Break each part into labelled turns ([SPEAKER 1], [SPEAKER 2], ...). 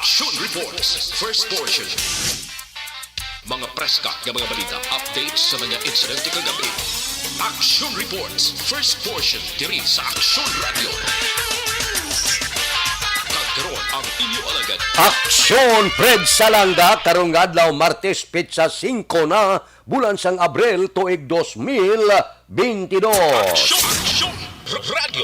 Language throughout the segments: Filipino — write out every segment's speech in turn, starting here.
[SPEAKER 1] Action Reports, first portion. Mga preska ng mga balita, updates sa mga insidente kagabi. Action Reports, first portion, diri sa Action Radio. Kagkaroon ang inyo alagad.
[SPEAKER 2] Aksyon Fred Salanga karong adlaw Martes petsa 5 na bulan sang Abril tuig 2022.
[SPEAKER 1] Action Radio.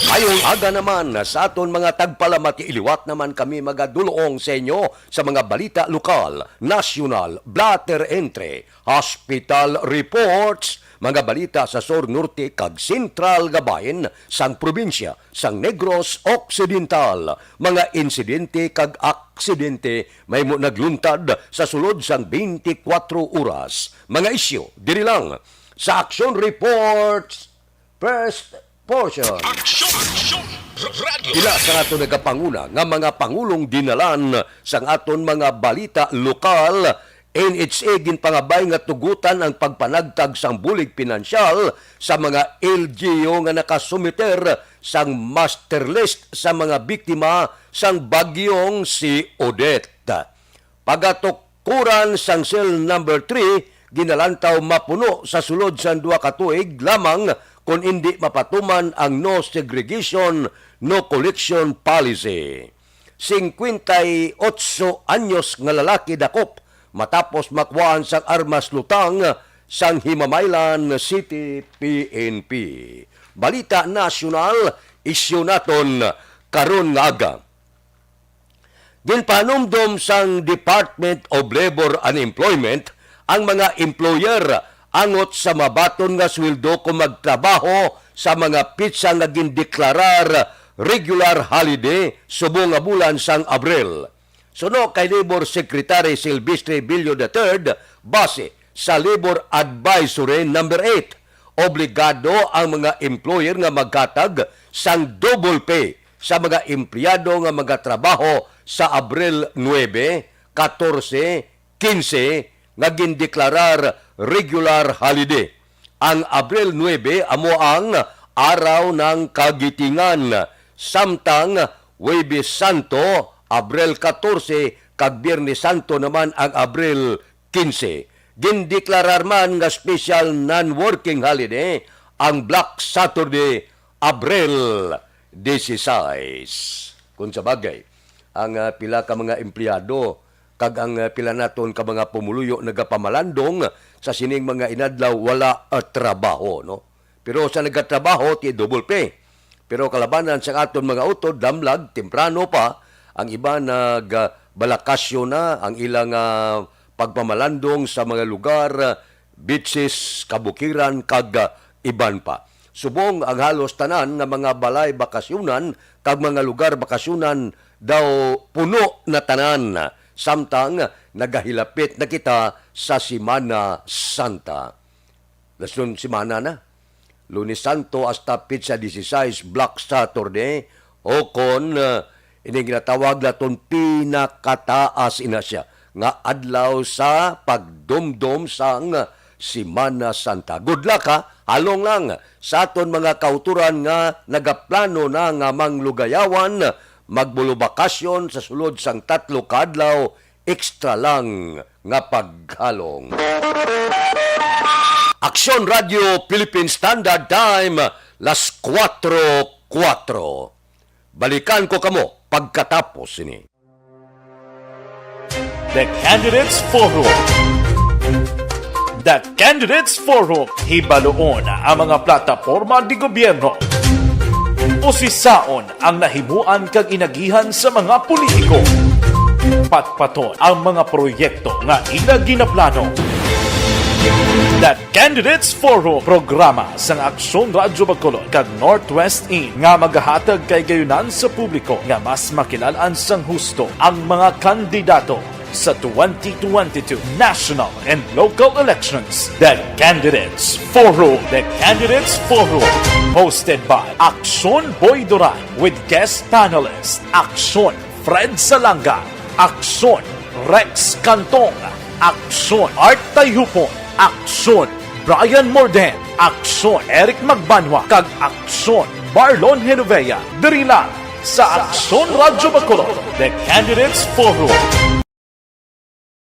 [SPEAKER 2] Mayong aga naman sa aton mga tagpalamati iliwat naman kami magadulong sa inyo sa mga balita lokal, nasyonal, blatter entre, hospital reports, mga balita sa Sur Norte kag Sentral Gabayan sang probinsya sang Negros Occidental, mga insidente kag aksidente may mo nagluntad sa sulod sang 24 oras. Mga isyu diri lang sa Action Reports first portion.
[SPEAKER 1] Action Radio.
[SPEAKER 2] Ila sa aton nagapanguna nga mga pangulong dinalan sang aton mga balita lokal, NHA ginpangabay nga tugutan ang pagpanagtag sang bulig pinansyal sa mga LGU nga nakasumiter sang master list sa mga biktima sang bagyong si Odette. Pagatukuran sang cell number 3 ginalantaw mapuno sa sulod sang 2 ka tuig lamang kung hindi mapatuman ang no segregation, no collection policy. 58 anyos nga lalaki dakop matapos makuhaan sang armas lutang sang Himamaylan City PNP. Balita nasyonal, isyu naton karon nga aga. Ginpanumdum sang Department of Labor and Employment ang mga employer angot sa mabaton nga sweldo kung magtrabaho sa mga pitsa nga gindeklarar regular holiday subong nga bulan sang Abril. Suno kay Labor Secretary Silvestre Billo III, base sa Labor Advisory No. 8, obligado ang mga employer nga magkatag sang double pay sa mga empleyado nga magatrabaho sa Abril 9, 14, 15 nga gindeklarar regular holiday. Ang Abril 9 amo ang araw ng kagitingan, samtang Huwebes Santo, Abril 14, kag Biyernes Santo naman ang Abril 15. Gindeklarar man nga special non-working holiday ang Black Saturday, Abril 16. Kung sa bagay, ang pila ka mga empleyado kag ang pila naton ka mga pumuluyo nagapamalandong sa sining mga inadlaw wala trabaho, no? Pero sa nagatrabaho ti double pay. Pero kalabanan sa aton mga utod damlag temprano pa ang iba nagbalakasyon na ang ilang pagpamalandong sa mga lugar, beaches, kabukiran kag iban pa. Subong ang halos tanan nga mga balay bakasyonan kag mga lugar bakasyonan daw puno na tanan. Samtang nagahilapit na kita sa Semana Santa. Lasyon Semana na. Lunes Santo hasta Pitsa 16, Black Saturday, o kon ining ginatawag naton pinakataas ina siya nga adlaw sa pagdumdum sang Semana Santa. Good luck ha, halong lang sa aton mga kauturan nga nagaplano na nga manglugayawan magbulubakasyon sa sulod sang 3 kadlaw, extra lang nga paghalong. Action Radio Philippine Standard Time, las 4:04. Balikan ko kamo pagkatapos ini.
[SPEAKER 3] The Candidates Forum. The Candidates Forum, hibaloon ang mga plataporma di gobyerno. Usisaon ang nahimuan kag inagihan sa mga politiko. Patpaton ang mga proyekto nga ila ginaplano. The Candidates Forum, programa sang Aksyon Radyo Bacolod kag Northwest In nga magahatag kay gayunan sa publiko nga mas makilalaan sang husto ang mga kandidato sa 2022 national and local elections. The Candidates Forum. The Candidates Forum. Hosted by Aksyon Boy Duran with guest panelist Aksyon Fred Salanga, Aksyon Rex Cantong, Aksyon Art Tayhupon, Aksyon Brian Morden, Aksyon Eric Magbanwa, kag Aksyon Marlon Genovea. Diri lang sa Aksyon Radyo Bacolod, The Candidates Forum.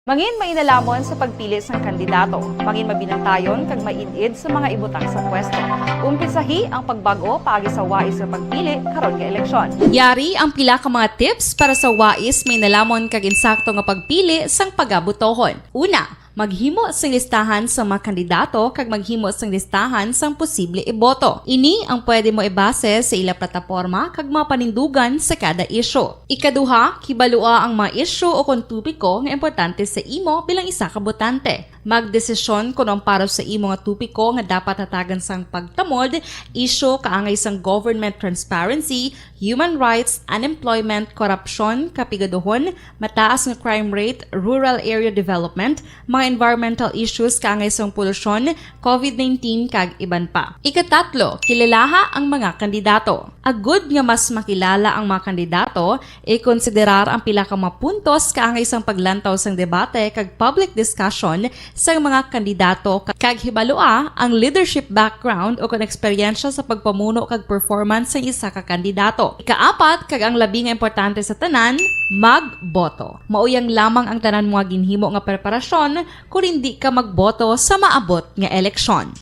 [SPEAKER 4] Mangin mainalamon sa pagpili sang kandidato, mangin mabinantayon kag mainid sa mga ibutang sa pwesto. Umpisahi ang pagbago paagi sa wais sa pagpili karon nga eleksyon.
[SPEAKER 5] Yari ang pila ka mga tips para sa wais may nalamon kag insakto nga pagpili sang pagabutohon. Una, maghimo sang listahan sa mga kandidato kag maghimo sang listahan sang posible iboto. Ini ang pwede mo ibase sa ila plataporma kag mga panindugan sa kada isyu. Ikaduha, kibalua ang mga isyu o kung tupiko nga importante sa imo bilang isa ka botante. Magdesisyon kung ang para sa imo nga tupiko nga dapat hatagan sang pagtamod, isyu kaangay sang government transparency, human rights, unemployment, korupsyon, kapigaduhon, mataas nga crime rate, rural area development, mga environmental issues kaangay sang polusyon, COVID-19 kag iban pa. Ikatatlo, kilalaha ang mga kandidato. Agud nga mas makilala ang mga kandidato, i-konsiderar ang pila ka mga puntos kaangay sang paglantaw sang debate kag public discussion sa mga kandidato kag hibalua ang leadership background o kung eksperyensya sa pagpamuno kag performance sa isa ka kandidato. Ikaapat, kag ang labi nga importante sa tanan, magboto. Mauyang lamang ang tanan mga ginhimo nga preparasyon kung hindi ka magboto sa maabot nga eleksyon.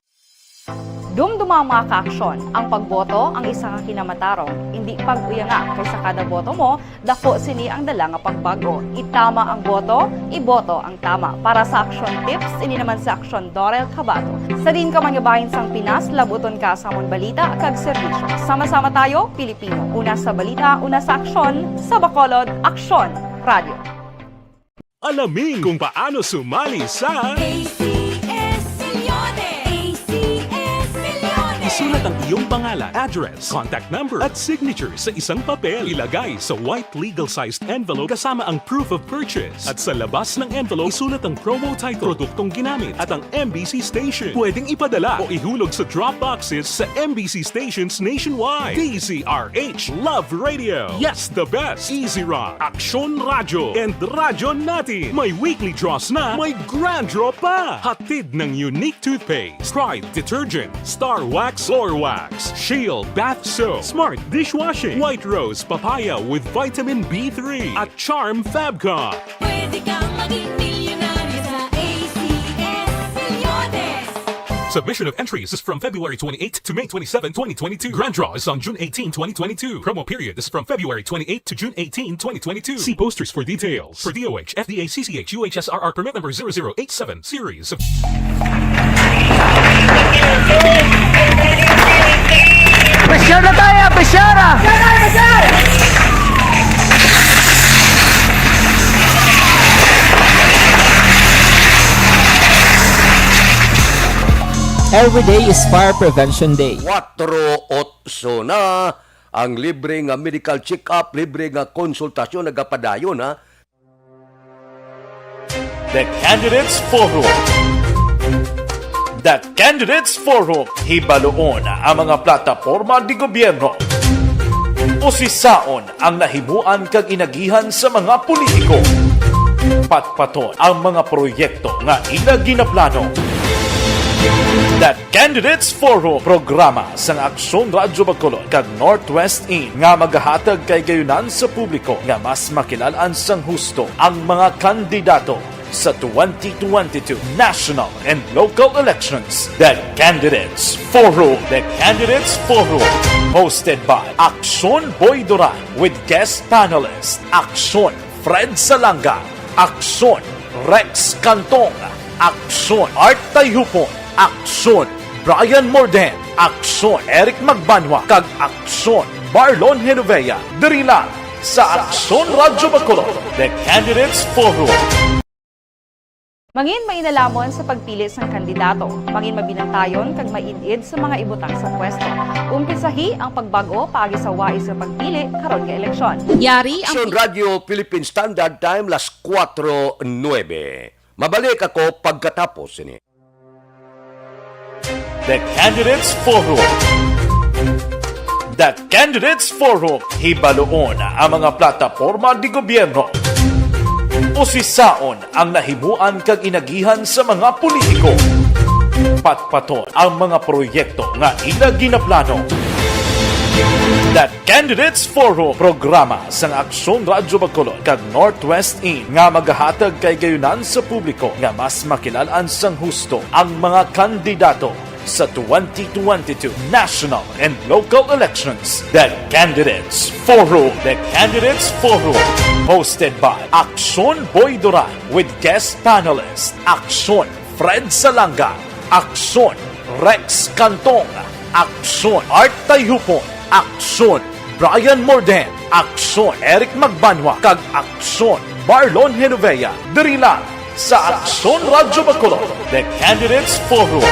[SPEAKER 4] Dumduma ang mga kaaksyon, ang pagboto ang isa ka kinamatarong, hindi pag-uya nga kaysa kada boto mo, dako sini ang dala nga pagbago. Itama ang boto, iboto ang tama. Para sa action tips, ini naman sa action Dorel Cabato. Sa din ka mangabahin sang Pinas, labuton ka sa amon balita kag serbisyo. Sama-sama tayo, Pilipino. Una sa balita, una sa aksyon, sa Bacolod, Aksyon Radio.
[SPEAKER 6] Alamin kung paano sumali sa Isulat ang iyong pangalan, address, contact number at signature sa isang papel. Ilagay sa white legal-sized envelope kasama ang proof of purchase. At sa labas ng envelope, isulat ang promo title, produktong ginamit at ang MBC station. Pwedeng ipadala o ihulog sa drop boxes sa MBC stations nationwide. DZRH Love Radio. Yes, the best. Easy Rock, Aksyon Radyo, and Radyo Natin. May weekly draws na, may grand draw pa. Hatid ng unique toothpaste, Pride Detergent, Star Wax Floor Wax, Shield Bath Soap, Smart Dishwashing, White Rose Papaya with Vitamin B3 at Charm Fabcon.
[SPEAKER 7] Pwede kang maging milyonaryo sa ACS Milyones.
[SPEAKER 6] Submission of entries is from February 28 to May 27, 2022. Grand draw is on June 18, 2022. Promo period is from February 28 to June 18, 2022. See posters for details. For DOH, FDA, CCH, UHSRR permit number 0087 series of...
[SPEAKER 8] Besyara tayo! Besyara!
[SPEAKER 9] Every day is Fire Prevention Day.
[SPEAKER 2] 4-8 na ang libre nga medical check-up, libre nga konsultasyon nagapadayon ha.
[SPEAKER 3] The Candidates Forum. The Candidates Forum. Hibaluon ang mga plataporma di gobyerno. Usisaon ang nahimuan kag inagihan sa mga politiko. Patpaton ang mga proyekto nga ila ginaplano. The Candidates Forum, programa sang Aksyon Radyo Bacolod kag Northwest In nga magahatag kay gayunan sa publiko nga mas makilalaan sang husto ang mga kandidato sa 2022 national and local elections. The Candidates Forum. The Candidates Forum. Hosted by Aksyon Boy Duran with guest panelists Aksyon Fred Salanga, Aksyon Rex Cantong, Aksyon Art Tayupon, Aksyon Brian Morden, Aksyon Eric Magbanwa, kag Aksyon Marlon Genovea. Diri lang sa Aksyon Radyo Bacolod. The Candidates Forum.
[SPEAKER 4] Mangin mainalamon sa pagpili sang kandidato, mangin mabinantayon kag mainid sa mga ibutang sa pwesto. Umpisahi ang pagbago paagi sa wais sa pagpili karon nga eleksyon.
[SPEAKER 5] Yari ang
[SPEAKER 2] Aksyon Radio Philippine Standard Time, las 4:09. Mabalik ako pagkatapos ini.
[SPEAKER 3] The Candidates Forum. The Candidates Forum. Hibaluon ang mga plataporma di gobyerno. Usisaon ang nahimuan kag inagihan sa mga politiko. Patpaton ang mga proyekto nga ila ginaplano. The Candidates Forum programa sang Aksyon Radyo Bacolod kag Northwest In nga magahatag kay gayunan sa publiko nga mas makilalan sang husto ang mga kandidato sa 2022 national and local elections. The Candidates Forum. The Candidates Forum. Hosted by Aksyon Boy Duran with guest panelists Aksyon Fred Salanga, Aksyon Rex Cantong, Aksyon Art Tayhupon, Aksyon Brian Morden, Aksyon Eric Magbanwa, kag Aksyon Marlon Genovea. Diri lang sa Aksyon Radyo Bacolod. The Candidates Forum.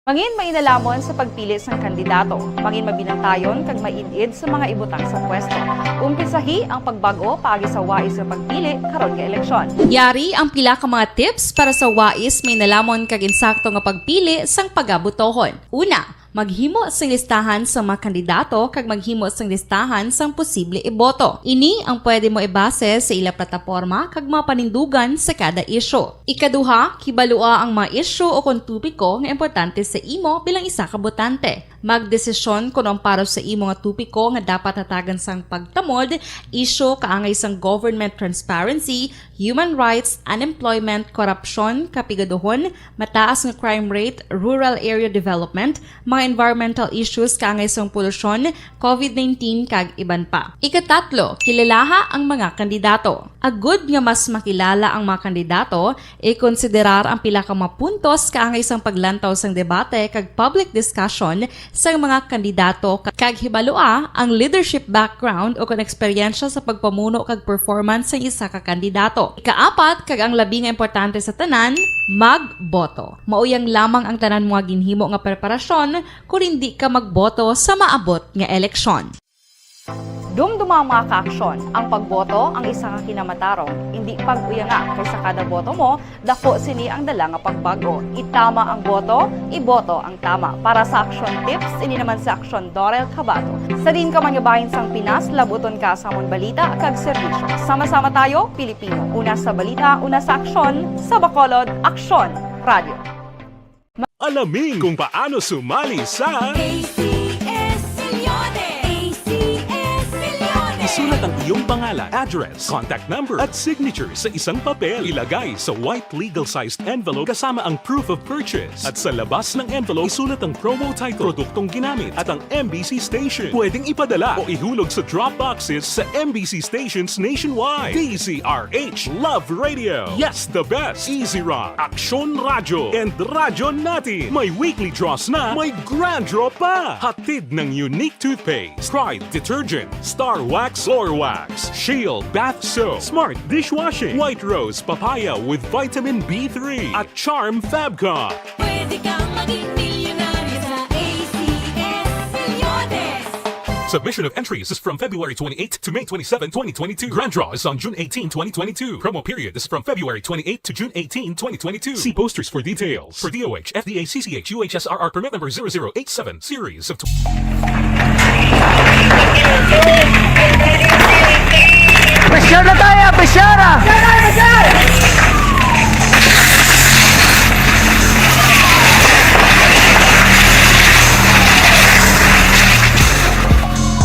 [SPEAKER 4] Mangin mainalamon sa pagpili sang kandidato, mangin mabinantayon kag mainid sa mga ibutang sa pwesto. Umpisahi ang pagbago paagi sa wais sa pagpili karon nga eleksyon.
[SPEAKER 5] Yari ang pila ka mga tips para sa wais may nalamon kag insakto nga pagpili sang pagabutohon. Una, maghimo sang listahan sa mga kandidato kag maghimo sang listahan sang posible iboto. Ini ang pwede mo ibase sa ila plataporma kag mga panindugan sa kada isyu. Ikaduha, kibalua ang mga isyu o kung tupiko nga importante sa imo bilang isa ka botante. Magdesisyon kung ang para sa imo nga tupiko nga dapat hatagan sang pagtamod, isyu kaangay sang government transparency, human rights, unemployment, korupsyon, kapigaduhon, mataas nga crime rate, rural area development, mga environmental issues kaangay sang polusyon, COVID-19 kag iban pa. Ikatatlo, kilalaha ang mga kandidato. Agud nga mas makilala ang mga kandidato, i-konsiderar ang pila ka mga puntos kaangay sang paglantaw sang debate kag public discussion sang mga kandidato kag hibalua ang leadership background o kon eksperyensya sa pagpamuno kag performance sa isa ka kandidato. Ikaapat, kag ang labi nga importante sa tanan, magboto. Mauyang lamang ang tanan mga ginhimo nga preparasyon kung hindi ka magboto sa maabot nga eleksyon.
[SPEAKER 4] Dumduma ang mga kaaksyon, ang pagboto ang isa ka kinamatarong, hindi pag-uyanga kaysa kada boto mo, dako sini ang dala nga pagbago. Itama ang boto, iboto ang tama. Para sa action tips, ini naman sa aksyon Dorel Cabato. Sa din ka manyabahin sang Pinas, labuton ka sa amon balita kag serbisyo. Sama-sama tayo, Pilipino. Una sa balita, una sa aksyon, sa Bacolod, Aksyon Radio.
[SPEAKER 6] Alamin kung paano sumali sa
[SPEAKER 7] ACS Milyones! ACS Milyones!
[SPEAKER 6] Isulat ang iyong pangalan, address, contact number at signature sa isang papel. Ilagay sa white legal-sized envelope kasama ang proof of purchase. At sa labas ng envelope, isulat ang promo title, produktong ginamit at ang MBC station. Pwedeng ipadala o ihulog sa drop boxes sa MBC stations nationwide. DZRH Love Radio. Yes, the best. Easy Rock, Aksyon Radyo, and Radyo Natin. May weekly draws na, may grand draw pa. Hatid ng unique toothpaste, Pride Detergent, Star Wax Floor Wax, Shield Bath Soap, Smart Dishwashing, White Rose Papaya with Vitamin B3 at Charm Fabcon.
[SPEAKER 7] Pwede kang maging milyonaryo sa ACS Milyones!
[SPEAKER 6] Submission of entries is from February 28 to May 27, 2022. Grand draw is on June 18, 2022. Promo period is from February 28 to June 18, 2022. See posters for details. For DOH, FDA, CCH, UHSRR permit number 0087, series of...
[SPEAKER 8] Presyar na tayo, presyara!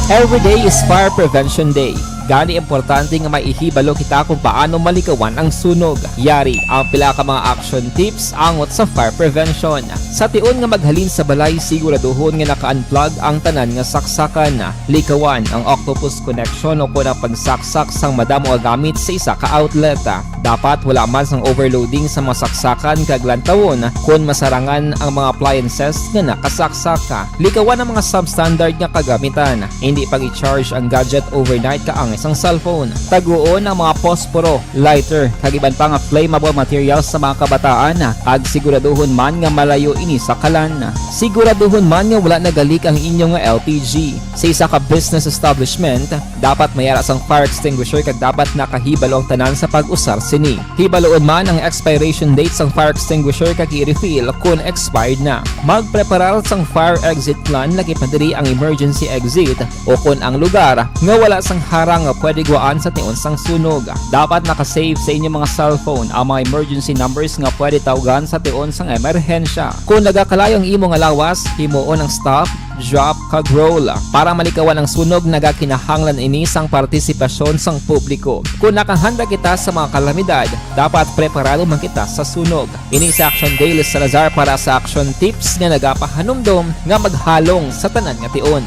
[SPEAKER 9] Every day is Fire Prevention Day. Gani importante nga maihibalo kita kung paano malikawan ang sunog. Yari ang pila ka mga action tips angot sa fire prevention. Sa tion nga maghalin sa balay, siguraduhon nga naka-unplug ang tanan nga saksakan. Likawan ang octopus connection o kung ang pagsaksak sang madamo nga gamit sa isa ka outlet. Dapat wala man sang overloading sa mga saksakan kag lantawon kung masarangan ang mga appliances nga nakasaksaka. Likawan ang mga substandard nga kagamitan. Hindi pag i-charge ang gadget overnight kaang isang cellphone. Taguon ang mga posporo, lighter, kag iban pa nga flammable materials sa mga kabataan. Ag siguraduhon man nga malayo ini sa kalan. Siguraduhon man nga wala nagalik ang inyong LPG. Sa isa ka business establishment, dapat mayara sang fire extinguisher kag dapat nakahibalo ang tanan sa pag-usar sini. Hibaloon man ang expiration date sang fire extinguisher kag i-refill kung expired na. Magpreparar sang fire exit plan lagi pa diri ang emergency exit o kung ang lugar nga wala sang harang nga pwede guwaan sa tion sang sunog. Dapat nakasave sa inyong mga cellphone ang mga emergency numbers nga pwede tawagan sa tion sang emerhensya. Kung nagakalayo ang imong lawas, himuon ang stop, drop kag roll. Para malikawan ang sunog, nagakinahanglan ini sang partisipasyon sang publiko. Kung nakahanda kita sa mga kalamidad, dapat preparado man kita sa sunog. Ini sa Action Daily Salazar para sa Action Tips nga nagapahanumdom nga maghalong sa tanan nga tion.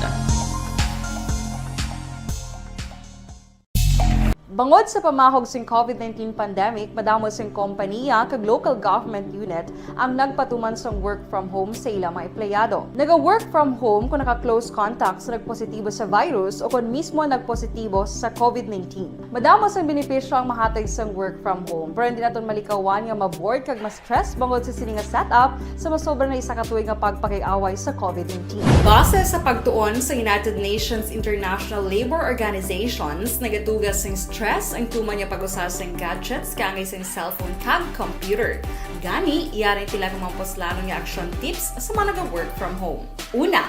[SPEAKER 4] Bangod sa pamahog sing COVID-19 pandemic, madamo sing kompanya kag local government unit ang nagpatuman sang work from home sa ilang mga empleyado. Naga-work from home kung naka-close contact sa nagpositibo sa virus o kung mismo nagpositibo sa COVID-19. Madamo sang benepisyo ang mahatag sang work from home, pero hindi naton malikawan nga ma-bored kag ma-stress bangod sa sini nga setup sa masobra na isa ka tuig nga pagpakiaway sa COVID-19. Base sa pagtuon sa United Nations International Labour Organizations, nagatugas sing stress ang tuman niya pag-usar sa gadgets kangay sa cellphone kag computer. Gani, iyarin tila ng mga poslano nga action tips sa mga nag-work from home. Una,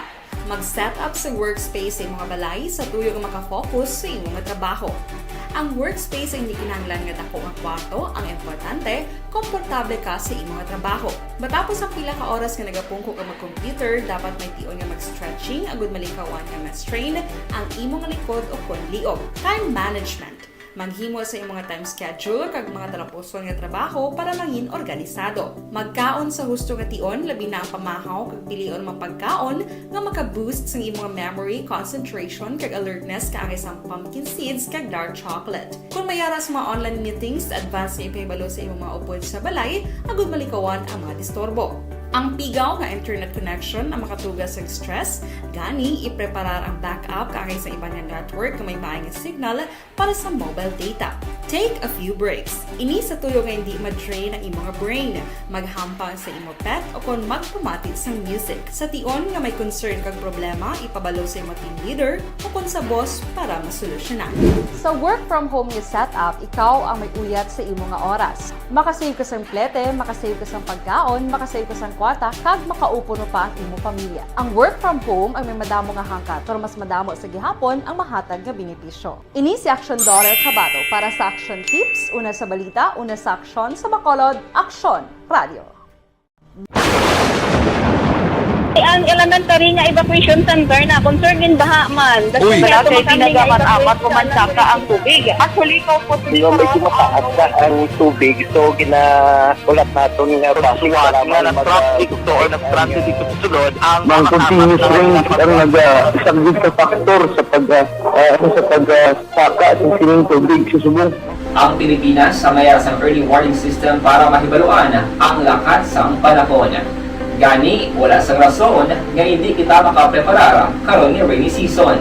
[SPEAKER 4] mag-set up sa workspace sa mga balay sa tuyo nga makafocus sa inyong mga trabaho. Ang workspace ay hindi kinahanglan nga dako nga kwarto, ang importante, komportable ka sa imong nga trabaho. Matapos ang pila ka oras nga nagapungko ka mag-computer, dapat may tion nga mag-stretching agud malikawan nga ma-strain ang imong likod o kon liog. Time management. Manghimo sa imong mga time schedule kag mga talapuson nga trabaho para mangin organisado. Magkaon sa husto nga tion, labi na ang pamahaw kag pilion mapagkaon nga maka-boost sa imong memory, concentration kag alertness kaangay sa pumpkin seeds kag dark chocolate. Kung mayara sa mga online meetings, advance na ipahibalo sa imong mga upod sa balay, agud malikawan ang mga disturbo. Ang pigaw nga internet connection ang makatugas sa stress, gani ipreparar ang backup kaangay sa ibang nga network nga may maayong signal para sa mobile data. Take a few breaks. Ini sa tuyo nga hindi ma-drain ang imong brain, maghampang sa imong pet o kon magpumatit sa music. Sa tion nga may concern kag problema, ipabalo sa imong team leader o kon sa boss para masolusyonan. Sa work from home nga setup, ikaw ang may uyat sa imong nga oras. Makasave ka sa plete, makasave ka sa pagkaon, makasave ka sa kwata, kag makaupo no pa ang imong pamilya. Ang work from home ay may madamo nga hangkat, pero mas madamo sa gihapon ang mahatag nga benepisyo. Ini si Action Daughter Cabato para sa Action Tips, una sa balita, una sa aksyon, sa Bacolod, Action Radio.
[SPEAKER 10] Ang elementary nga evacuation center na concern din baha man.
[SPEAKER 8] Uy,
[SPEAKER 10] Kasi pinagamat-amat kumansaka ang tubig. Actually, po
[SPEAKER 8] Yung medyo mataas na ang tubig, so ginaulat natin nga pasiwat nga nag-traffic to or nag-transit dito sa sulod. Ang continuous range ang nag-isang factor sa pagsaka at sining tubig sa subong.
[SPEAKER 11] Ang Pilipinas sa mayroon sa early warning system para mahibaluan ang lakas ng panahon. Gani, wala sang rason nga hindi kita makapreparar karon ni rainy season.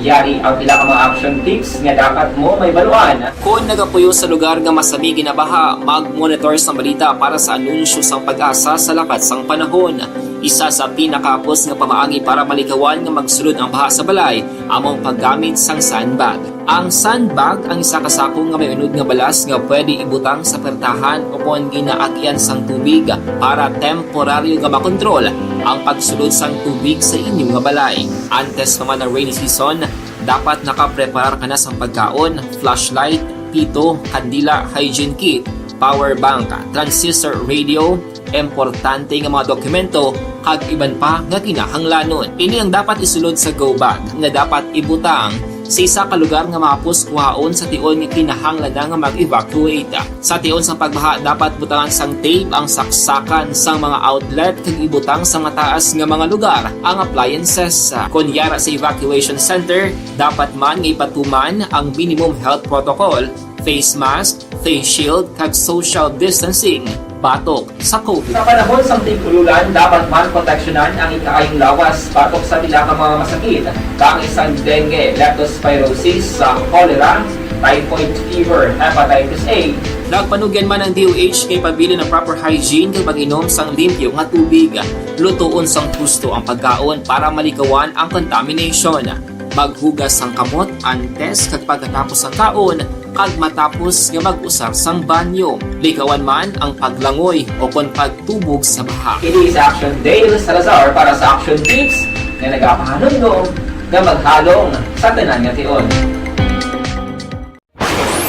[SPEAKER 11] Yari ang pila ka mga action tips nga dapat mo may baluan.
[SPEAKER 9] Kung nagapuyo sa lugar nga masabi ginabaha, mag-monitor sa balita para sa anunsyo sang pag-asa sa lakas sang panahon. Isa sa pinakapos nga pamaagi para malikawan nga magsulod ang baha sa balay, among paggamit sang sandbag. Ang sandbag ang isa kasakong nga may unod nga balas nga pwede ibutang sa pertahan o kung ginaagyan sang tubig para temporaryo nga makontrol ang pagsulod sang tubig sa inyong nga balay. Antes naman ng rainy season, dapat nakapreparar ka na sang pagkaon, flashlight, pito, kandila, hygiene kit, power bank, transistor radio, importante nga mga dokumento kag iban pa nga kinahanglanon. Ini ang dapat isulod sa go bag nga dapat ibutang sa isa ka lugar nga mapus kuhaon sa tion nga kinahanglan nga mag-evacuate. Sa tion sa pagbaha dapat butangan sang tape ang saksakan sang mga outlet kag ibutang sa mataas nga mga lugar ang appliances. Kunyara sa evacuation center, dapat man nga ipatuman ang minimum health protocol, face mask, face shield kag social distancing batok sa COVID.
[SPEAKER 11] Sa panahon sa tigululan, dapat man proteksyonan ang ikaayong lawas batok sa pila ka mga masakit, kang isang dengue, leptospirosis, cholera, typhoid fever, hepatitis A.
[SPEAKER 9] Nagpanugyan man ang DOH kay pabili ng proper hygiene kay pag-inom sang limpyo nga tubig. Lutuon sang gusto ang pagkaon para malikawan ang contamination. Maghugas sang kamot antes kag pagkatapos ang kaon kag matapos nga mag-usar sang banyo. Likawan man ang paglangoy o kon pagtubog sa baha.
[SPEAKER 11] Ini sa Action Daily Salazar para sa Action Tips na nagapahanundong nga maghalong sa tanan nga tion.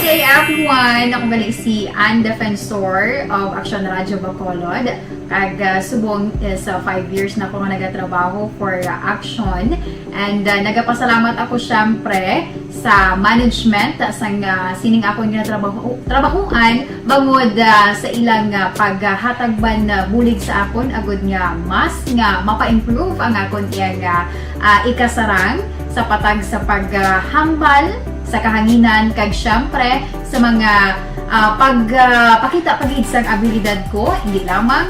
[SPEAKER 7] Stay out
[SPEAKER 12] Part 1, ako gali si Ann Defensor of Action Radio Bacolod. Kag subong sa 5 years na ako nga nagatrabaho for Action. And nagapasalamat ako syempre sa management sang sining ako nga trabahuan bangod sa ilang paghatagban bulig sa akon agud nga mas nga mapa-improve ang akon iyang ikasarang sa patag sa paghambal sa kahanginan kag syempre sa mga pagpakita pagid sang abilidad ko hindi lamang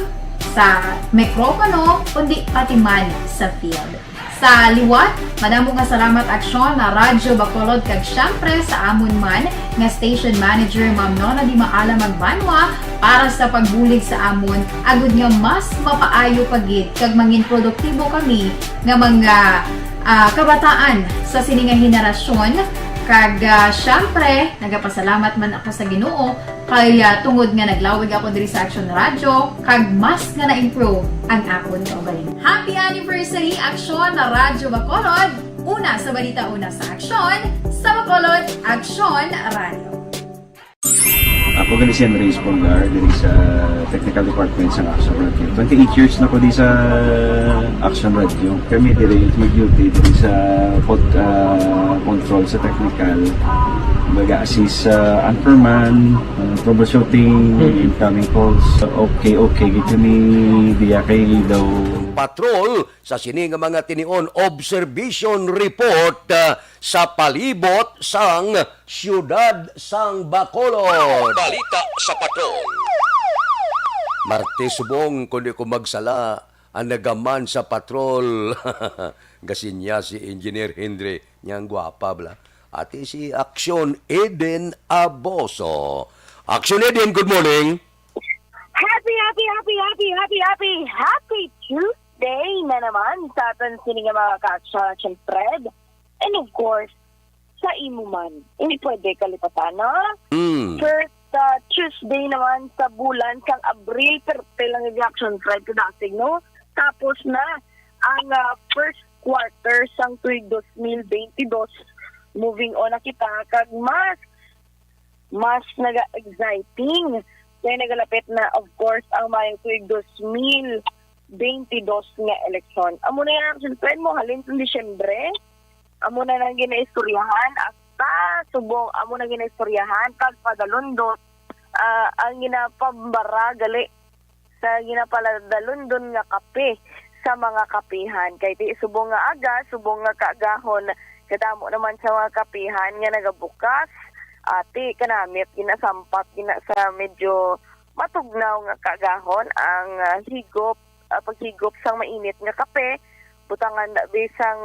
[SPEAKER 12] sa mikropono kundi pati man sa field. Sa liwat, madamo nga salamat Aksyon na Radyo Bacolod kag syempre sa amon man nga station manager Ma'am Nona Di Maala Magbanwa para sa pagbulig sa amon agud nga mas mapaayo pagid kag mangin produktibo kami nga mga kabataan sa sininga henerasyon. Kag syempre, nagapasalamat man ako sa Ginoo kay tungod nga naglawig ako diri sa Action Radio kag mas nga na-improve ang akon kaugalingon. Happy anniversary Action na Radyo Bacolod! Una sa balita, una sa Action, sa Bacolod, Action Radio.
[SPEAKER 13] Ako gali si Enrique Espongar diri sa Technical Department sa Action Radio. 28 years na ko di sa Action Radio. Kami diri mag-duty diri sa control sa technical. Mag-assist sa anchorman, troubleshooting, incoming calls. Okay, gito ni diya kay daw
[SPEAKER 2] Patrol sa sini nga mga tinion observation report sa palibot sang siyudad sang Bacolod.
[SPEAKER 1] Balita sa patrol.
[SPEAKER 2] Martes subong kundi ko magsala ang nagaman sa patrol. Gasin niya si Engineer Henry niyang gwapa bla. Ati si Action Eden Aboso. Action Eden, good morning.
[SPEAKER 10] Happy Tuesday na naman sa atin sining mga ka-Action Fred. And of course, sa imo man. Hindi pwede kalipatan, no? First Tuesday naman sa bulan sang Abril, pero lang yung Action Fred kadasig, no? Tapos na ang first quarter sang tuig 2022. Moving on na kita kag mas naga-exciting. Kaya nagalapit na, of course, ang mayang tuig 2022 nga eleksyon. Amo na yung Action Fred mo, halin sa Disyembre. Amo na nang ginaistoryahan. Hasta subong, amo na ginaistoryahan. Kag padalundot, ang ginapambara gali sa ginapaladalundon nga kape sa mga kapihan. Kaya di subong nga aga, subong nga kaagahon. Kadamo naman sa mga kapihan nga nagabukas. Ati kanamit ginasampat gina sa medyo matugnaw nga kagahon ang paghigop sang mainit nga kape butangan na bisang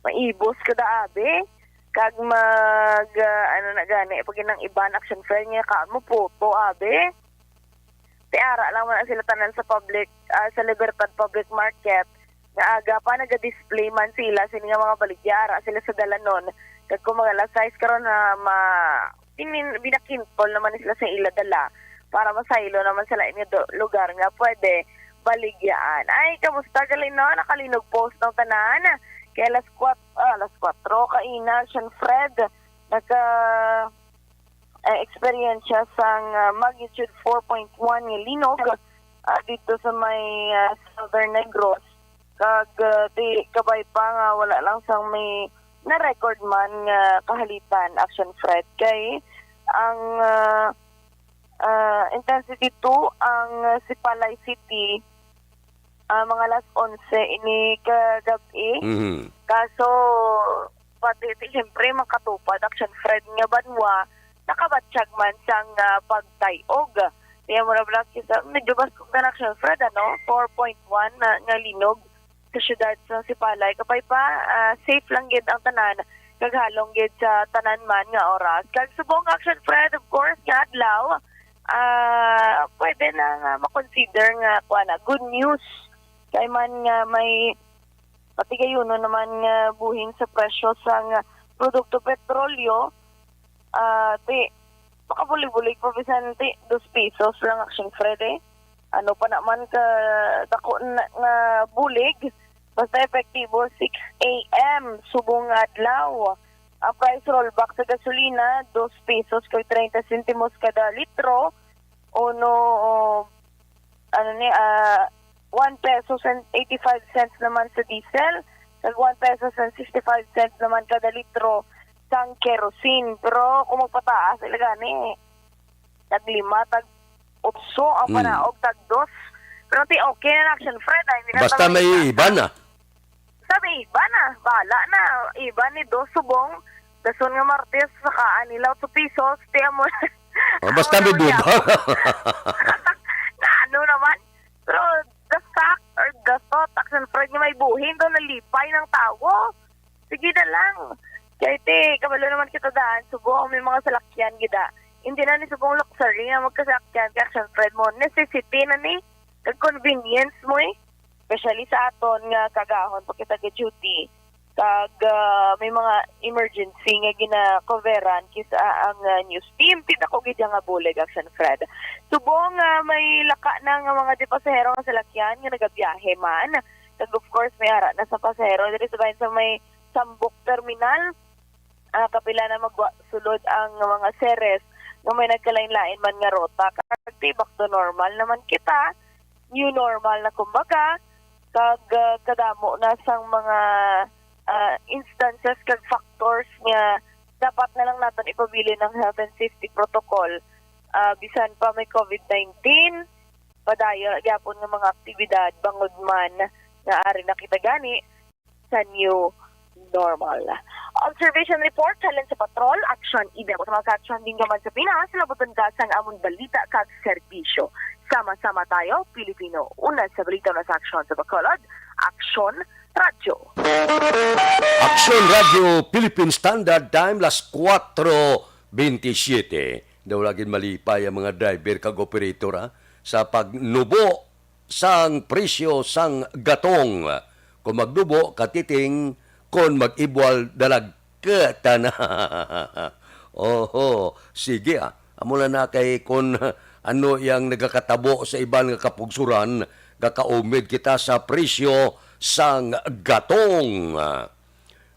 [SPEAKER 10] maibos kada abe kag mag ano na gani pag nang iban Action Fred nga kaamo photo abe tiara lang man sila tanan sa public sa Libertad Public Market nga aga pa naga-display man sila sa mga baligyara sila sa dalanon. Kag kung mga size karon na binakintol naman sila sa iladala para masaylo naman sila lugar nga pwede baligyaan. Ay, kamusta gali no? Nakalinog post ng tanan. Kaya alas 4 kaina, Action Fred, experience sang magnitude 4.1 nga linog dito sa may Southern Negros. Kag kabay pa nga wala lang sang may na-record man nga kahalitan Action Fred kay ang intensity 2 ang Sipalay City mga alas 11 ini kagabi. Kaso pati siyempre makatupad Action Fred nga banwa nakabatsyag man sang pagtayog. Kaya mo na black isa medyo baskog na Action Fred 4.1 nga linog sa syudad sa Sipalay kapay pa safe lang gid ang tanan kaghalong gid sa tanan man nga oras kag subong Action Fred of course nga adlaw pwede na nga makonsider nga kuana good news kay man nga may patigayuno naman nga buhin sa presyo sang produkto petrolyo makabuli-bulig pa bisan 2 pesos lang Action Fred ano pa naman ka dako nga bulig basta epektibo 6 a.m. subong adlaw ang price rollback sa gasolina, 2 pesos kay 30 centimos kada litro, uno, 1 pesos and 85 cents naman sa diesel, tag 1 pesos and 65 cents naman kada litro sang kerosene. Pero kung magpataas, ilagani, tag 5, tag 8, ang panaog, tag 2. Pero okay na action, Fred.
[SPEAKER 2] Basta may iba na.
[SPEAKER 10] Sabi, iba na. Bahala na. Iba ni 2 subong. Dason nga Martes, saka anilaw 2 pesos. Tiyan mo.
[SPEAKER 2] Basta may duba.
[SPEAKER 10] Na ano naman. Pero the fact or the thought, action, Fred, nga may buhin doon, nalipay ng tao. Sige na lang. Kaya kabalo naman kita daan. Subong, may mga salakyan gida. Hindi na ni subong luxury na magkasakyan. Kaya action, Fred mo, necessity na ni. Kag-convenience mo especially sa aton nga kagahon pag kita duty kag may mga emergency nga gina-coveran kisa ang news team kita ko gid nga bulig action, Fred. Subong may laka na nga mga pasahero nga salakyan nga nagabiyahe man. Kag of course may ara na sa pasahero diri sa may Sambok Terminal. Kapila na magsulod ang mga seres nga may nagkalain-lain man nga rota. Kag back to normal naman kita. New normal na kumbaga, kag kadamo na sang mga instances kag factors nga dapat na lang natin ipabili ng health and safety protocol. Bisan pa may COVID-19, padayon gyapon nga mga aktibidad bangod man nga ari nakita gani sa new normal. Observation report halin sa patrol, action ibe sa mga action din gaman sa Pinas, labutan ka sang amon balita kag serbisyo. Sama-sama tayo, Pilipino. Una sa balita na sa aksyon sa Bacolod, Aksyon Radio.
[SPEAKER 2] Action Radio Philippine Standard Time, las 4:27. Daw lagi malipay ang mga driver kag operator sa pagnubo sang presyo sang gatong. Kung magnubo, katiting, kung mag-ibwal dalag katana. Oho, sige amo na kay kung ano yang nagakatabo sa ibang kapugsuran, kakaumid kita sa presyo sang gatong.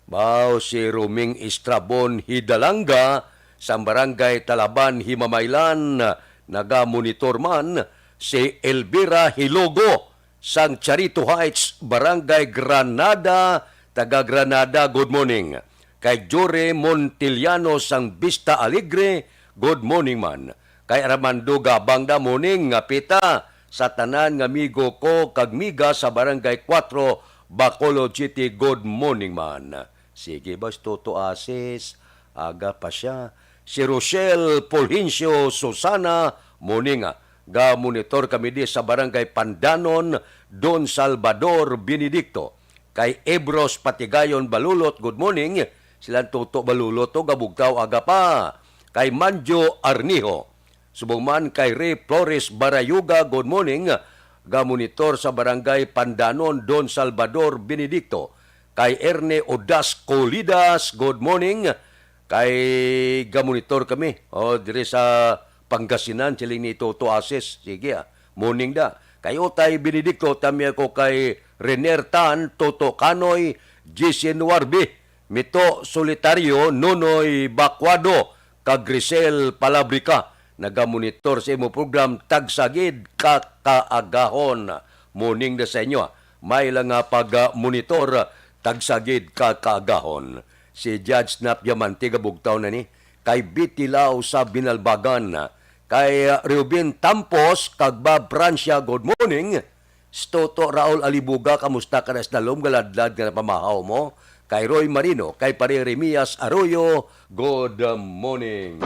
[SPEAKER 2] Bao si Ruming Estrabon Hidalanga sa barangay Talaban, Himamaylan, naga-monitor man si Elvira Hilogo sang Charito Heights, barangay Granada, taga Granada, good morning. Kay Jore Montiliano sang Vista Alegre, good morning man. Kay Armando Gabang da morning nga pita sa tanan nga amigo ko kag miga sa barangay 4 Bacolod City, good morning man. Sige bas Toto Asis, aga pa siya. Si Rochelle Polhincio Susana morning ga monitor kami di sa barangay Pandanon, Don Salvador Benedicto. Kay Ebros Patigayon Balulot, good morning. Silang Toto Balulot to gabugtaw aga pa. Kay Manjo Arnijo subong man kay Ray Flores Barayuga, good morning. Ga-monitor sa barangay Pandanon, Don Salvador Benedicto. Kay Erne Odas Colidas, good morning. Kay ga-monitor kami. Dire sa Pangasinan, siling ni Toto Ases. Sige morning da. Kay Otay Benedicto, tami ako kay Rener Tan, Toto Canoy, Jason Warbi, Mito Solitario, Nonoy Bacuado, kag Grisel Palabrica. Nagamonitor sa imo program Tagsagid Kakaagahon. Morning na sa inyo. May lang nga pag-monitor Tagsagid Kakaagahon. Si Judge Snap Diamante gabugtaw na ni. Kay Bitilaw sa Binalbagan. Kay Reuben Tampos kag Bob Francia, good morning. Stoto Raul Alibuga, kamusta ka na sa nalom galadlad nga pamahaw mo? Kay Roy Marino, kay Pare Remias Arroyo, good morning.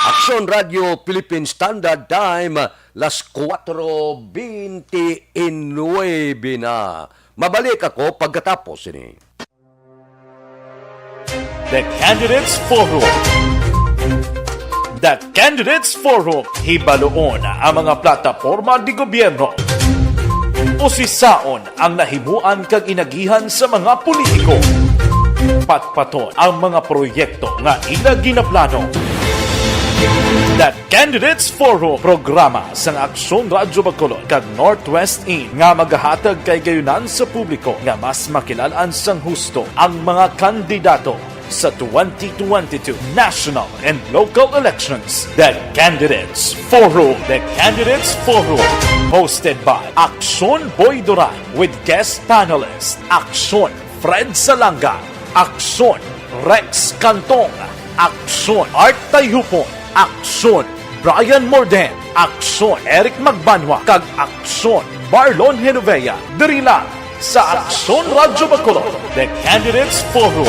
[SPEAKER 2] Action Radio Philippine Standard Time, las 4:29 na. Mabalik ako pagkatapos ini.
[SPEAKER 3] The Candidates Forum. The Candidates Forum, hibaloon ang mga plataporma di gobyerno. Usisaon ang nahimuan kag inagihan sa mga politiko. Patpaton ang mga proyekto nga ila ginaplano. The Candidates Forum programa sang Aksyon Radyo Bacolod kag Northwest In nga magahatag kay gayunan sa publiko nga mas makilalaan sang husto ang mga kandidato sa 2022 national and local elections. The Candidates Forum. The Candidates Forum. Hosted by Aksyon Boy Duran with guest panelist Aksyon Fred Salanga, Aksyon Rex Cantong, Aksyon Art Tayhupon, Aksyon Brian Morden, Aksyon Eric Magbanwa, kag Aksyon Marlon Genovea. Diri lang sa Aksyon Radyo Bacolod. The Candidates Forum.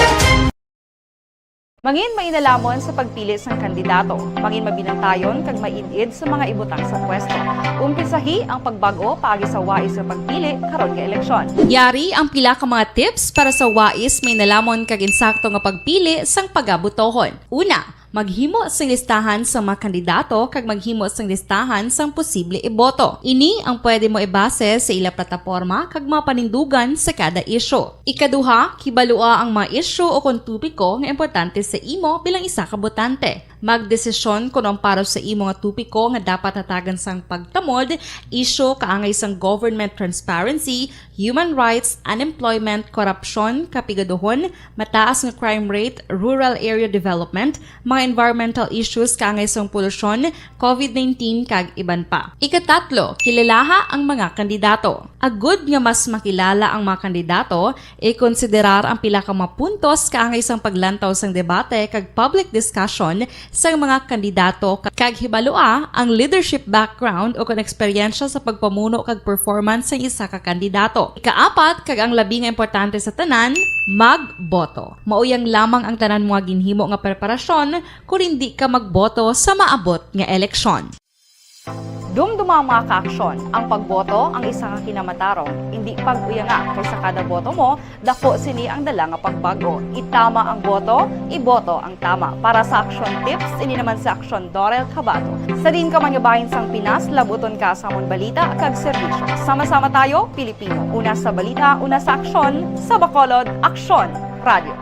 [SPEAKER 4] Mangin mainalamon sa pagpili sang kandidato, mangin mabinantayon kag maidid sa mga ibutang sa pwesto. Umpisahi ang pagbago paagi sa wais sa pagpili karon nga eleksyon.
[SPEAKER 5] Yari ang pila ka mga tips para sa wais may nalamon kag insakto nga pagpili sang pagabutohon. Una, maghimo sang listahan sa mga kandidato kag maghimo sang listahan sang posible iboto. Ini ang pwede mo ibase sa ila plataporma kag mga panindugan sa kada isyu. Ikaduha, kibalua ang mga isyu o kung tupiko nga importante sa imo bilang isa ka botante. Magdesisyon kung ang para sa imo nga tupiko nga dapat hatagan sang pagtamod, isyu kaangay sang government transparency, human rights, unemployment, korupsyon, kapigaduhon, mataas nga crime rate, rural area development, mga environmental issues kaangay sang polusyon, COVID-19 kag iban pa. Ikatatlo, kilalaha ang mga kandidato. Agud nga mas makilala ang mga kandidato, i-konsiderar ang pila ka mga puntos kaangay sang paglantaw sang debate kag public discussion sa mga kandidato kag hibalua ang leadership background o kon eksperyensya sa pagpamuno kag performance sa isa ka kandidato. Ikaapat kag ang labi nga importante sa tanan, magboto. Mauyang lamang ang tanan mga ginhimo nga preparasyon kung hindi ka magboto sa maabot nga eleksyon.
[SPEAKER 4] Dumduma ang mga kaaksyon, ang pagboto ang isa ka kinamatarong, hindi pag-uyanga kaysa kada boto mo, dako sini ang dala nga pagbago. Itama ang boto, iboto ang tama. Para sa action tips, ini naman sa aksyon Dorel Cabato. Sa din ka manyabahin sang Pinas, labuton ka sa amon balita kag serbisyo. Sama-sama tayo, Pilipino. Una sa balita, una sa aksyon, sa Bacolod, Aksyon Radio.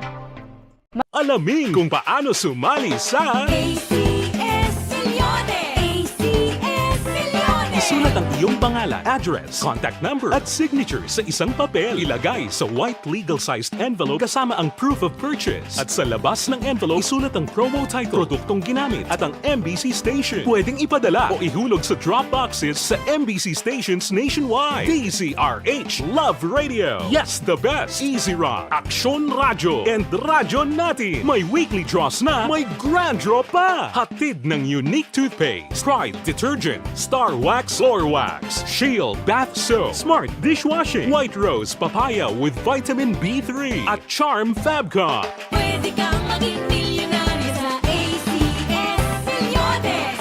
[SPEAKER 6] Alamin kung paano sumali sa
[SPEAKER 7] ACS Milyones! ACS Milyones!
[SPEAKER 6] Isulat ang iyong pangalan, address, contact number at signature sa isang papel. Ilagay sa white legal-sized envelope kasama ang proof of purchase. At sa labas ng envelope, isulat ang promo title, produktong ginamit at ang MBC station. Pwedeng ipadala o ihulog sa drop boxes sa MBC stations nationwide. DZRH Love Radio. Yes, the best. Easy Rock, Aksyon Radyo, and Radyo Natin. May weekly draws na, may grand draw pa. Hatid ng unique toothpaste, Pride Detergent, Star Wax Floor Wax, Shield Bath Soap, Smart Dishwashing, White Rose Papaya with Vitamin B3, at Charm Fabcon.
[SPEAKER 7] Pwede kang maging milyonaryo sa ACS Milyones!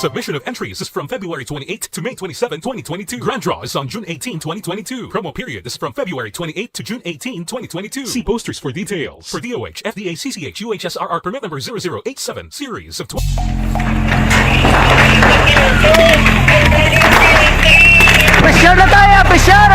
[SPEAKER 6] Submission of entries is from February 28 to May 27, 2022. Grand draw is on June 18, 2022. Promo period is from February 28 to June 18, 2022. See posters for details. For DOH, FDA, CCH, UHSRR permit number 0087, series of 20.
[SPEAKER 8] Pressure na tayo! Pressure!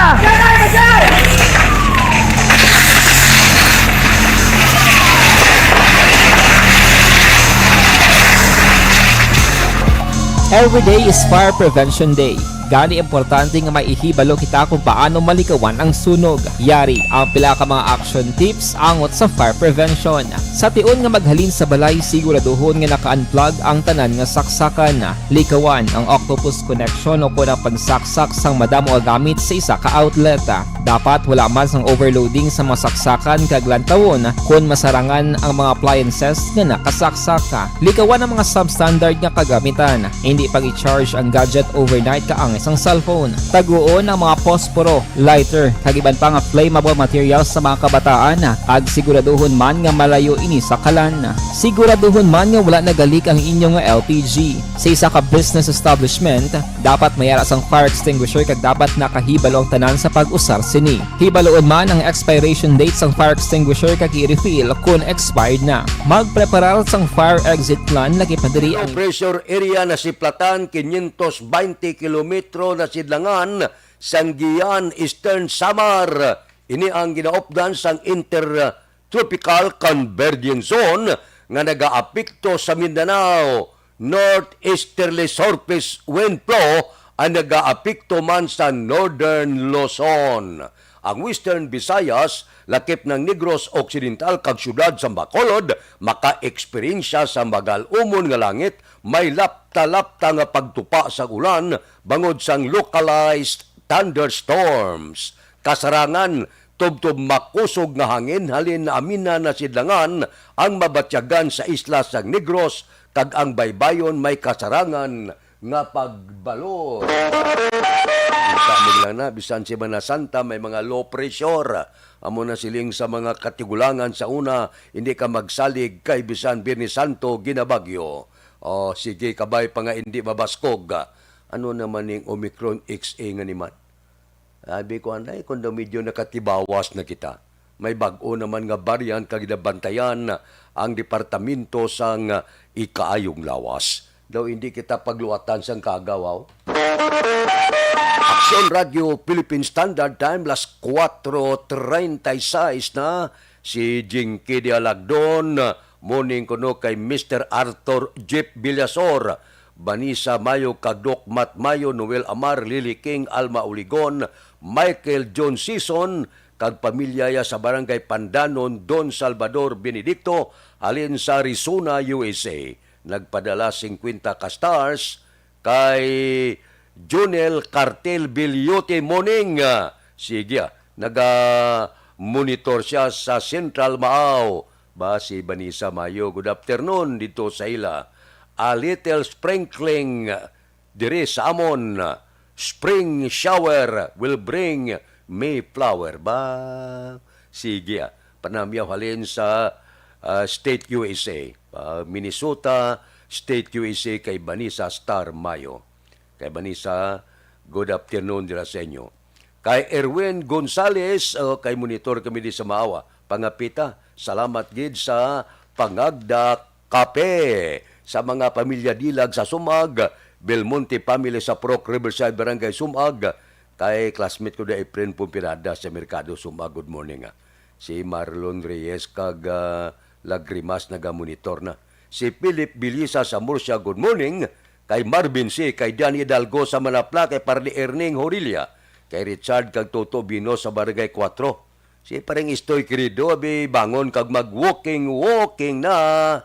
[SPEAKER 9] Every day is Fire Prevention Day. Gani importante nga maihibalo kita kung paano malikawan ang sunog. Yari ang pila ka mga action tips angot sa fire prevention. Sa tiun nga maghalin sa balay, siguraduhon nga naka-unplug ang tanan nga saksakan. Likawan ang octopus connection o kung ang pagsaksak sang madamo nga gamit sa isa ka outlet. Dapat wala man sang overloading sa mga saksakan kag lantawon kung masarangan ang mga appliances nga nakasaksaka. Likawan ang mga substandard nga kagamitan. Hindi pag i-charge ang gadget overnight kaang isang cellphone. Taguon ang mga posporo, lighter, kag iban pa nga flammable materials sa mga kabataan. Kag siguraduhon man nga malayo ini sa kalan. Siguraduhon man nga wala nagalik ang inyong LPG. Sa isa ka business establishment, dapat mayara sang fire extinguisher kag dapat nakahibalo ang tanan sa pag-usar sini. Hibaloon man ang expiration date sang fire extinguisher kag i-refill kung expired na. Magpreparar sang fire exit plan lagi padiri ang
[SPEAKER 2] pressure area na siplatan 520 kilometro na sidlangan Sanggian, Eastern Samar. Ini ang ginaopdan sang Intertropical Convergence Zone nga nagaapekto sa Mindanao, northeasterly surface wind flow ang nag-aapekto man sa Northern Luzon. Ang Western Visayas, lakip ng Negros Occidental kag syudad sa Bacolod, maka-eksperyensya sa magal-umon nga langit, may lapta-lapta nga pagtupa sa ulan bangod sang localized thunderstorms. Kasarangan, tubtob makusog nga hangin halin na amina na sidlangan ang mabatyagan sa isla sang Negros kag ang baybayon may kasarangan nga pagbalot. Kita mo lang na, bisan si Semana Santa, may mga low pressure. Amo na siling sa mga katigulangan sa una, hindi ka magsalig kay bisan Biyernes Santo, ginabagyo. O sige, kabay pa nga hindi mabaskog. Ano naman yung Omicron XA nga ni man? Sabi ko, anday, kung daw medyo nakatibawas na kita. May bago naman nga variant kag ginabantayan ang departamento sang ikaayong lawas. Daw hindi kita pagluwatan sang kagawaw. Aksyon Radio Philippine Standard Time, las 4:36 na. Si Jinky Dialagdon, morning kuno kay Mr. Arthur Jeep Villasor, Vanessa Mayo, Kagdok Mat Mayo, Noel Amar, Lily King, Alma Uligon, Michael John Season, kag pamilya ya sa Barangay Pandanon, Don Salvador Benedicto, halin sa Arizona, USA. Nagpadala 50 ka stars kay Junel Cartel Bilyote Morning. Sige, naga-monitor siya sa Central Maaw. Ba si Vanessa Mayo, good afternoon dito sa ila. A little sprinkling dire sa amon. Spring shower will bring May flower. Ba, sige, panamyaw halin sa State USA. Minnesota State USA kay Vanessa Star Mayo. Kay Vanessa, good afternoon dira sa inyo. Kay Erwin Gonzales, kay monitor kami di sa Maawa. Pangapita, salamat gid sa pangagda kape sa mga pamilya dilag sa Sumag, Belmonte family sa Proc Riverside Barangay Sumag, kay classmate ko da Efren Pumpirada sa Merkado Sumag. Good morning. Si Marlon Reyes kag Lagrimas naga-monitor na. Si Philip Bilisa sa Murcia, good morning. Kay Marvin C. Kay Danny Hidalgo sa Manapla, kay Parli Erning Horilia. Kay Richard kag Toto Bino sa Barangay 4. Si parang istoy querido, abi bangon kag mag-walking na.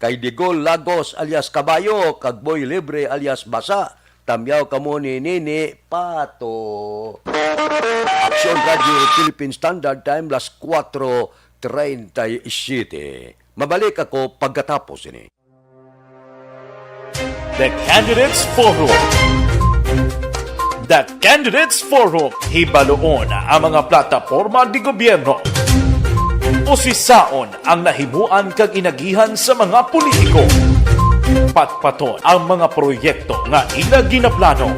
[SPEAKER 2] Kay Digol Lagos alias Kabayo, kag Boy Libre alias Basa. Tamyaw kamo ni Nini Pato. Aksyon Radio Philippine Standard Time, las 4:37. Mabalik ako pagkatapos ini.
[SPEAKER 3] The Candidates Forum. The Candidates Forum, hibaloon ang mga plataporma di gobyerno. Usisaon ang nahimuan kag inagihan sa mga politiko. Patpaton ang mga proyekto nga ila ginaplano.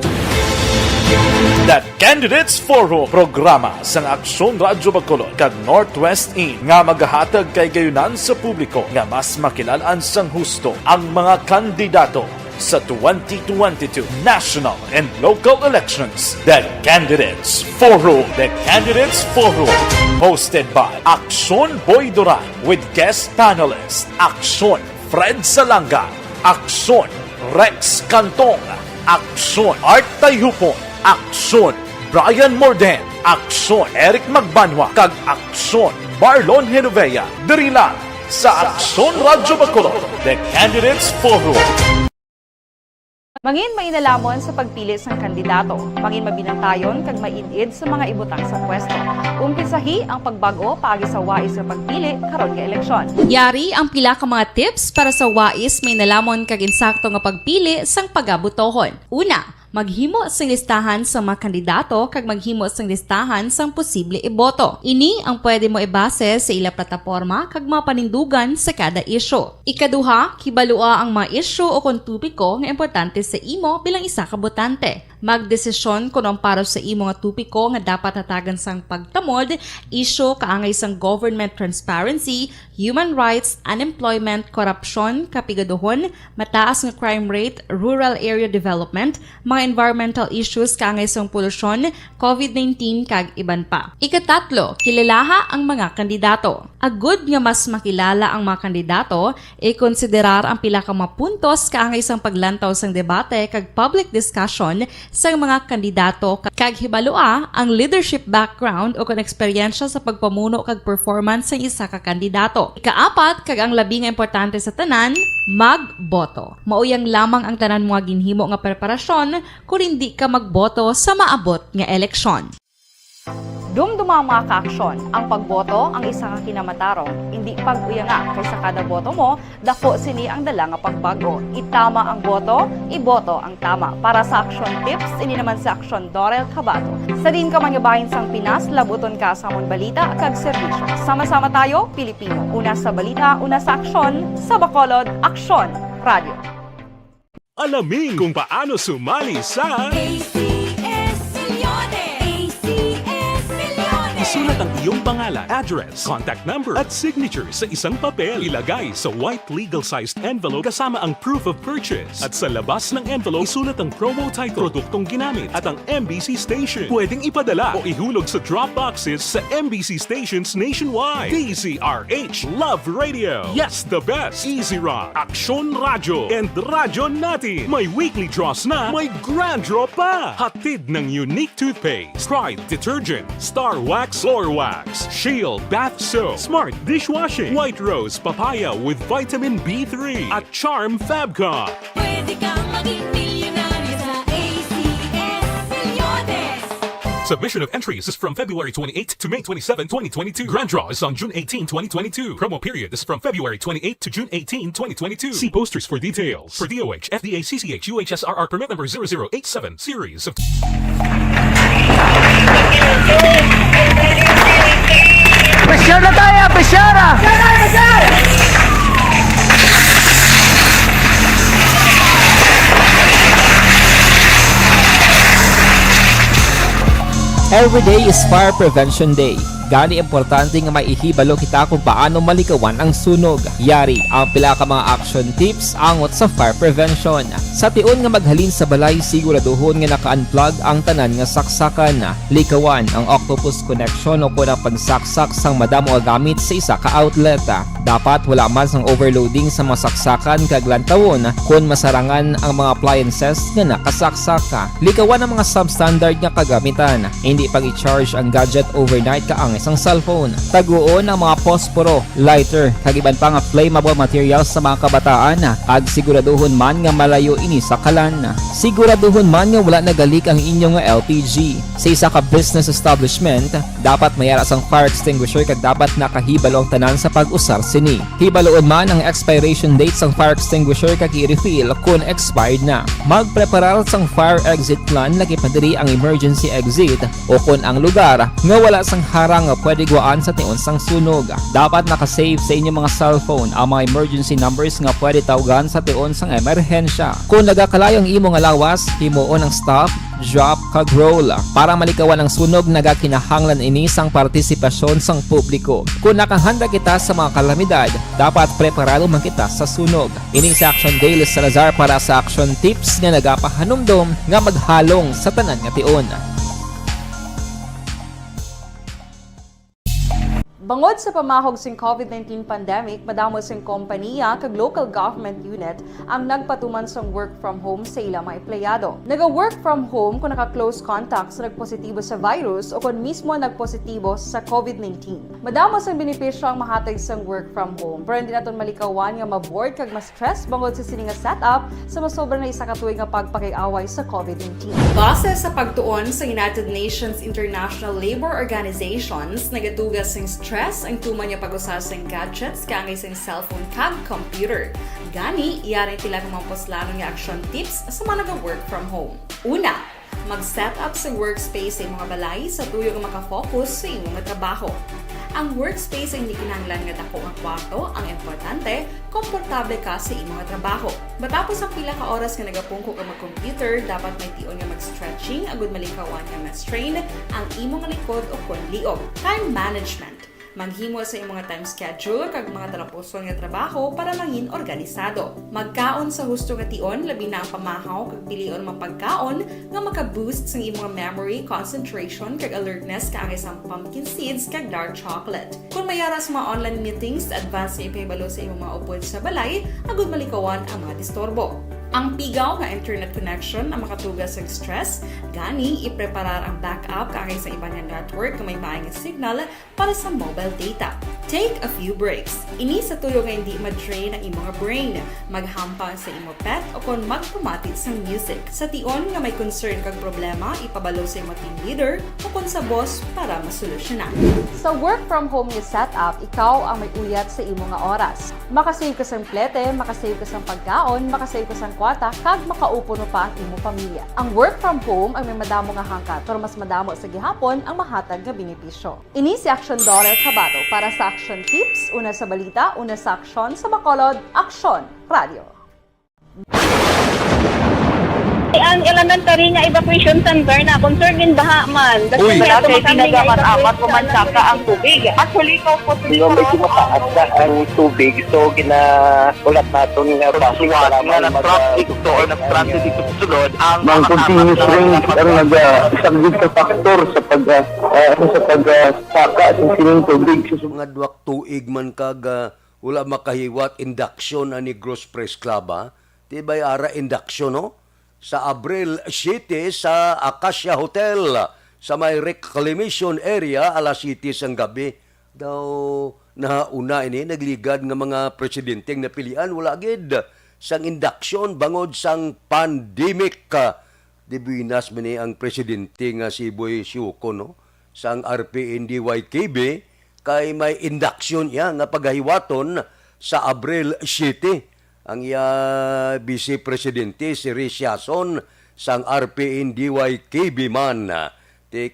[SPEAKER 3] The Candidates Forum, programa sang Aksyon Radyo Bacolod kag Northwest In nga magahatag kay gayunan sa publiko nga mas makilalaan sang husto ang mga kandidato sa 2022 national and local elections. The Candidates Forum. The Candidates Forum, hosted by Aksyon Boy Duran with guest panelists Aksyon Fred Salanga, Aksyon Rex Cantong, Aksyon Art Tayhupon, Aksyon Brian Morden, Aksyon Eric Magbanwa, kag Aksyon Marlon Genovea. Diri lang sa Aksyon Radyo Bacolod. The Candidates Forum.
[SPEAKER 4] Mangin mainalamon sa pagpili ng kandidato, mangin mabinantayon kag mainid sa mga ibutang sa pwesto. Umpisahi ang pagbago paagi sa wais sa pagpili karon nga eleksyon.
[SPEAKER 5] Yari ang pila ka mga tips para sa wais may nalamon kag insakto nga pagpili sang pagabutohon. Una, maghimo sang listahan sa mga kandidato kag maghimo sang listahan sang posible iboto. Ini ang pwede mo ibase sa ila plataporma kag mga panindugan sa kada isyu. Ikaduha, kibalua ang mga isyu o kontupiko nga importante sa imo bilang isa ka botante. Magdesisyon kung ang para sa imo nga tupiko nga dapat hatagan sang pagtamod, isyo kaangay sang government transparency, human rights, unemployment, korupsyon, kapigaduhon, mataas nga crime rate, rural area development, mga environmental issues kaangay sang polusyon, COVID-19 kag iban pa. Ikatatlo, kilalaha ang mga kandidato. Agud nga mas makilala ang mga kandidato, i-konsiderar ang pila ka mga puntos kaangay sang paglantaw sang debate kag public discussion sa mga kandidato kag hibalua ang leadership background o kon eksperyensya sa pagpamuno kag performance sa isa ka kandidato. Ikaapat kag ang labi nga importante sa tanan, magboto. Mauyang lamang ang tanan mga ginhimo nga preparasyon kung hindi ka magboto sa maabot nga eleksyon.
[SPEAKER 4] Dumduma ang mga kaaksyon. Ang pagboto ang isa ka kinamatarong. Hindi pag-uyanga kaysa kada boto mo, dako sini ang dala nga pagbago. Itama ang boto, iboto ang tama. Para sa action tips, ini naman sa action Dorel Cabato. Sa din ka manyabahin sang Pinas, labuton ka sa amon balita kag serbisyo. Sama-sama tayo, Pilipino. Una sa balita, una sa aksyon, sa Bacolod, Aksyon Radio.
[SPEAKER 6] Alamin kung paano sumali sa
[SPEAKER 7] ACS Milyone. ACS Milyone.
[SPEAKER 6] Isulat ang iyong pangalan, address, contact number at signature sa isang papel. Ilagay sa white legal-sized envelope kasama ang proof of purchase. At sa labas ng envelope, isulat ang promo title, produktong ginamit at ang MBC station. Pwedeng ipadala o ihulog sa drop boxes sa MBC stations nationwide. DZRH Love Radio. Yes, the best. Easy Rock, Aksyon Radio, and Radyo Natin. May weekly draws na, may grand draw pa. Hatid ng unique toothpaste, Pride Detergent, Star Wax Floor Wax, Shield Bath Soap, Smart Dishwashing, White Rose Papaya with Vitamin B3 at Charm Fabcon.
[SPEAKER 7] Pwede kang maging milyonaryo sa ACS Milyones.
[SPEAKER 6] Submission of entries is from February 28 to May 27, 2022. Grand draw is on June 18, 2022. Promo period is from February 28 to June 18, 2022. See posters for details. For DOH, FDA, CCH, UHSRR permit number 0087, series of...
[SPEAKER 8] Pressure na tayo! Pressure!
[SPEAKER 9] Every day is Fire Prevention Day. Gani importante nga maihibalo kita kung paano malikawan ang sunog. Yari ang pila ka mga action tips angot sa fire prevention. Sa tion nga maghalin sa balay, siguraduhon nga naka-unplug ang tanan nga saksakan. Likawan ang octopus connection o kung ang pagsaksak sang madamo nga gamit sa isa ka outlet. Dapat wala man sang overloading sa mga saksakan kag lantawon kung masarangan ang mga appliances nga nakasaksaka. Likawan ang mga substandard nga kagamitan. Hindi pag i-charge ang gadget overnight kaang isang cellphone. Taguon ang mga posporo, lighter, kag iban pa nga flammable materials sa mga kabataan. Kag siguraduhon man nga malayo ini sa kalan. Siguraduhon man nga wala nagalik ang inyong LPG. Sa isa ka business establishment, dapat mayara sang fire extinguisher kag dapat nakahibalo ang tanan sa pag-usar sini. Hibaloon man ang expiration date sang fire extinguisher kag i-refill kung expired na. Magpreparar sang fire exit plan lagi padiri ang emergency exit o kung ang lugar nga wala sang harang nga pwede guaan sa tion sang sunog. Dapat nakasave sa inyong mga cellphone ang mga emergency numbers nga pwede tawagan sa tion sang emerhensya. Kung nagakalayo ang imong lawas, himuon ang stop, drop, kag roll. Para malikawan ang sunog, nagakinahanglan ini sang partisipasyon sang publiko. Kung nakahanda kita sa mga kalamidad, dapat preparado man kita sa sunog. Ining sa Action Daily Salazar para sa action tips nga nagapahanumdom nga maghalong sa tanan nga tion.
[SPEAKER 4] Bangod sa pamahog sing COVID-19 pandemic, madamo sing kompanya kag local government unit ang nagpatuman sang work from home sa ilang mga empleyado. Naga-work from home kung naka-close contact sa nagpositibo sa virus o kung mismo nagpositibo sa COVID-19. Madamo sang benepisyo ang mahatag sang work from home, pero hindi naton malikawan nga ma-bored kag ma-stress bangod sa sini nga setup sa masobra na isa ka tuig nga pagpakiaway sa COVID-19. Base sa pagtuon sa United Nations International Labour Organizations, nagatugas sing stress ang tuman niya pag-usar sa gadgets kangay sa cellphone kag computer. Gani, iyaray tila ng mga poslano nga action tips sa mga nag-work from home. Una, mag-set up sa workspace sa mga balay sa tuyo nga makafocus sa inyong trabaho. Ang workspace ay hindi kinahanglan nga dako ang kwarto, ang importante, komportable ka sa imong nga trabaho. Matapos ang pila ka oras nga nagapungko ka mag-computer, dapat may tion nga mag-stretching agud malikawan nga ma-strain ang imong likod o kon liog. Time management. Maghimo sa imong time schedule kag mga talapuson nga trabaho para mangin organisado. Magkaon sa husto nga tion, labi na ang pamahaw kag pilion mapagkaon nga maka-boost sa imong memory, concentration kag alertness kaangay sa pumpkin seeds kag dark chocolate. Kung mayaras mga online meetings, advance sa ipahibalo sa imong mga upod sa balay, agud malikawan ang mga disturbo. Ang pigaw nga internet connection ang makatugas sa stress, gani ipreparar ang backup kaangay sa ibang nga network nga may maayong signal para sa mobile data. Take a few breaks. Ini sa tuyo nga hindi ma-drain ang imong brain, maghampang sa imong pet o kon magpumatit sa music. Sa tion nga may concern kag problema, ipabalo sa imong team leader o kon sa boss para masolusyonan. Sa work from home nga setup, ikaw ang may uyat sa imong nga oras. Makasave ka sa plete, makasave ka sa pagkaon, makasave ka sa kwata, kag makaupo no pa ang imong pamilya. Ang work from home ay may madamo nga hangkat, pero mas madamo sa gihapon ang mahatag nga benepisyo. Ini si Action Daughter Cabato para sa Action Tips, una sa balita, una sa aksyon sa Bacolod, Action Radio.
[SPEAKER 10] Ang elementary nga evacuation center na concern din baha man.
[SPEAKER 2] Uy!
[SPEAKER 10] Wala kayo pinagamat-amat kumansaka ang tubig. Actually, ikaw po
[SPEAKER 8] Medyo mataas na ang tubig. So, ulat natin nga pasiwala nga ng traffic to or ng-transit dito sa sulod. Ang continuous range ang isang good factor sa pagsaka sa sining tubig.
[SPEAKER 2] Mga duwak tuig man kag wala makahiwat induction ani Gross Press Club ha. Tibay ara induction no? Sa Abril 7 sa Acacia Hotel sa may reclamation area alas 7 sang gabi daw nauna ini nagligad nga mga presidenteng napilian wala gid sang induction bangod sang pandemic dibinas man ni ang presidente nga si Boy Siuko no sang RPNDYKB kay may induction ya nga paghahiwaton sa Abril 7 ang Vice Presidente si Riciason sang RPNDYKB man.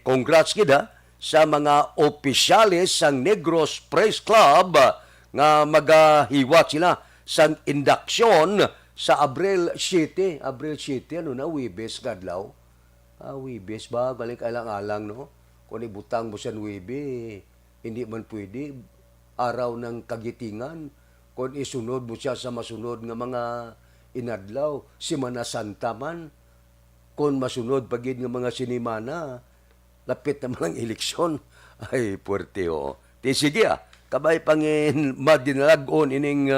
[SPEAKER 2] Congrats kita sa mga opisyalis sang Negros Press Club nga magahiwat sila sang induction sa Abril 7. Abril 7, ano na, Wibes, kadlaw. Wibes ba? Balik alang-alang, no? Kung ibutang mo sa Wibe, hindi man pwede. Araw ng kagitingan, kung isunod mo siya sa masunod nga mga inadlaw, Semana Santa man, kung masunod pagid nga mga sinimana, lapit naman ang eleksyon, ay puwerte o. Sige kabay pangin madinalagon ining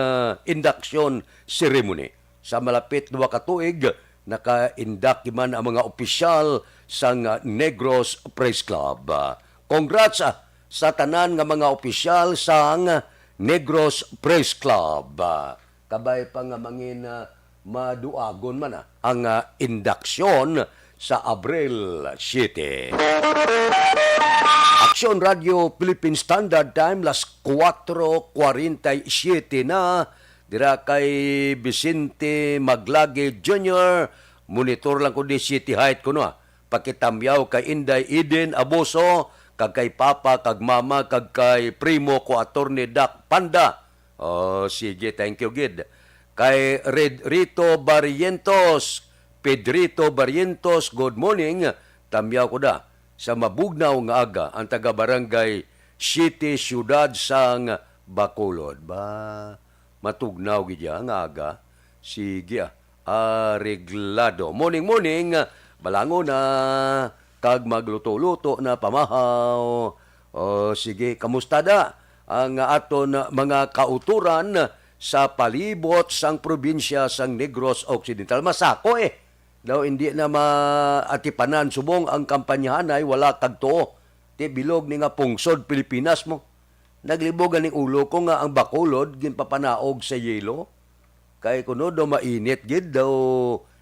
[SPEAKER 2] induction ceremony. Sa malapit 2 ka tuig, naka-induct man ang mga opisyal sang Negros Press Club. Congrats sa tanan nga mga opisyal sang Negros Press Club. Kabay pa nga mangin maduagon man ang induction sa Abril 7. Action Radio Philippine Standard Time las 4:47 na dira kay Vicente Maglage Jr. Monitor lang ko di City Height ko no. Pakitamyaw kay Inday Eden Aboso kag kay Papa, kag Mama, kag kay Primo ko Attorney Dak Panda. Sige, thank you, Gid. Kay Rito Barrientos, Pedrito Barrientos, good morning. Tamyaw ko da. Sa mabugnaw nga aga, ang taga-barangay City, Ciudad sang Bacolod. Matugnaw gid nga aga. Sige, areglado. Morning, balango na. Kag magluto-luto na pamahaw. Sige, kamusta da ang aton mga kauturan sa palibot sang probinsya sang Negros Occidental? Masako daw hindi na maatipanan subong ang kampanyahan ay wala kagto. Ti bilog ni nga pungsod Pilipinas mo. Naglibog ang ulo ko nga ang Bacolod ginpapanaog sa yelo. Kay kuno do mainit gid daw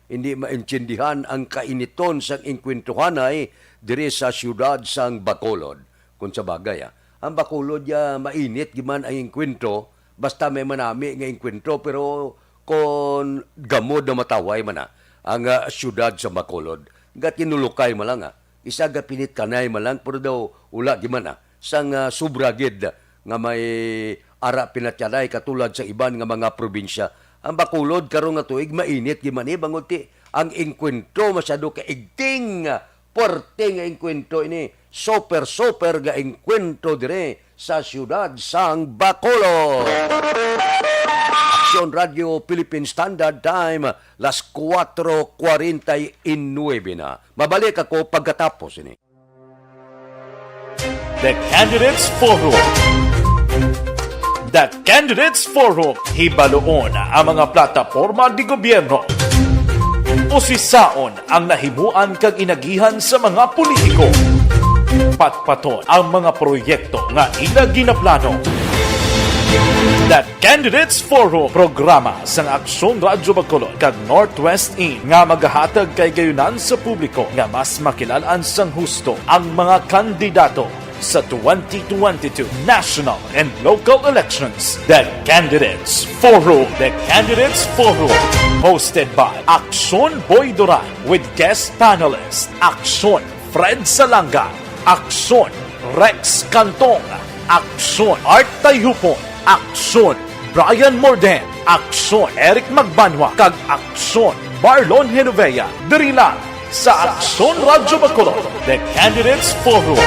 [SPEAKER 2] hindi maintindihan ang kainiton sang inkwentuhanay diri sa siyudad sang Bacolod. Kung sa bagay, ang Bacolod mainit giman ang inkwento, basta may manami nga inkwento, pero kung gamod na mataway man ang siyudad sa Bacolod, gat kinulukay man lang, isa ga pinit kanay man lang, pero daw ula giman sang subragid nga may ara pinatyanay katulad sa iban nga mga probinsya. Ang Bacolod karon nga tuig mainit gimani bangod ti ang engkwentro masyado ka igting porte nga engkwentro ini super ga engkwentro dire sa siyudad sang Bacolod. Aksyon Radio Philippine Standard Time, las 4:49 na. Mabalik ako pagkatapos ini.
[SPEAKER 3] The Candidates Forum. The Candidates Forum, hibaloon ang mga plataporma di gobyerno. Usisaon ang nahimuan kag inagihan sa mga politiko. Patpaton ang mga proyekto nga ila ginaplano. The Candidates Forum, programa sang Aksyon Radyo Bacolod kag Northwest In nga magahatag kay gayunan sa publiko nga mas makilalaan sang husto ang mga kandidato sa 2022 national and local elections. The Candidates Forum. The Candidates Forum. Hosted by Aksyon Boy Duran with guest panelists Aksyon Fred Salanga, Aksyon Rex Cantong, Aksyon Art Tayupon, Aksyon Brian Morden, Aksyon Eric Magbanwa, kag Aksyon Marlon Genovea. Diri lang sa Aksyon Radyo Bacolod. The Candidates Forum.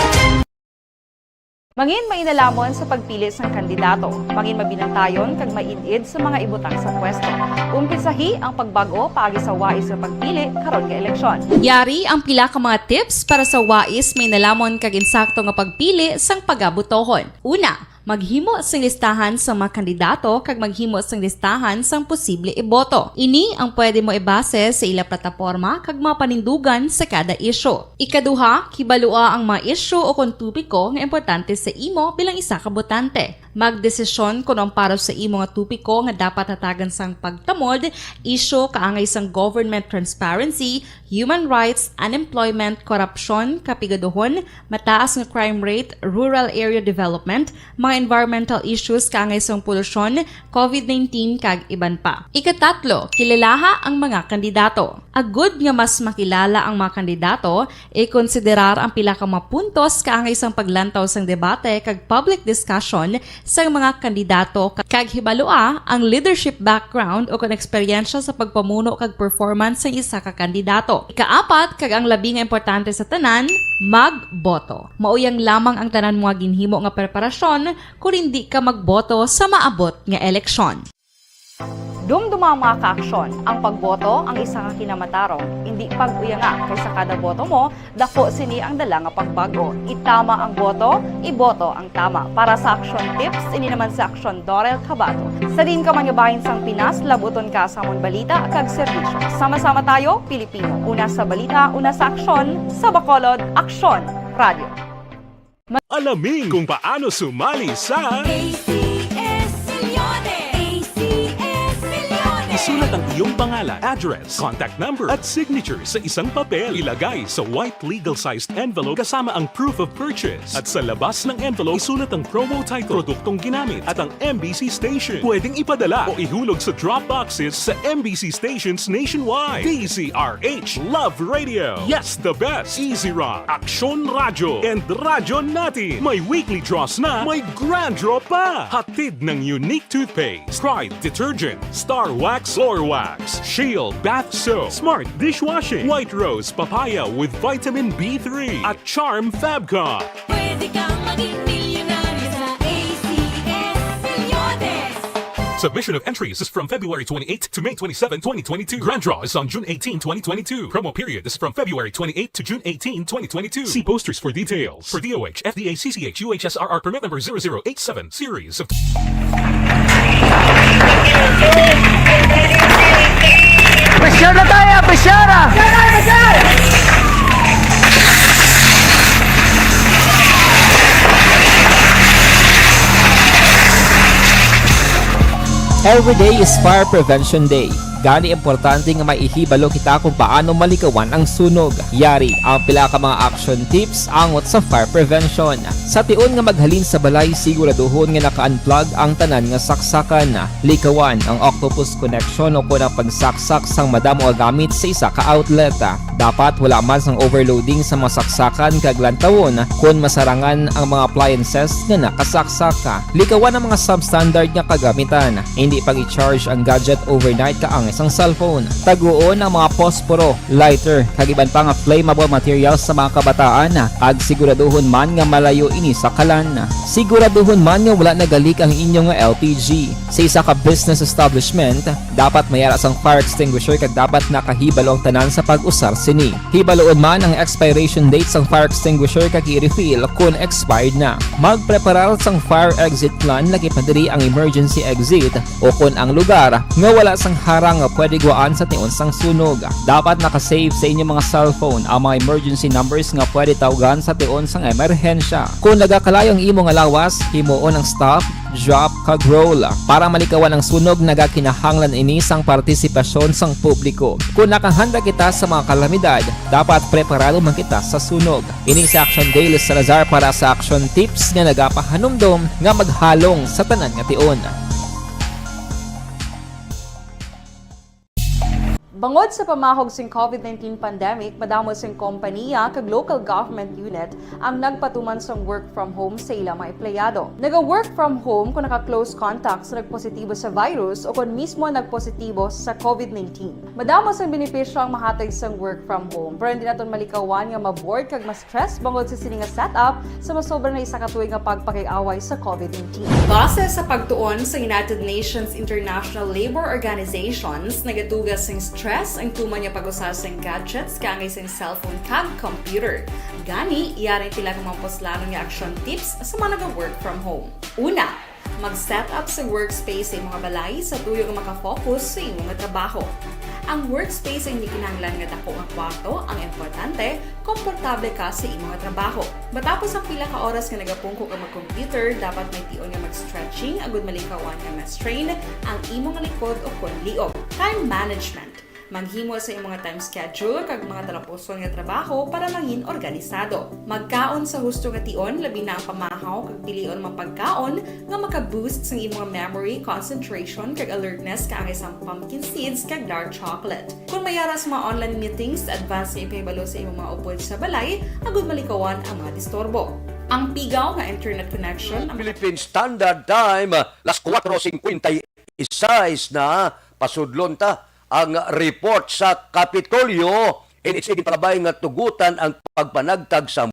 [SPEAKER 4] Mangin mainalamon sa pagpili sang kandidato, mangin mabinantayon kag mainid sa mga ibutang sa pwesto. Umpisahi ang pagbago paagi sa wais sa pagpili karon nga eleksyon.
[SPEAKER 5] Yari ang pila ka mga tips para sa wais may nalamon kag insakto nga pagpili sang pagabutohon. Una, maghimo sang listahan sa mga kandidato kag maghimo sang listahan sang posible iboto. Ini ang pwede mo ibase sa ila plataporma kag mga panindugan sa kada isyu. Ikaduha, kibalua ang mga isyu o kung tupiko nga importante sa imo bilang isa ka botante. Magdesisyon kung ang para sa imo nga tupiko nga dapat hatagan sang pagtamod, isyu kaangay sang government transparency, human rights, unemployment, korupsyon, kapigaduhon, mataas nga crime rate, rural area development, mga environmental issues kaangay sang polusyon, COVID-19 kag iban pa. Ikatatlo, kilalaha ang mga kandidato. Agud nga mas makilala ang mga kandidato, i-konsiderar ang pila ka mga puntos kaangay sang paglantaw sang debate kag public discussion sa mga kandidato kag hibalua ang leadership background o kung eksperyensya sa pagpamuno kag performance sa isa ka kandidato. Ikaapat, kag ang labi nga importante sa tanan, magboto. Mauyang lamang ang tanan mga ginhimo nga preparasyon kung hindi ka magboto sa maabot nga eleksyon.
[SPEAKER 4] Dumduma mga kaaksyon, ang pagboto ang isa nga kinamatarong, hindi pag-uyanga kay sa kada boto mo, dako sini ang dala nga pagbago. Itama ang boto, iboto ang tama. Para sa action tips, ini naman sa Aksyon Dorel Cabato. Sa din ka manyabahin sang Pinas, labuton ka sa amon balita kag serbisyo. Sama-sama tayo, Pilipino. Una sa balita, una sa aksyon, sa Bacolod, Aksyon Radio.
[SPEAKER 6] Alamin kung paano sumali sa
[SPEAKER 7] ACS Milyones! ACS Milyones!
[SPEAKER 6] Isulat ang iyong pangalan, address, contact number at signature sa isang papel. Ilagay sa white legal-sized envelope kasama ang proof of purchase. At sa labas ng envelope, isulat ang promo title, produktong ginamit at ang MBC station. Pwedeng ipadala o ihulog sa drop boxes sa MBC stations nationwide. DZRH Love Radio. Yes, the best. Easy Rock, Aksyon Radio, and Radyo Natin. May weekly draws na, may grand draw pa. Hatid ng unique toothpaste, Pride Detergent, Star Wax Floor Wax, Shield Bath Soap, Smart Dishwashing, White Rose Papaya with Vitamin B3 at Charm Fabcon.
[SPEAKER 7] Pwede kang maging milyonaryo sa ACS Milyones!
[SPEAKER 6] Submission of entries is from February 28 to May 27, 2022. Grand draw is on June 18, 2022. Promo period is from February 28 to June 18, 2022. See posters for details. For DOH, FDA, CCH, UHSRR permit number 0087 series of...
[SPEAKER 8] Presyara tayo! Presyara!
[SPEAKER 9] Every day is Fire Prevention Day. Gani importante nga maihibalo kita kung paano malikawan ang sunog. Yari ang pila ka mga action tips angot sa fire prevention. Sa tiun nga maghalin sa balay, siguraduhon nga naka-unplug ang tanan nga saksakan. Likawan ang octopus connection o kung ang pagsaksak sang madamo nga gamit sa isa ka outlet. Dapat wala man sang overloading sa masaksakan kag lantawon kung masarangan ang mga appliances nga nakasaksaka. Likawan ang mga substandard nga kagamitan. Hindi pag i-charge ang gadget overnight kaang isang cellphone. Taguon ang mga posporo, lighter, kag iban pa nga flammable materials sa mga kabataan. Kag siguraduhon man nga malayo ini sa kalan. Siguraduhon man nga wala nagalik ang inyong nga LPG. Sa isa ka business establishment, dapat mayara sang fire extinguisher kag dapat nakahibalo ang tanan sa pag-usar sini. Hibaloon man ang expiration date sang fire extinguisher kag i-refill kung expired na. Magpreparar sang fire exit plan lagi pa diri ang emergency exit o kung ang lugar nga wala sang harang nga pwede guwaan sa tiun sang sunog. Dapat nakasave sa inyong mga cellphone ang mga emergency numbers nga pwede tawagan sa tiun sang emerhensya. Kung nagakalayo ang imo nga lawas, himuon ang stop, drop, kag roll para malikawan ang sunog. Nagakinahanglan ini sang partisipasyon sang publiko. Kung nakahanda kita sa mga kalamidad, dapat preparado man kita sa sunog. Ini sa Action Daily Salazar para sa action tips nga nagapahanumdom nga maghalong sa tanan nga tiun.
[SPEAKER 4] Bangod sa pamahog sing COVID-19 pandemic, madamo sing kompanya kag local government unit ang nagpatuman sang work from home sa ilang mga empleyado. Naga-work from home kung naka-close contacts na nagpositibo sa virus o kung mismo nagpositibo sa COVID-19. Madamo sang benepisyo ang mahatag sang work from home, pero hindi naton malikawan nga ma-bored kag ma-stress bangod sa sini nga setup sa masobra na isa ka tuig nga pagpakiaway sa COVID-19. Base sa pagtuon sa United Nations International Labour Organizations, nagatugas sing stress ang tuman niya pag-usar sa gadgets kaangay sa cellphone kag computer. Gani, iyarin tila ng mga poslanong nga action tips sa mga nag-work from home. Una, mag-set up sa workspace sa mga balay sa tuyo nga makafocus sa imong trabaho. Ang workspace ay hindi kinahanglan nga dako nga kwarto, ang importante, komportable ka sa imong trabaho. Matapos ang pila ka oras nga nagapungko ka mag-computer, dapat may tion nga mag-stretching agud malikawan nga ma-strain ang imong likod o kon liog. Time management. Maghimo sa imong time schedule kag mga talapuson nga trabaho para maging organisado. Magkaon sa husto nga tion, labi na ang pamahaw kag pilion mang pagkaon nga maka-boost sa imong memory, concentration kag alertness kaangay sang pumpkin seeds kag dark chocolate. Kung mayaras mga online meetings, advance nga ipahibalo sa imong mga upod sa balay, agud malikawan ang mga disturbo. Ang pigaw nga internet connection, ang
[SPEAKER 2] Philippine Standard Time, las 4:56 na pasudlon ta ang report sa Kapitolyo. NHA gipalabay nga tugutan ang pagpanagtag sa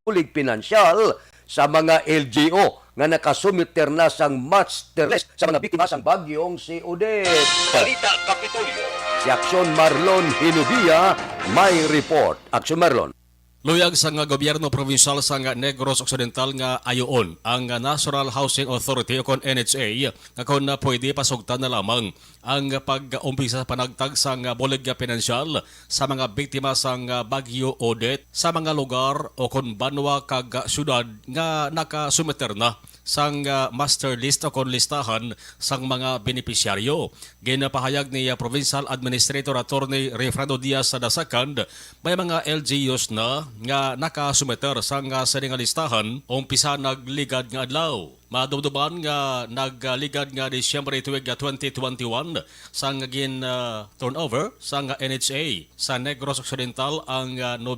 [SPEAKER 2] bulig pinansyal sa mga LGO nga nakasumiter na sang masterless sa mga biktima sang bagyong si Odette.
[SPEAKER 1] Balita Kapitolyo.
[SPEAKER 2] Si Action Marlon Hinubia may report. Action Marlon.
[SPEAKER 14] Luyag sa nga gobyerno provinsyal sa nga Negros Occidental nga ayoon ang National Housing Authority o kon NHA nga kon na pwede pasugtan na lamang ang pag-umpisa sa panagtag sa nga bulig pinansyal sa mga biktima sa Bagyo Odette sa mga lugar o kon banwa kag syudad nga nakasumiter na sang master list o kon listahan sang mga benepisyaryo. Ginapahayag ni Provincial Administrator Attorney Refrando Diaz sa Dasakand, may mga LGUs na nga nakasumiter sang sininga listahan umpisa nagligad nga adlaw. Madumduman nga nagligad nga Disyembre tuig 2021 sang gin turnover sang NHA sa Negros Occidental ang 90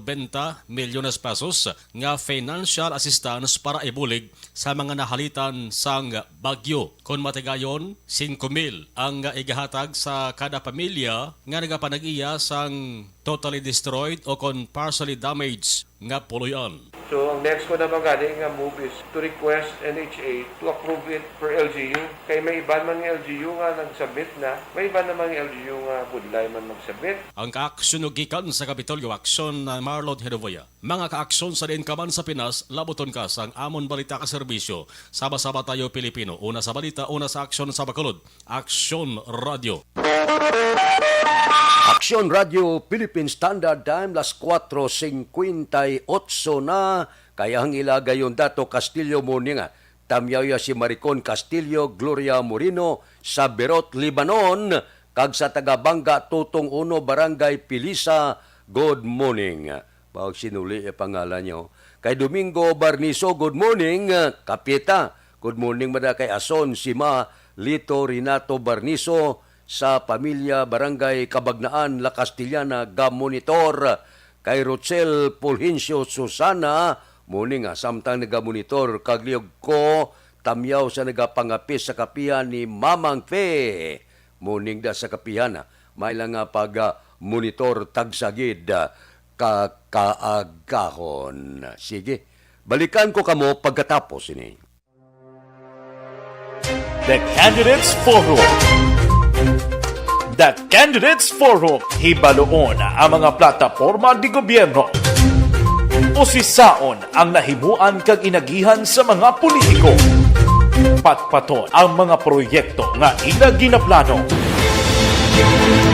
[SPEAKER 14] milyones pesos nga financial assistance para ibulig sa mga nahalitan sang bagyo. Kung matigayon, 5,000 ang igahatag sa kada pamilya nga nagapanag-iya sang totally destroyed o kon partially damaged nga puluyan.
[SPEAKER 15] So, ang next ko naman galing nga move is to request NHA to approve it for LGU. Kaya may iba man ng LGU nga nagsabit na, may iba naman ng LGU nga budlay man magsabit.
[SPEAKER 14] Ang kaaksyon gikan sa Kapitolyo Aksyon na Marlon Herovoya. Mga kaaksyon sa din kaman sa Pinas, labuton ka sang amon balita ka serbisyo. Sama-sama tayo Pilipino. Una sa balita, una sa aksyon sa Bacolod. Aksyon Radio.
[SPEAKER 2] Action Radio Philippine Standard Time, las 4:58 na. Kaya ang ilagay yung dato Castillo Muninga. Tamyaw si Maricon Castillo, Gloria Moreno sa Berot, Libanon. kag sa taga-Bangga Tutong Uno Barangay Pilisa, good morning. Pag sinuli pangalan nyo. Kay Domingo Barniso, good morning. Kapita, good morning mada kay Ason Sima Lito Renato Barniso sa pamilya Barangay Kabagnaan La Castellana ga-monitor. Kay Rochelle Fulgencio Susana, morning samtang naga-monitor kag liog ko tamyaw sa nagapangapis sa kapihan ni Mamang Fe. Morning da sa kapihan, may lang pag-monitor tagsagid kaagahon. Sige, balikan ko kamo pagkatapos ini.
[SPEAKER 3] The Candidates Forum. The Candidates Forum. Hibaloon ang mga plataporma di gobyerno. Usisaon ang nahimuan kag inagihan sa mga politiko. Patpaton ang mga proyekto nga ila ginaplano.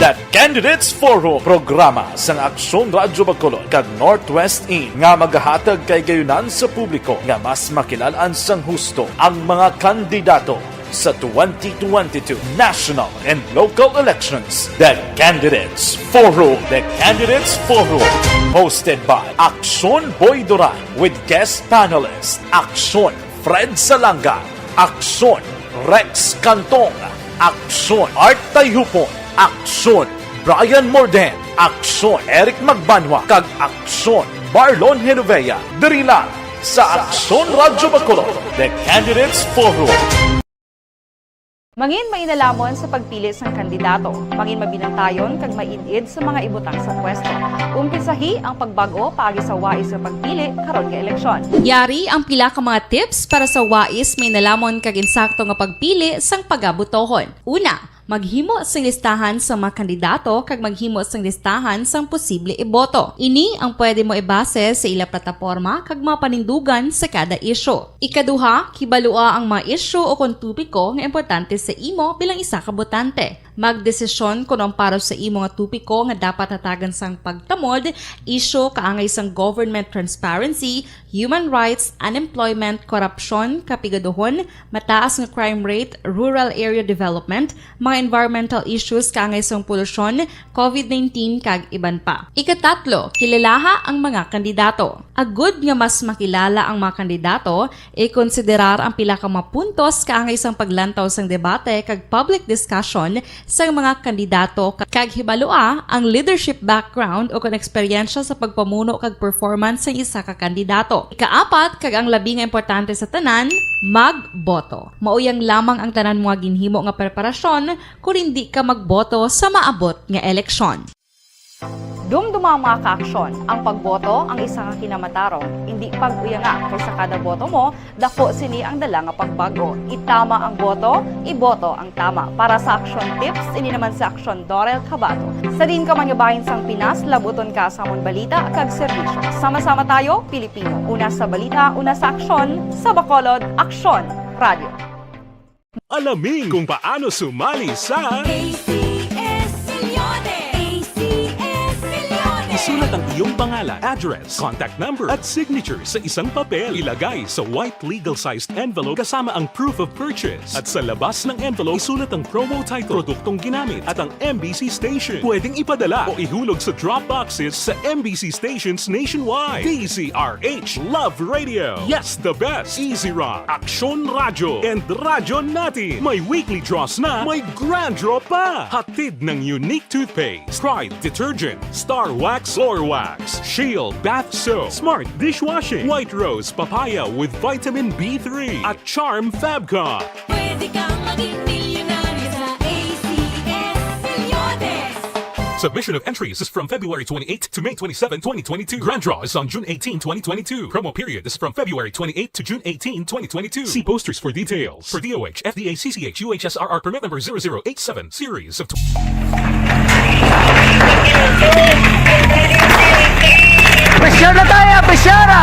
[SPEAKER 3] The Candidates Forum, programa sang Aksyon Radyo Bacolod kag Northwest In nga magahatag kay gayunan sa publiko nga mas makilalaan sang husto ang mga kandidato sa 2022 national and local elections. The Candidates Forum. The Candidates Forum. Hosted by Aksyon Boy Duran with guest panelist Aksyon Fred Salanga, Aksyon Rex Cantong, Aksyon Art Tayupon, Aksyon Brian Morden, Aksyon Eric Magbanwa, kag Aksyon Marlon Genovea. Diri lang sa Aksyon Radyo Bacolod. The Candidates Forum.
[SPEAKER 4] Mangin mainalamon sa pagpili sang kandidato, mangin mabinantayon kag mainid sa mga ibutang sa pwesto. Umpisahi ang pagbago paagi sa wais sa pagpili karon nga eleksyon.
[SPEAKER 5] Yari ang pila ka mga tips para sa wais may nalamon kag insakto nga pagpili sang pagabutohon. Una, maghimo sang listahan sa mga kandidato kag maghimo sang listahan sang posible iboto. Ini ang pwede mo ibase sa ila plataporma kag mga panindugan sa kada isyu. Ikaduha, kibalua ang mga isyu o kung tupiko nga importante sa imo bilang isa ka botante. Magdesisyon kung ang para sa imo nga tupiko nga dapat hatagan sang pagtamod, isyu kaangay sang government transparency, human rights, unemployment, korupsyon, kapigaduhon, mataas nga crime rate, rural area development, mga environmental issues kaangay sang polusyon, COVID-19 kag iban pa. Ikatatlo, kilalaha ang mga kandidato. Agud nga mas makilala ang mga kandidato, i-konsiderar ang pila ka mga puntos kaangay sang paglantaw sang debate kag public discussion sa mga kandidato kag hibalua ang leadership background o kung eksperyensya sa pagpamuno kag performance sa isa ka kandidato. Ikaapat, kag ang labi nga importante sa tanan, magboto. Mauyang lamang ang tanan mga ginhimo nga preparasyon kung hindi ka magboto sa maabot nga eleksyon.
[SPEAKER 4] Dumduma ang mga kaaksyon, ang pagboto ang isa ka kinamatarong, hindi pag-uyanga kaysa kada boto mo, dako sini ang dala nga pagbago. Itama ang boto, iboto ang tama. Para sa action tips, ini naman sa Aksyon Dorel Cabato. Sa din ka manyabahin sang Pinas, labuton ka sa amon balita kag serbisyo. Sama-sama tayo, Pilipino. Una sa balita, una sa aksyon, sa Bacolod, Aksyon Radio.
[SPEAKER 6] Alamin kung paano sumali sa
[SPEAKER 7] ACS Milyones! ACS Milyones!
[SPEAKER 6] Isulat ang iyong pangalan, address, contact number at signature sa isang papel. Ilagay sa white legal-sized envelope kasama ang proof of purchase. At sa labas ng envelope, isulat ang promo title, produktong ginamit at ang MBC station. Pwedeng ipadala o ihulog sa drop boxes sa MBC stations nationwide. DZRH Love Radio. Yes, the best. Easy Rock, Aksyon Radyo, and Radyo Natin. May weekly draws na, may grand draw pa. Hatid ng unique toothpaste, Pride Detergent, Star Wax Floor Wax, Shield Bath Soap, Smart Dishwashing, White Rose Papaya with Vitamin B3 at Charm Fabcon.
[SPEAKER 7] Pwede kang maging milyonaryo sa ACS Milyones!
[SPEAKER 6] Submission of entries is from February 28 to May 27, 2022. Grand draw is on June 18, 2022. Promo period is from February 28 to June 18, 2022. See posters for details. For DOH, FDA, CCH, UHSRR permit number 0087, series of...
[SPEAKER 8] Pressure na tayo! Pressure na!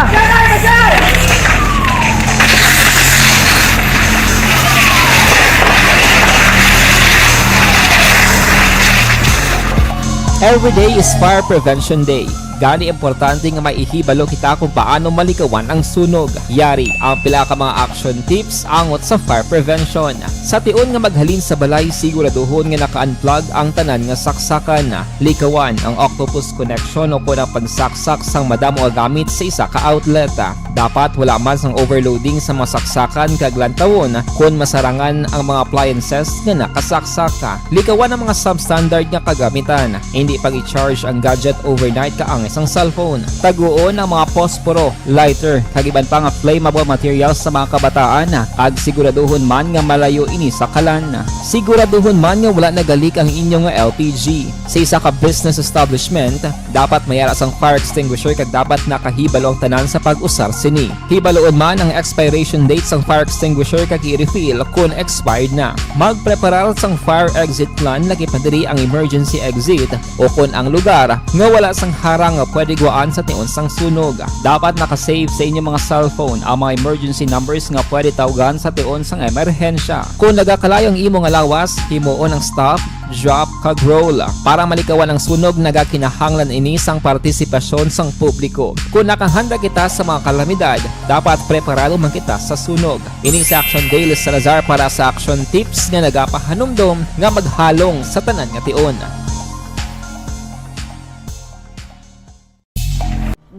[SPEAKER 9] Every day is Fire Prevention Day. Gani importante nga maihibalo kita kung paano malikawan ang sunog. Yari ang pila ka mga action tips angot sa fire prevention. Sa tiun nga maghalin sa balay, siguraduhon nga naka-unplug ang tanan nga saksakan. Likawan ang octopus connection o kung ang pagsaksak sang madamo nga gamit sa isa ka outlet. Dapat wala man sang overloading sa masaksakan kag lantawon kung masarangan ang mga appliances nga nakasaksaka. Likawan ang mga substandard nga kagamitan. Hindi pag i-charge ang gadget overnight kaang isang cellphone. Taguon ang mga posporo, lighter, kag iban pa nga flammable materials sa mga kabataan. Kag siguraduhon man nga malayo ini sa kalan. Siguraduhon man nga wala nagalik ang inyong nga LPG. Sa isa ka business establishment, dapat mayara sang fire extinguisher kag dapat nakahibalo ang tanan sa pag-usar sini. Hibaloon man ang expiration date sang fire extinguisher kag i-refill kung expired na. Magpreparar sang fire exit plan lagi pa diri ang emergency exit o kung ang lugar nga wala sang harang nga pwede guwaan sa tiun sang sunog. Dapat nakasave sa inyong mga cellphone ang mga emergency numbers nga pwede tawagan sa tiun sang emerhensya. Kung nagakalayo ang imo nga lawas, himuon ang stop, drop, kag roll. Para malikawan ang sunog, nagakinahanglan ini sang partisipasyon sang publiko. Kung nakahanda kita sa mga kalamidad, dapat preparado man kita sa sunog. Ini sa Action Daily Salazar para sa action tips nga nagapahanumdom nga maghalong sa tanan nga tiun.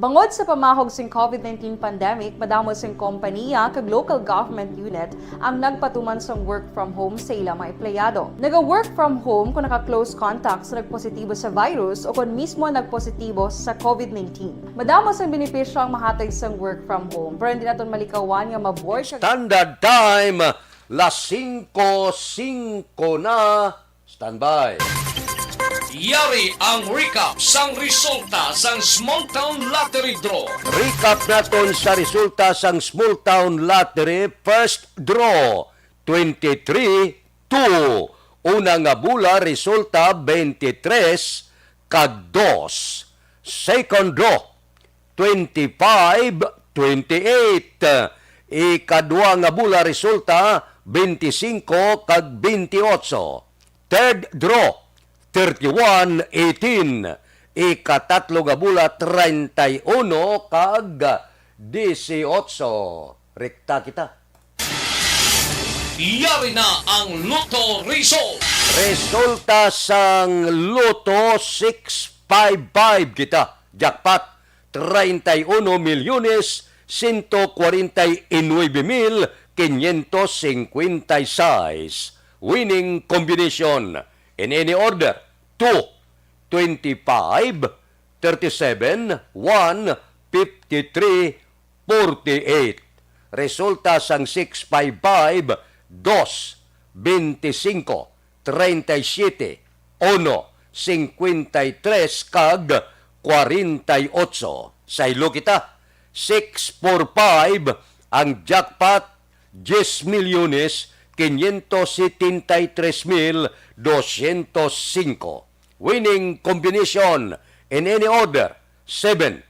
[SPEAKER 4] Bangod sa pamahog sing COVID-19 pandemic, madamo sing kompanya kag local government unit ang nagpatuman sang work from home sa ilang mga empleyado. Naga-work from home kung naka-close contact sa nagpositibo sa virus o kung mismo nagpositibo sa COVID-19. Madamo sang benepisyo ang mahatag sang work from home, pero hindi naton malikawan nga maboard siya.
[SPEAKER 2] Standard time, las 5:05 na. Standby.
[SPEAKER 1] Yari ang recap sang resulta sang Small Town Lottery Draw.
[SPEAKER 2] Recap naton sa resulta sang Small Town Lottery First Draw 23-2. Una nga bula resulta 23 kag 2. Second draw 25-28. Ikadua nga bula resulta 25 kag 28. Third draw 31-18. Ikatatlo nga bula 31 kag 18. Rekta kita.
[SPEAKER 1] Yari na ang Lotto result.
[SPEAKER 2] Resulta sang Lotto 655 kita. Jackpot 31,149,556. Winning combination in any order 2, 25, 37, 1, 53, 48. Resulta sang 655, 2, 25, 37, 1, 53 kag 48. Sa ilo kita, 645 ang jackpot, 10 milyones 573,205. Winning combination in any order 7,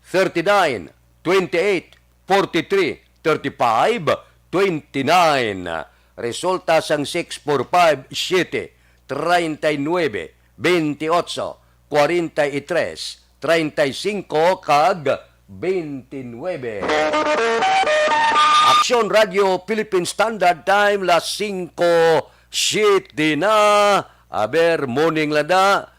[SPEAKER 2] 39, 28, 43, 35, 29. Resulta sang 645, 7, 39, 28, 43, 35 kag 29. Aksyon Radio Philippine Standard Time las 5:07 na. Aber morning lada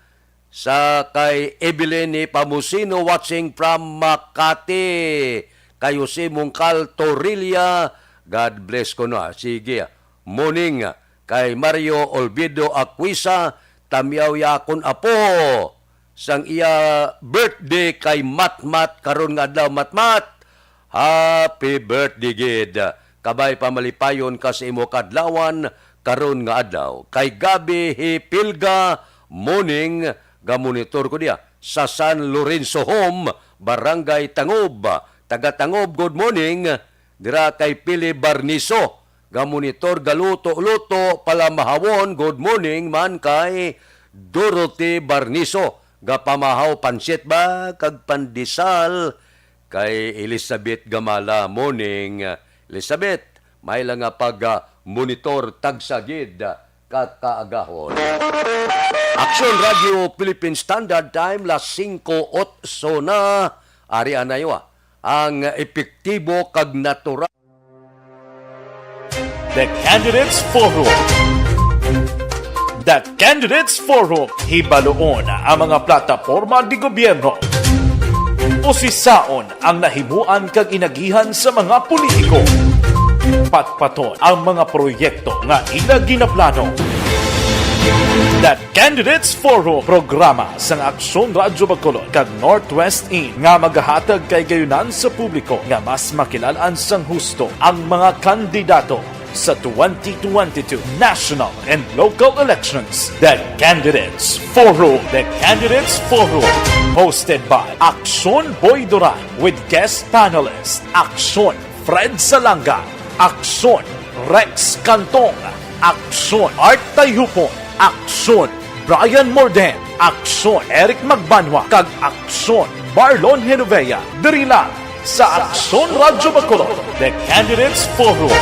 [SPEAKER 2] sa kay Evelyn Pamusino watching from Makati. Kayo si Mungkal Torilla. God bless ko na. Sige. Morning kay Mario Olvido Aquisa. Tamyaw yakon apo. Sang iya birthday kay Matmat karon nga adlaw Matmat. Happy birthday gid. Kabay pamalipayon ka sa imo kadlawan karon nga adlaw. Kay Gabi Hipilga morning ga-monitor ko diya sa San Lorenzo Home, Barangay Tangob. Taga Tangob, good morning. Dira kay Pili Barniso. Ga-monitor galuto-luto palamahawon, good morning man kay Dorothy Barniso. Gapamahaw pansit ba kag pandisal kay Elizabeth Gamala morning. Elizabeth, may lang nga pag monitor tagsagid kakaagahon. Aksyon Radio Philippine Standard Time, las 5:08 na. Ari anayo ang epektibo kag natural.
[SPEAKER 3] The Candidates Forum. The Candidates Forum. Hibaloon ang mga plataporma di gobyerno. Usisaon ang nahimuan kag inagihan sa mga politiko. Patpaton ang mga proyekto nga ila ginaplano. The Candidates Forum, programa sang Aksyon Radyo Bacolod kag Northwest In nga magahatag kay gayunan sa publiko nga mas makilalaan sang husto ang mga kandidato sa 2022 national and local elections. The Candidates Forum. The Candidates Forum, hosted by Aksyon Boy Duran with guest panelists Aksyon Fred Salanga, Aksyon Rex Cantong, Aksyon Art Tayupon, Aksyon Brian Morden, Aksyon Eric Magbanwa, kag Aksyon Marlon Genovea. Diri lang sa Aksyon Radyo Bacolod. The Candidates Forum.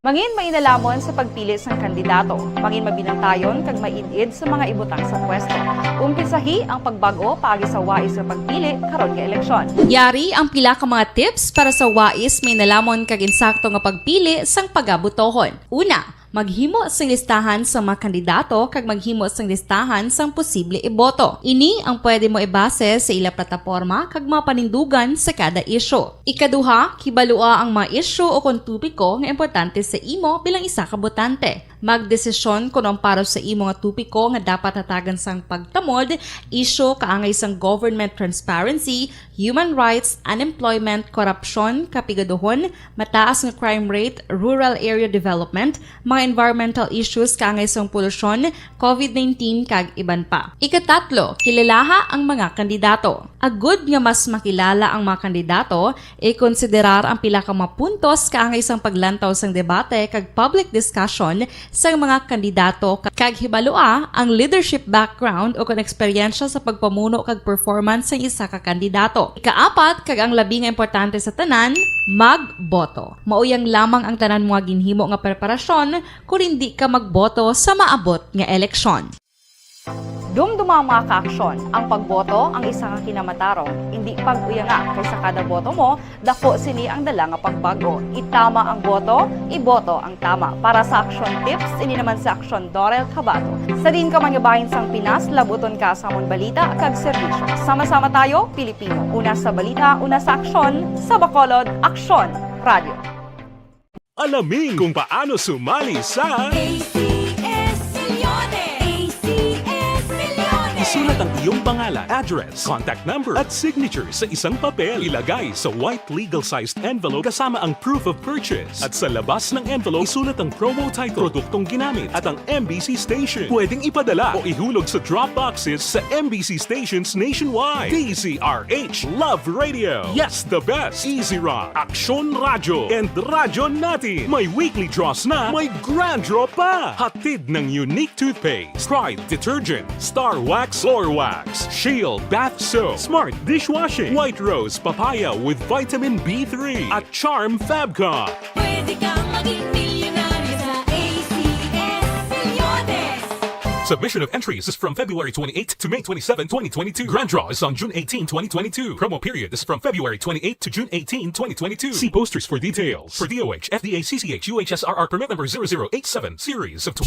[SPEAKER 4] Mangin mainalamon sa pagpili sang kandidato, mangin mabinantayon kag maidid sa mga ibutang sa pwesto. Umpisahi ang pagbago paagi sa wais sa pagpili karon nga eleksyon.
[SPEAKER 5] Yari ang pila ka mga tips para sa wais may nalamon kag insakto nga pagpili sang pagabutohon. Una, maghimo sang listahan sa mga kandidato kag maghimo sang listahan sang posible iboto. Ini ang pwede mo ibase sa ila plataporma kag mga panindugan sa kada isyu. Ikaduha, kibalua ang mga isyu o kontupiko nga importante sa imo bilang isa ka botante. Magdesisyon kung ang para sa imo nga tupiko nga dapat hatagan sang pagtamod, isyu kaangay sang government transparency, human rights, unemployment, korupsyon, kapigaduhon, mataas nga crime rate, rural area development, mga environmental issues kaangay sang polusyon, COVID-19 kag iban pa. Ikatatlo, kilalaha ang mga kandidato. Agud nga mas makilala ang mga kandidato, i-konsiderar ang pila ka mga puntos kaangay sang paglantaw sang debate kag public discussion sa mga kandidato kag hibalua ang leadership background o kung eksperyensya sa pagpamuno kag performance sa isa ka kandidato. Ikaapat, kag ang labi nga importante sa tanan, magboto. Mauyang lamang ang tanan mga ginhimo nga preparasyon kung hindi ka magboto sa maabot nga eleksyon.
[SPEAKER 4] Dumduma ang mga kaaksyon, ang pagboto ang isa ka kinamatarong, hindi pag-uyanga kaysa kada boto mo, dako sini ang dala nga pagbago. Itama ang boto, iboto ang tama. Para sa action tips, ini naman sa aksyon Dorel Cabato. Sa din ka mangyubahin sang Pinas, labuton ka sa amon balita kag serbisyo. Sama-sama tayo, Pilipino. Una sa balita, una sa aksyon, sa Bacolod, Aksyon Radio.
[SPEAKER 6] Alamin kung paano sumali sa
[SPEAKER 7] ACS Milyones! ACS Milyones!
[SPEAKER 6] Isulat ang iyong pangalan, address, contact number at signature sa isang papel. Ilagay sa white legal-sized envelope kasama ang proof of purchase. At sa labas ng envelope, isulat ang promo title, produktong ginamit at ang MBC station. Pwedeng ipadala o ihulog sa drop boxes sa MBC stations nationwide. DZRH Love Radio. Yes, the best. Easy Rock, Aksyon Radyo, and Radyo Natin. May weekly draws na, may grand draw pa. Hatid ng unique toothpaste, Pride Detergent, Star Wax Floor Wax, Shield Bath Soap, Smart Dishwashing, White Rose Papaya with Vitamin B3, at Charm Fabcon.
[SPEAKER 7] Pwede kang maging milyonaryo sa ACS Milyones!
[SPEAKER 6] Submission of entries is from February 28 to May 27, 2022. Grand draw is on June 18, 2022. Promo period is from February 28 to June 18, 2022. See posters for details. For DOH, FDA, CCH, UHSRR permit number 0087, series of...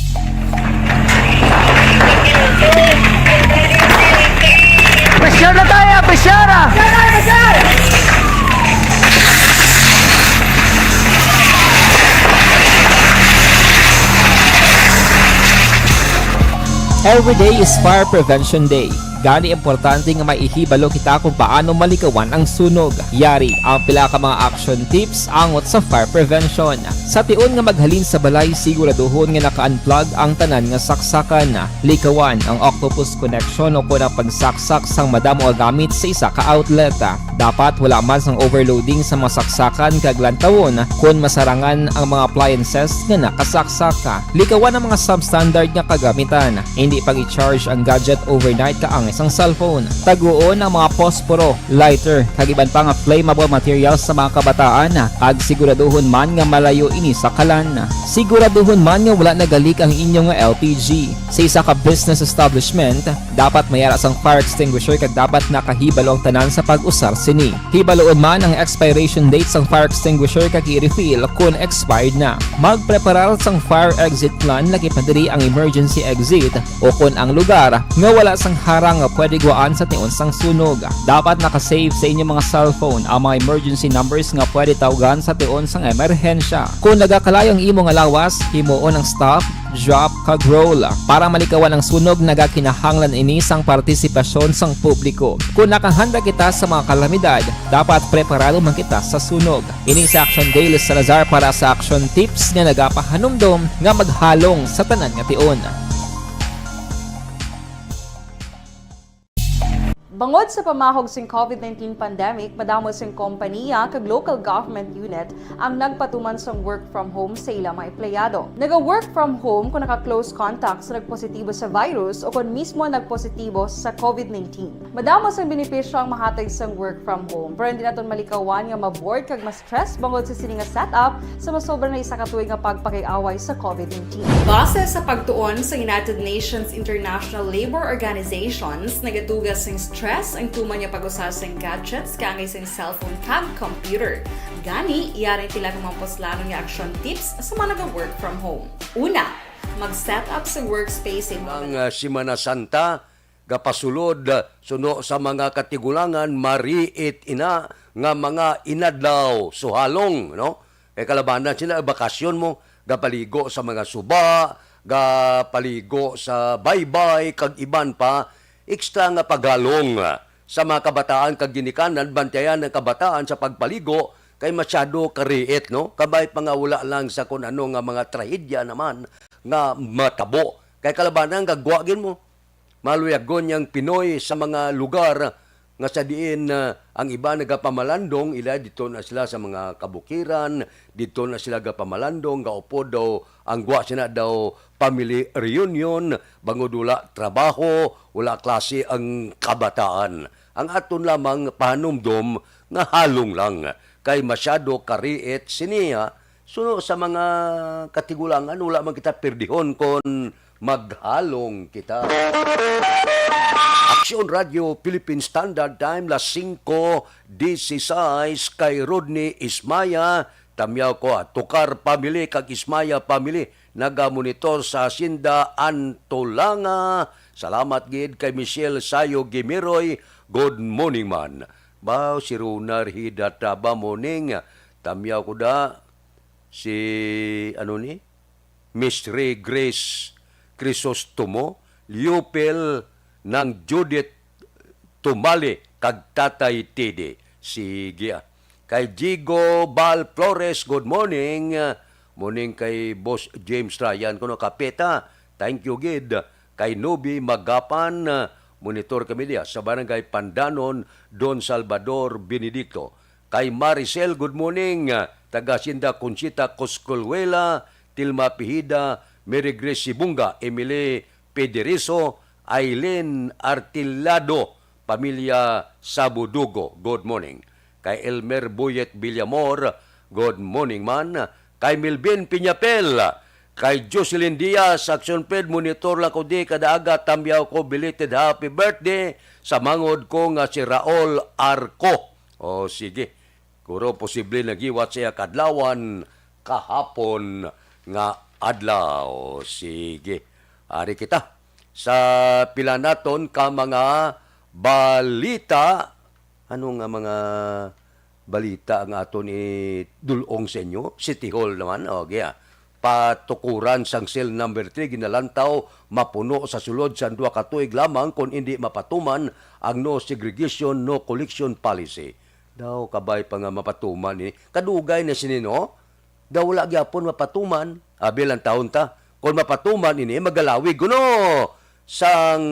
[SPEAKER 8] Pressure na tayo! Pressure na!
[SPEAKER 9] Every day is Fire Prevention Day. Gani importante nga maihibalo kita kung paano malikawan ang sunog. Yari ang pila ka mga action tips angot sa fire prevention. Sa tiun nga maghalin sa balay, siguraduhon nga naka-unplug ang tanan nga saksakan. Likawan ang octopus connection o kung ang pagsaksak sang madamo gamit sa isa ka outlet. Dapat wala man sang overloading sa mga saksakan kag lantawon kung masarangan ang mga appliances nga nakasaksaka. Likawan ang mga substandard nga kagamitan. Hindi pag i-charge ang gadget overnight kaangay ang isang cellphone. Taguon ang mga posporo, lighter, kag iban pa nga flammable materials sa mga kabataan ag siguraduhon man nga malayo ini sa kalan. Siguraduhon man nga wala nagalik ang inyong nga LPG. Sa isa ka business establishment, dapat mayara sang fire extinguisher kag dapat nakahibalo ang tanan sa pag-usar sini. Hibaloon man ang expiration date sang fire extinguisher kag i-refill kung expired na. Magpreparar sang fire exit plan lagi pa diri ang emergency exit o kung ang lugar nga wala sang harang nga pwede guaan sa tiun sang sunog. Dapat nakasave sa inyong mga cellphone ang mga emergency numbers nga pwede tawagan sa tiun sang emerhensya. Kung nagakalayang imong alawas, himuon ang stop, drop, kag roll. Para malikawan ang sunog, nagakinahanglan ini sang partisipasyon sang publiko. Kung nakahanda kita sa mga kalamidad, dapat preparado man kita sa sunog. Ini sa Action Daily Salazar para sa Action Tips nga nagapahanumdom nga maghalong sa tanan nga tiun.
[SPEAKER 4] Bangod sa pamahog sing COVID-19 pandemic, madamo sing kompanya kag local government unit ang nagpatuman sang work from home sa ilang mga empleyado. Naga-work from home kung naka-close contact sa nagpositibo sa virus o kung mismo nagpositibo sa COVID-19. Madamo sang benepisyo ang mahatag sang work from home, pero hindi naton malikawan nga ma-bored kag ma-stress bangod sa sini nga setup sa masobra na isa ka tuig nga pagpakiaway sa COVID-19. Base sa pagtuon sa United Nations International Labor Organizations, nagatugas sing stress ang tuman niya pag-usar sa gadgets kangay sa cellphone kag computer. Gani, iyarin tila ng mga poslano nga action tips sa mga nag-work from home. Una, mag-set up sa workspace
[SPEAKER 2] Ang Semana Santa, gapasulod suno sa mga katigulangan, mariit ina nga mga inadlaw suhalong, no? Kay kalabanan sila bakasyon mo, gapaligo sa mga suba, gapaligo sa baybay, kag iban pa, ekstra nga paghalong sa mga kabataan kag ginikanan, bantayan ng kabataan sa pagpaligo kay masyado kariit, no? Kabay pa nga wala lang sa kung ano nga mga trahedya naman nga matabo. Kay kalabanan gagwagin mo, maluyagon yang Pinoy sa mga lugar nga sa diin ang iba nagapamalandong, ila dito na sila sa mga kabukiran, dito na sila gapamalandong, gaupo daw, ang gwa sila daw family reunion, bangod wala trabaho, wala klase ang kabataan. Ang aton lamang pahanumdom nga halong lang, kay masyado kariit siniya, so sa mga katigulangan, wala man kita perdihon kon maghalong kita. Aksyon Radio Philippine Standard Time, las 5:16 kay Rodney Ismaya, tamyaw ko Tukar Family kag Ismaya Family, naga-monitor sa Hacienda Antolanga. Salamat gid kay Michelle Sayo Gimiroy, good morning man. Bao si Runar Hidata ba morning, tamyaw ko da si Miss Ray Grace Crisostomo, Liupel ng Judith Tumali kag Tatay Tede. Sige. Kay Jigo Bal Flores, good morning. Morning kay Boss James Ryan kuno kapeta. Thank you gid. Kay Nubi Magapan, monitor kami diya sa Barangay Pandanon, Don Salvador Benedicto. Kay Maricel, good morning. Taga Sinda Conchita Coscolhuela, Tilma Pihida, Mary Grace Sibunga, Emily Pederizo, Aileen Artilado, Pamilya Sabudugo, good morning. Kay Elmer Buyet Villamor, good morning man. Kay Milvin Piñapel, kay Jocelyn Diaz, Action Ped, monitor lang ko di kadaaga, tamyaw ko, belated happy birthday, sa mangod ko nga si Raul Arco. O sige, kuro posible nagiwat siya kadlawan kahapon nga adlaw. Sige, ari kita sa pila naton ka mga balita. Ano nga mga balita ang aton dulong sa inyo? City Hall naman, okay. Patukuran sang cell number 3 ginalantaw, mapuno sa sulod sa 2 ka tuig lamang kung hindi mapatuman ang no segregation, no collection policy. Daw kabay pa nga mapatuman kadugay na sinino, daw wala gyapon mapatuman. Bilang taon ta, kung mapatuman ini magalawig kuno sang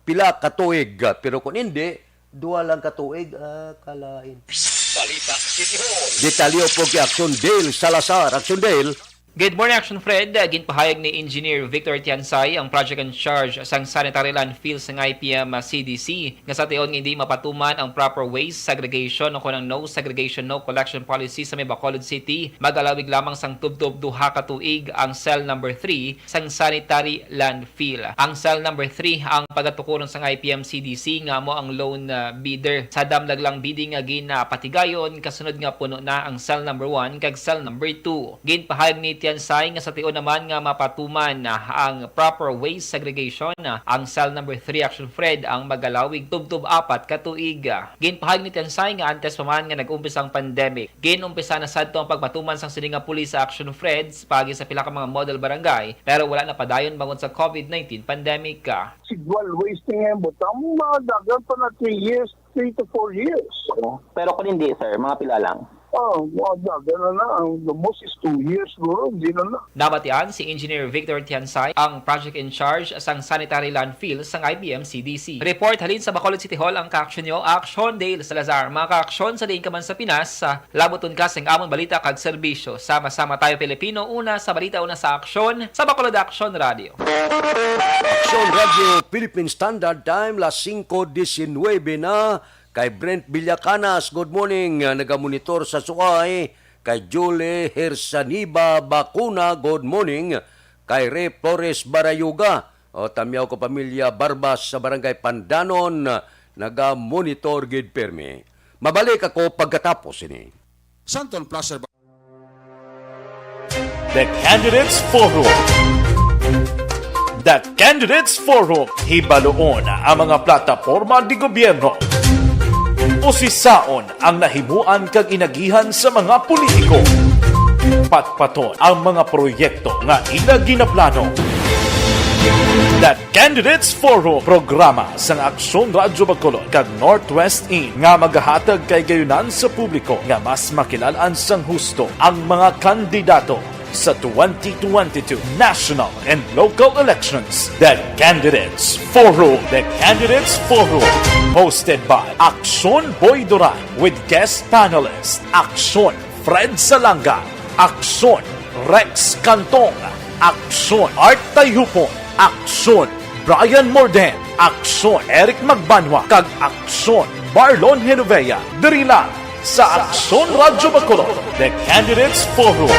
[SPEAKER 2] pila ka tuig, pero kung hindi 2 lang ka tuig, kalain.
[SPEAKER 1] Balita City Hall.
[SPEAKER 2] Detalyo po kay Action Dale Salazar. Action Dale.
[SPEAKER 11] Good morning, Action Fred. Ginpahayag ni Engineer Victor Tiansay, ang project in charge sa sanitary landfills ng IPM CDC, nga sa tiyon hindi mapatuman ang proper waste segregation o kunang no segregation, no collection policy sa may Bacolod City. Mag-alawig lamang sang tubtob duha ka tuig ang cell number 3 sang sanitary landfill. Ang cell number 3 ang pagatukuron sang IPM CDC nga mo ang loan bidder. Sa damlag lang bidding nga ginapatigayon, kasunod nga puno na ang cell number 1 kag cell number 2. Ginpahayag ni Tiansay nga sa tiyon naman nga mapatuman ang proper waste segregation. Ang cell number 3, Action Fred, ang magalawig tubtub 4 ka tuig. Ginpahayag ni Tiansay nga antes pa man nga nag-umpisa ang pandemic. Ginumpisa na sadto ang pagpatuman sang sininga pulis sa Action Fred pagi sa pila ka mga model barangay, pero wala na padayon bangon sa COVID-19 pandemic.
[SPEAKER 8] Residual wasting yan, but ang mga dagat pa na 3 years, 3 to 4 years.
[SPEAKER 11] Pero kung hindi, sir, mga pila lang.
[SPEAKER 8] Mga dagat na. The most is 2 years, bro. Hindi na.
[SPEAKER 11] Nabatian si Engineer Victor Tiansay, ang project in charge sang sanitary landfill sang IBM CDC. Report halin sa Bacolod City Hall ang ka-action nyo, Action Dale Salazar. Mga ka-action sa diin ka man sa Pinas, laboton ka sang amon balita kag serbisyo. Sama-sama tayo Pilipino, una sa balita, una sa aksyon, sa Bacolod Action Radio.
[SPEAKER 2] Action Radio Philippine Standard Time, las 5:19 na. Kay Brent Villacanas, good morning. Nagamonitor sa Sukay. Kay Julie Hersaniba Bakuna, good morning. Kay Ray Flores Barayuga. Tamyaw ko pamilya Barbas sa Barangay Pandanon. Nagamonitor gid permi. Mabalik ako pagkatapos ini.
[SPEAKER 16] Santon Plaza.
[SPEAKER 3] The Candidates Forum. The Candidates Forum. Hibaloon ang mga plataporma di gobyerno. Usisaon ang nahimuan kag inagihan sa mga politiko. Patpaton ang mga proyekto nga ila ginaplano. The Candidates Forum, programa sang Aksyon Radyo Bacolod kag Northwest In nga magahatag kay gayunan sa publiko nga mas makilalaan sang husto ang mga kandidato sa 2022 national and local elections. The Candidates Forum. The Candidates Forum. Hosted by Aksyon Boy Duran with guest panelists Aksyon Fred Salanga, Aksyon Rex Cantong, Aksyon Art Tayupon, Aksyon Brian Morden, Aksyon Eric Magbanwa, kag Aksyon Marlon Genovea. Diri lang sa Aksyon Radyo Bacolod. The Candidates Forum.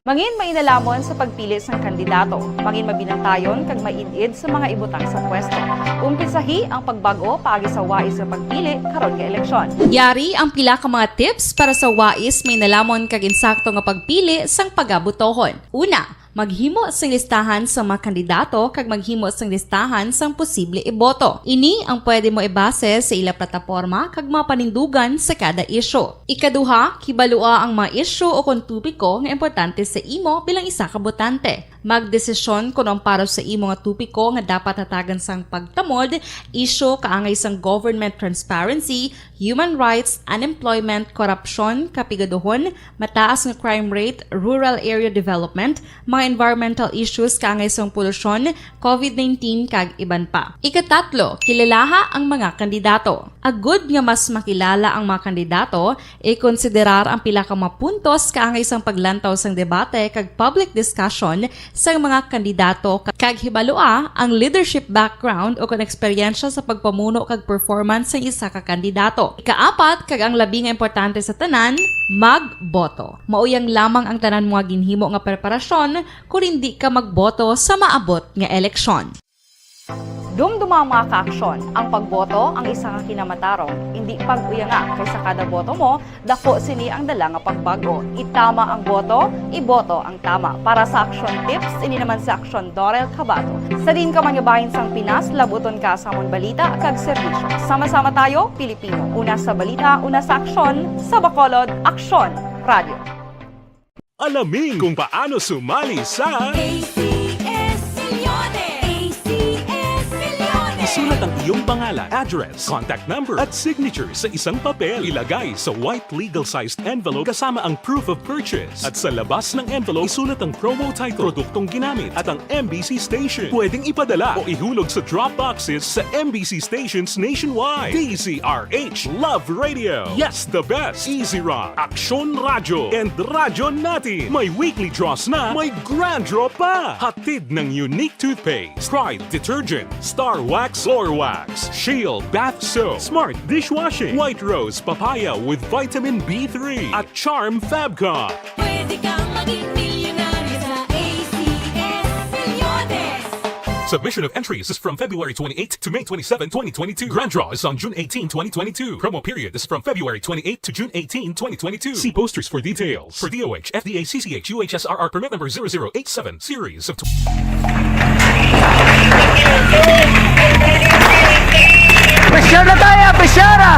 [SPEAKER 4] Mangin mainalamon sa pagpili sang kandidato, mangin mabinantayon kag mainid sa mga ibutang sa pwesto. Umpisahi ang pagbago paagi sa wais sa pagpili karon nga eleksyon.
[SPEAKER 5] Yari ang pila ka mga tips para sa wais may nalamon kag insakto nga pagpili sang pagabutohon. Una, maghimo sang listahan sa mga kandidato kag maghimo sang listahan sang posible iboto. Ini ang pwede mo ibase sa ila plataporma kag mga panindugan sa kada isyu. Ikaduha, kibalua ang mga isyu o kung tupiko nga importante sa imo bilang isa ka botante. Magdesisyon kung ang para sa imo nga tupiko nga dapat hatagan sang pagtamod, isyu kaangay sang government transparency, human rights, unemployment, korupsyon, kapigaduhon, mataas nga crime rate, rural area development, mga environmental issues kaangay sang polusyon, COVID-19 kag iban pa. Ikatatlo, kilalaha ang mga kandidato. Agud nga mas makilala ang mga kandidato, i-konsiderar ang pila ka mga puntos kaangay sang paglantaw sang debate kag public discussion sa mga kandidato kag hibalua ang leadership background o kung eksperyensya sa pagpamuno kag performance sa isa ka kandidato. Ikaapat, kag ang labi nga importante sa tanan, magboto. Mauyang lamang ang tanan mga ginhimo nga preparasyon kung hindi ka magboto sa maabot nga eleksyon.
[SPEAKER 4] Dumduma mga ka-aksyon, ang pagboto ang isa nga kinamatarong, hindi pag-uyanga kaysa kada boto mo, dako sini ang dala nga pagbago. Itama ang boto, iboto ang tama. Para sa action tips, ini naman sa Aksyon Dorel Cabato. Sa din ka manyabahin sang Pinas, labuton ka sa amon balita kag serbisyo. Sama-sama tayo, Pilipino. Una sa balita, una sa aksyon, sa Bacolod, Aksyon Radio.
[SPEAKER 6] Alamin kung paano sumali sa
[SPEAKER 7] ACS Milyones! ACS Milyones!
[SPEAKER 6] Isulat ang iyong pangalan, address, contact number at signature sa isang papel. Ilagay sa white legal-sized envelope kasama ang proof of purchase. At sa labas ng envelope, isulat ang promo title, produktong ginamit at ang MBC station. Pwedeng ipadala o ihulog sa drop boxes sa MBC stations nationwide. DZRH Love Radio. Yes, the best. Easy Rock, Aksyon Radyo, and Radyo Natin. May weekly draws na, may grand draw pa. Hatid ng unique toothpaste, Pride Detergent, Star Wax Floor Wax, Shield Bath Soap, Smart Dishwashing, White Rose Papaya with Vitamin B3, at Charm Fabcon.
[SPEAKER 7] Pwede kang maging milyonaryo sa ACS Milyones.
[SPEAKER 6] Submission of entries is from February 28 to May 27, 2022. Grand draw is on June 18, 2022. Promo period is from February 28 to June 18, 2022. See posters for details. For DOH, FDA, CCH, UHSRR permit number 0087, series of...
[SPEAKER 8] Pisyara tayo! Pisyara!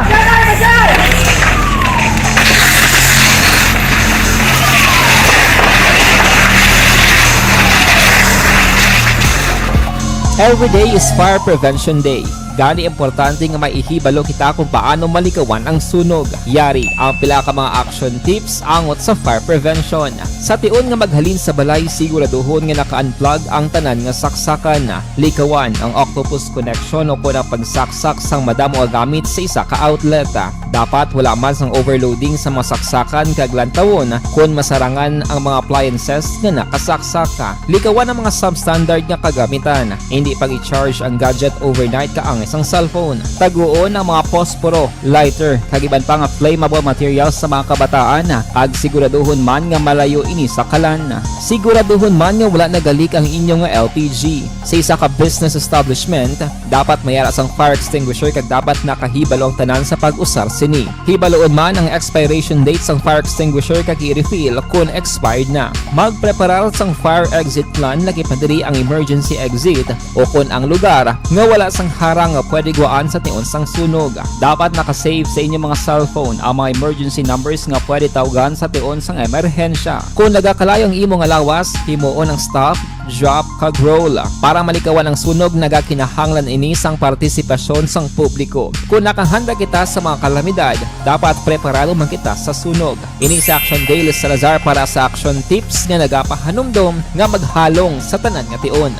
[SPEAKER 9] Every day is Fire Prevention Day. Gani importante nga maihibalo kita kung paano malikawan ang sunog. Yari ang pila ka mga action tips angot sa fire prevention. Sa tion nga maghalin sa balay, siguraduhon nga naka-unplug ang tanan nga saksakan. Likawan ang octopus connection o kung ang pagsaksak sang madamo gamit sa isa ka outlet. Dapat wala man sang overloading sa mga saksakan kag lantawon kung masarangan ang mga appliances nga nakasaksaka. Likawan ang mga substandard nga kagamitan. Hindi pag i-charge ang gadget overnight kaang isang cellphone. Taguon ang mga posporo, lighter, kag iban pa nga flammable materials sa mga kabataan. Ag siguraduhon man nga malayo ini sa kalan. Siguraduhon man nga wala nagalik ang inyong LPG. Sa isa ka business establishment, dapat mayara sang fire extinguisher kag dapat nakahibalo ang tanan sa pag-usar sini. Hibaloon man ang expiration date sang fire extinguisher kag i-refill kung expired na. Magpreparar sang fire exit plan lagi pa diri ang emergency exit o kung ang lugar nga wala sang harang nga pwede guaan sa tion sang sunog. Dapat nakasave sa inyong mga cellphone ang mga emergency numbers nga pwede tawagan sa tion sang emerhensya. Kung nagakalayo ang imong alawas, himuon ang stop, drop, kag roll. Para malikawan ang sunog, nagakinahanglan ini sang partisipasyon sang publiko. Kung nakahanda kita sa mga kalamidad, dapat preparado man kita sa sunog. Ini sa Action Daily Salazar para sa action tips nga nagapahanumdom nga maghalong sa tanan nga tion.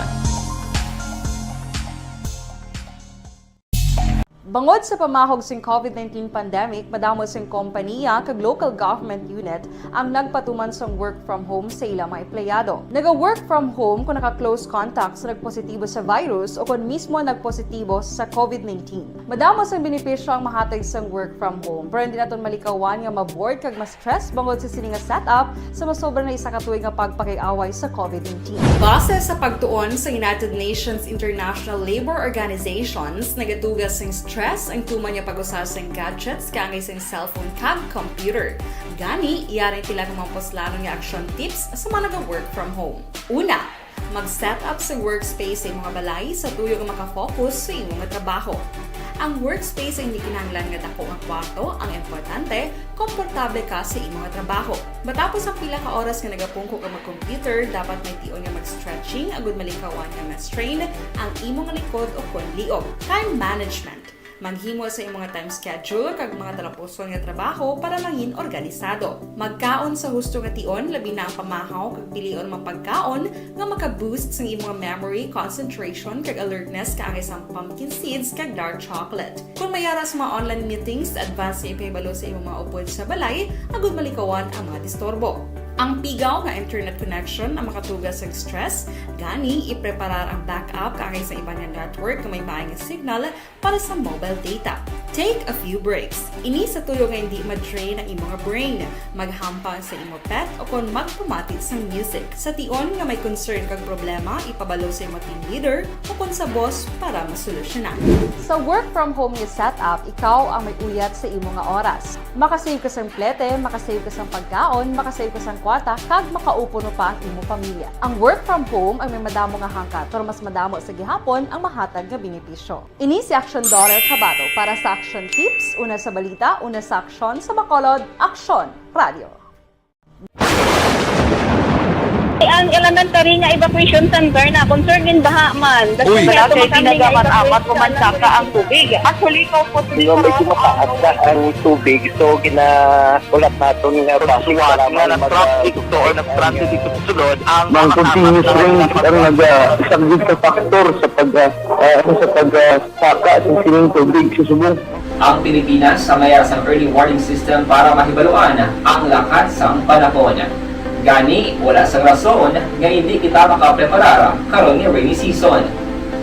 [SPEAKER 4] Bangod sa pamahog sing COVID-19 pandemic, madamo sing kompanya kag local government unit ang nagpatuman sang work from home sa ilang mga empleyado. Naga-work from home kung naka-close contact sa nagpositibo sa virus o kung mismo nagpositibo sa COVID-19. Madamo sang benepisyo ang mahatag sang work from home, pero hindi naton malikawan nga maboard kag ma-stress bangod sa sini nga setup sa masobra na isa ka tuig nga pagpakiaway sa COVID-19. Base sa pagtuon sa United Nations International Labor Organizations, nagatugas sing stress ang tuman niya pag-usar sa gadgets kaangay sa cellphone kag computer. Gani, iyari tila ng mga poslano nga action tips sa mga nag-work from home. Una, mag-set up sa workspace sa mga balay sa tuyo nga makafocus sa imong trabaho. Ang workspace ay hindi kinahanglan nga dako nga kwarto, ang importante, komportable ka sa imong trabaho. Matapos ang pila ka oras nga nagapungko ka mag-computer, dapat may tion nga mag-stretching agud malikawan nga ma-strain ang imong likod o kon liog. Time management. Maghimo sa imong time schedule kag mga talapuson nga trabaho para maging organisado. Magkaon sa husto nga tion, labi na ang pamahaw kag pilion mga pagkaon nga maka-boost sa imong memory, concentration kag alertness kaangay sa pumpkin seeds kag dark chocolate. Kung mayara sa mga online meetings, advance sa ipahibalo sa imong mga upod sa balay, agud malikawan ang mga disturbo. Ang pigaw nga internet connection ang makatugas sa stress, gani ipreparar ang backup kaangay sa ibang network nga may maayong signal para sa mobile data. Take a few breaks. Ini sa tuyo nga hindi ma-drain ang imong brain, maghampang sa imong pet o kung magpumatit sa music. Sa tion nga may concern kag problema, ipabalo sa imong team leader o kung sa boss para masolusyonan. Sa work from home nga setup, ikaw ang may uyat sa imong nga oras. Makasave ka sa plete, makasave ka sa pagkaon, makasave ka sa kwarta, kag makaupo no pa ang imong pamilya. Ang work from home ay may madamo nga hangkat, pero mas madamo sa gihapon ang mahatag nga benepisyo. Ini si Action Daughter Cabato para sa Action Tips, una sa balita, una sa aksyon, sa Bacolod, Aksyon Radio.
[SPEAKER 10] Ang ang elementary nga evacuation center na concern din baha man.
[SPEAKER 2] Uy.
[SPEAKER 10] Wala kay tinagaman amat pumansaka ang tubig. Actually, ko po
[SPEAKER 8] Di ba medyo mataas na ang tubig, so ginaulat natin nga basuhan nga nag-traffic to or nag-transit dito sa sulod ang continuous rain ang nag-isang sa factor sa pagsaka sa sining tubig sa subong.
[SPEAKER 11] Ang Pilipinas sa mayroon sa early warning system para mahibaluan ang lakas sang panahon. Gani, wala sang rason nga hindi kita makapreparara karon ni rainy season.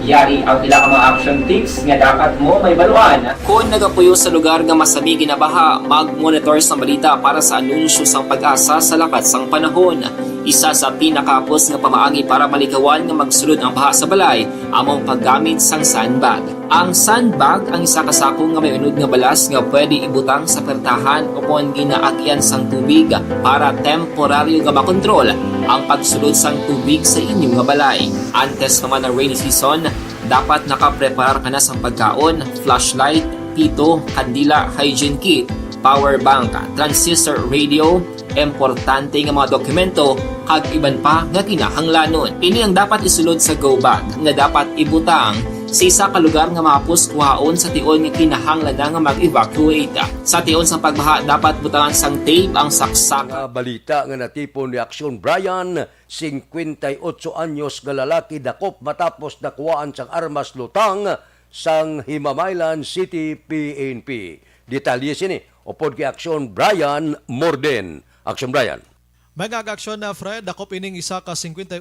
[SPEAKER 11] Yari ang pila ka mga action tips nga dapat mo may baluan. Kung nagapuyo sa lugar nga masabi ginabaha, mag-monitor sa balita para sa anunsyo sang pag-asa sa lakas sang panahon. Isa sa pinakapos nga pamaagi para malikawan nga magsulod ang baha sa balay, among paggamit sang sandbag. Ang sandbag ang isa kasakong nga may unod nga balas nga pwede ibutang sa pertahan upon ginaagyan sang tubig para temporaryo nga makontrol ang pagsulod sang tubig sa inyong nga balay. Antes naman ng rainy season, dapat nakapreparar ka na sang pagkaon, flashlight, pito, kandila, hygiene kit, power bank, transistor radio, importante nga mga dokumento kag iban pa nga kinahanglanon. Ini ang dapat isulod sa go bag nga dapat ibutang sa isa ka lugar nga mapus kuhaon sa tion nga kinahanglan nga mag-evacuate. Sa tion sa pagbaha dapat butangan sang tape ang saksak.
[SPEAKER 2] Balita nga natipon ni Aksyon Brian, 58 anyos nga lalaki dakop matapos nakuhaan sang armas lutang sang Himamaylan City PNP. Detalye sini upod kay Aksyon Brian Morden. Aksyon Brian.
[SPEAKER 16] Magagaksyon na Fred, dakop ining isa ka 58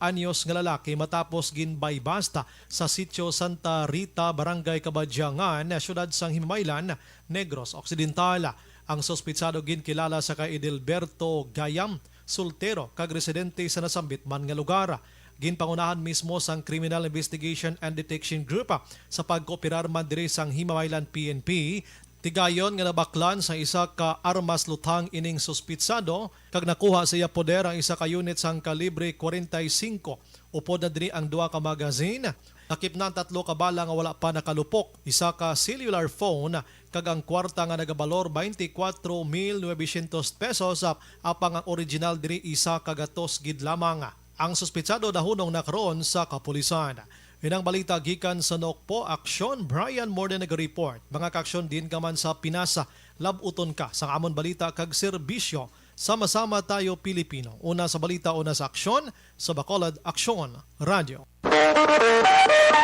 [SPEAKER 16] anyos nga lalaki matapos ginbaybasta sa sitio Santa Rita, Barangay Kabadyangan, syudad sang Himamaylan, Negros Occidental. Ang sospitsado ginkilala sa kay Edelberto Gayam, soltero kag residente sa nasambit man nga lugar. Ginpangunahan mismo sang Criminal Investigation and Detection Group sa pagkooperar man diri sang Himamaylan PNP. Tigayon nga nabaklan sa isa ka armas lutang ining suspitsado kag nakuha sa iya poder ang isa ka unit sang kalibre 45. Upod na diri ang duha ka magazine. Nakipnan 3 ka bala nga wala pa nakalupok, isa ka cellular phone kag ang kwarta nga nagabalor 24,900 pesos apang ang original diri isa ka gatos gid lamang. Ang suspitsado nahunong na karon sa kapulisan. Inang balita gikan sa Nokpo, Aksyon Brian Morden nag-report. Mga kaaksyon din ka man sa Pinasa, labuton ka sa amon balita kag serbisyo. Sama-sama tayo Pilipino. Una sa balita, una sa aksyon, sa Bacolod, Aksyon Radio.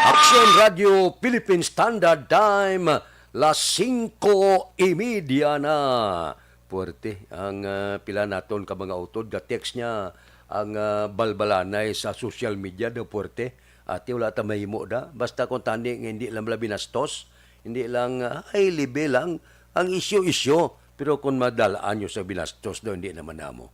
[SPEAKER 2] Aksyon Radio Philippine Standard Time, las 5:30 na. Puerte ang pila naton ka mga utod, ga-text niya ang balbalanay sa social media de puerte. Ati wala ta mahimo da. Basta kung tani hindi lang binastos, hindi lang high level lang ang isyo-isyo. Pero kung madalaan nyo sa binastos do, hindi naman namo.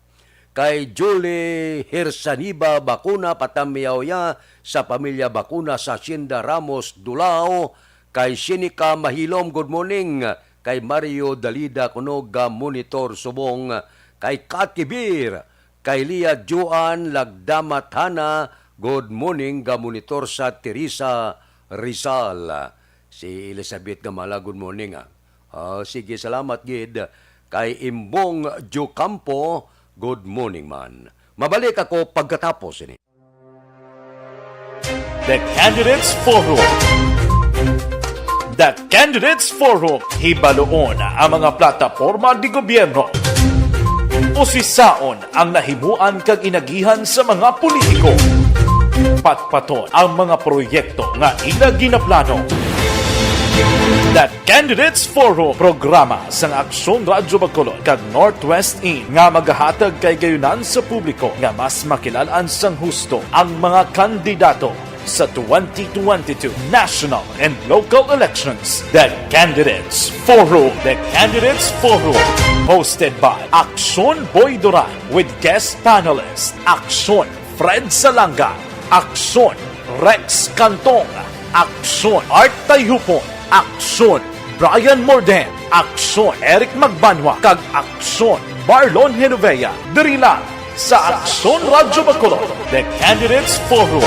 [SPEAKER 2] Kay Julie Hirsaniba Bakuna Patamiyaw ya sa pamilya Bakuna sa Hacienda Ramos Dulao. Kay Sinika Mahilom, good morning. Kay Mario Dalida Kunoga Monitor Subong. Kay Katibir. Kay Lia Juan Lagdamatana, good morning, ga-monitor sa Teresa Rizal. Si Elizabeth Gamala, good morning. Sige, salamat, Gid. Kay Imbong Jucampo, good morning, man. Mabalik ako pagkatapos ini.
[SPEAKER 3] The Candidates Forum. The Candidates Forum. Hibaloon ang mga plataporma di gobyerno. Usisaon ang nahimuan kag inagihan sa mga politiko. Patpaton ang mga proyekto nga ila ginaplano. The Candidates Forum, programa sang Aksyon Radyo Bacolod kag Northwest In nga magahatag kay gayunan sa publiko nga mas makilalaan sang husto ang mga kandidato sa 2022 national and local elections. The Candidates Forum. The Candidates Forum, hosted by Aksyon Boy Duran with guest panelist Aksyon Fred Salanga, Aksyon Rex Cantong, Aksyon Art Tayhupon, Aksyon Brian Morden, Aksyon Eric Magbanwa, kag Aksyon Marlon Genovea. Diri lang sa Aksyon Radyo Bacolod. The Candidates Forum.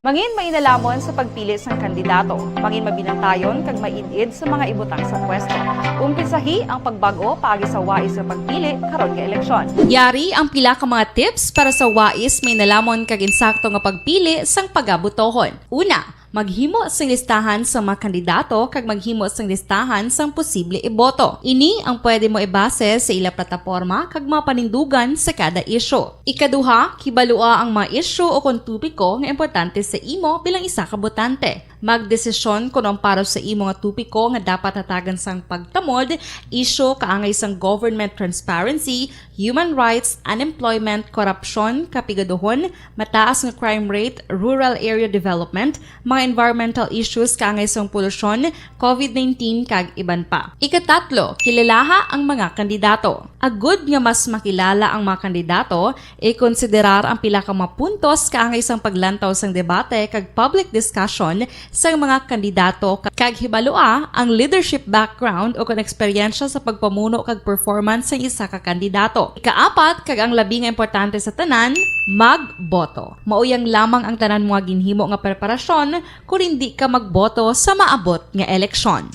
[SPEAKER 4] Mangin mainalamon sa pagpili sang kandidato, mangin mabinantayon kag mainid sa mga ibutang sa pwesto. Umpisahi ang pagbago paagi sa wais sa pagpili karon nga eleksyon.
[SPEAKER 5] Yari ang pila ka mga tips para sa wais may nalamon kag insakto nga pagpili sang pagabutohon. Una, maghimo sang listahan sa mga kandidato kag maghimo sang listahan sang posible iboto. Ini ang pwede mo ibase sa ila plataporma kag mga panindugan sa kada isyu. Ikaduha, kibalua ang mga isyu o kung tupiko nga importante sa imo bilang isa ka botante. Magdesisyon kung ang para sa imo nga tupiko nga dapat hatagan sang pagtamod, isyu kaangay sang government transparency, human rights, unemployment, korupsyon, kapigaduhon, mataas nga crime rate, rural area development, mga environmental issues kaangay sang polusyon, COVID-19 kag iban pa. Ikatatlo, kilalaha ang mga kandidato. Agud nga mas makilala ang mga kandidato, i-konsiderar ang pila ka mga puntos kaangay sang paglantaw sang debate kag public discussion sang mga kandidato kag hibalua ang leadership background o kon eksperyensya sa pagpamuno kag performance sa isa ka kandidato. Ikaapat kag ang labi nga importante sa tanan, magboto. Mauyang lamang ang tanan mga ginhimo nga preparasyon kung hindi ka magboto sa maabot nga eleksyon.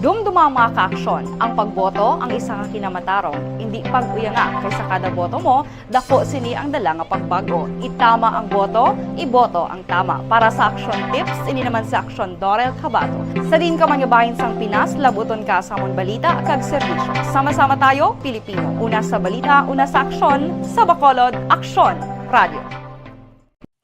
[SPEAKER 4] Dumduma ang mga kaaksyon, ang pagboto ang isa ka kinamatarong, hindi pag-uyanga kaysa kada boto mo, dako sini ang dala nga pagbago. Itama ang boto, iboto ang tama. Para sa action tips, ini naman sa action Dorel Cabato. Sa din ka manyabahin sang Pinas, labuton ka sa amon balita kag serbisyo. Sama-sama tayo, Pilipino. Una sa balita, una sa aksyon, sa Bacolod, Aksyon Radio.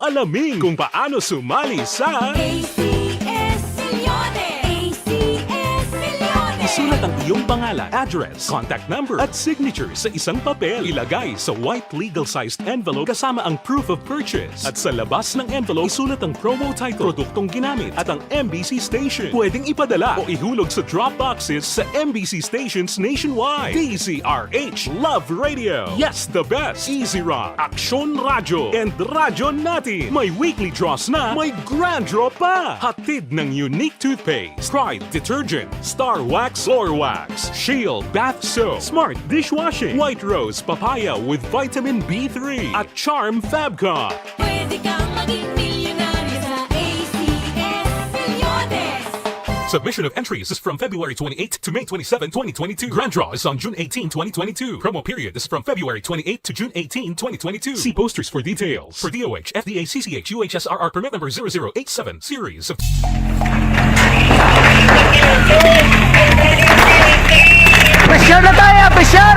[SPEAKER 6] Alamin kung paano sumali sa
[SPEAKER 7] ACS Milyones! ACS Milyones!
[SPEAKER 6] Isulat ang iyong pangalan, address, contact number at signature sa isang papel. Ilagay sa white legal-sized envelope kasama ang proof of purchase. At sa labas ng envelope, isulat ang promo title, produktong ginamit at ang MBC station. Pwedeng ipadala o ihulog sa drop boxes sa MBC stations nationwide. DZRH Love Radio. Yes, the best. Easy Rock, Aksyon Radio, and Radyo Natin. May weekly draws na, may grand draw pa. Hatid ng unique toothpaste, Pride Detergent, Star Wax Floor Wax, Shield Bath Soap, Smart Dishwashing, White Rose Papaya with Vitamin B3 at Charm Fabcon.
[SPEAKER 7] Pwede kang maging milyonaryo sa ACS Milyones!
[SPEAKER 6] Submission of entries is from February 28 to May 27, 2022. Grand draw is on June 18, 2022. Promo period is from February 28 to June 18, 2022. See posters for details. For DOH, FDA, CCH, UHSRR permit number 0087, series of...
[SPEAKER 8] Pressure na tayo! Pressure!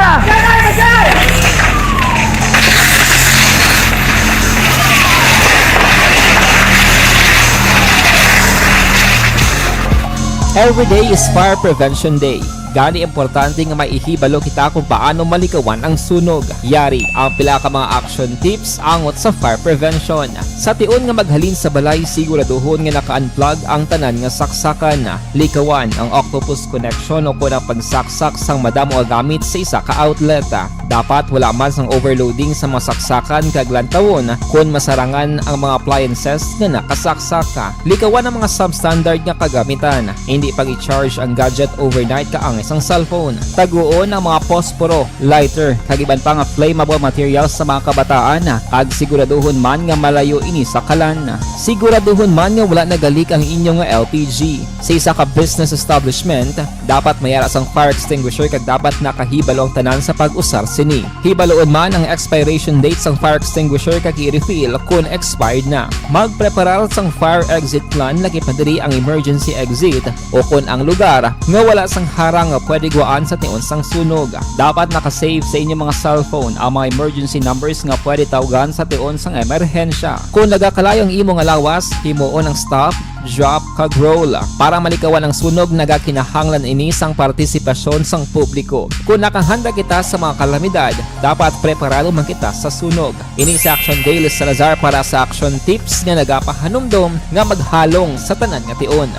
[SPEAKER 9] Every day is Fire Prevention Day. Gani importante nga maihibalo kita kung paano malikawan ang sunog. Yari ang pila ka mga action tips angot sa fire prevention. Sa tiun nga maghalin sa balay, siguraduhon nga naka-unplug ang tanan nga saksakan. Likawan ang octopus connection o kung ang pagsaksak sang madamo gamit sa isa ka outlet. Dapat wala man sang overloading sa mga saksakan kag lantawon kung masarangan ang mga appliances nga nakasaksaka. Likawan ang mga substandard nga kagamitan. Hindi pag i-charge ang gadget overnight kaang isang cellphone. Taguon ang mga posporo, lighter, kag iban pa nga flammable materials sa mga kabataan. Kag siguraduhon man nga malayo ini sa kalan. Siguraduhon man nga wala nagalik ang inyong LPG. Sa isa ka business establishment, dapat mayara sang fire extinguisher kag dapat nakahibalo ang tanan sa pag-usar sini. Hibaloon man ang expiration date sang fire extinguisher kag i-refill kung expired na. Magpreparar sang fire exit plan lagi pa diri ang emergency exit o kung ang lugar nga wala sang harang nga pwede guaan sa tiun sang sunog. Dapat nakasave sa inyong mga cellphone ang mga emergency numbers nga pwede tawagan sa tiun sang emerhensya. Kung nagakalayo ang imong alawas, himuon ang stop, drop, kag roll. Para malikawan ang sunog, nagakinahanglan ini sang partisipasyon sang publiko. Kung nakahanda kita sa mga kalamidad, dapat preparado man kita sa sunog. Ini sa Action Daily Salazar para sa action tips nga nagapahanumdom nga maghalong sa tanan nga tiun.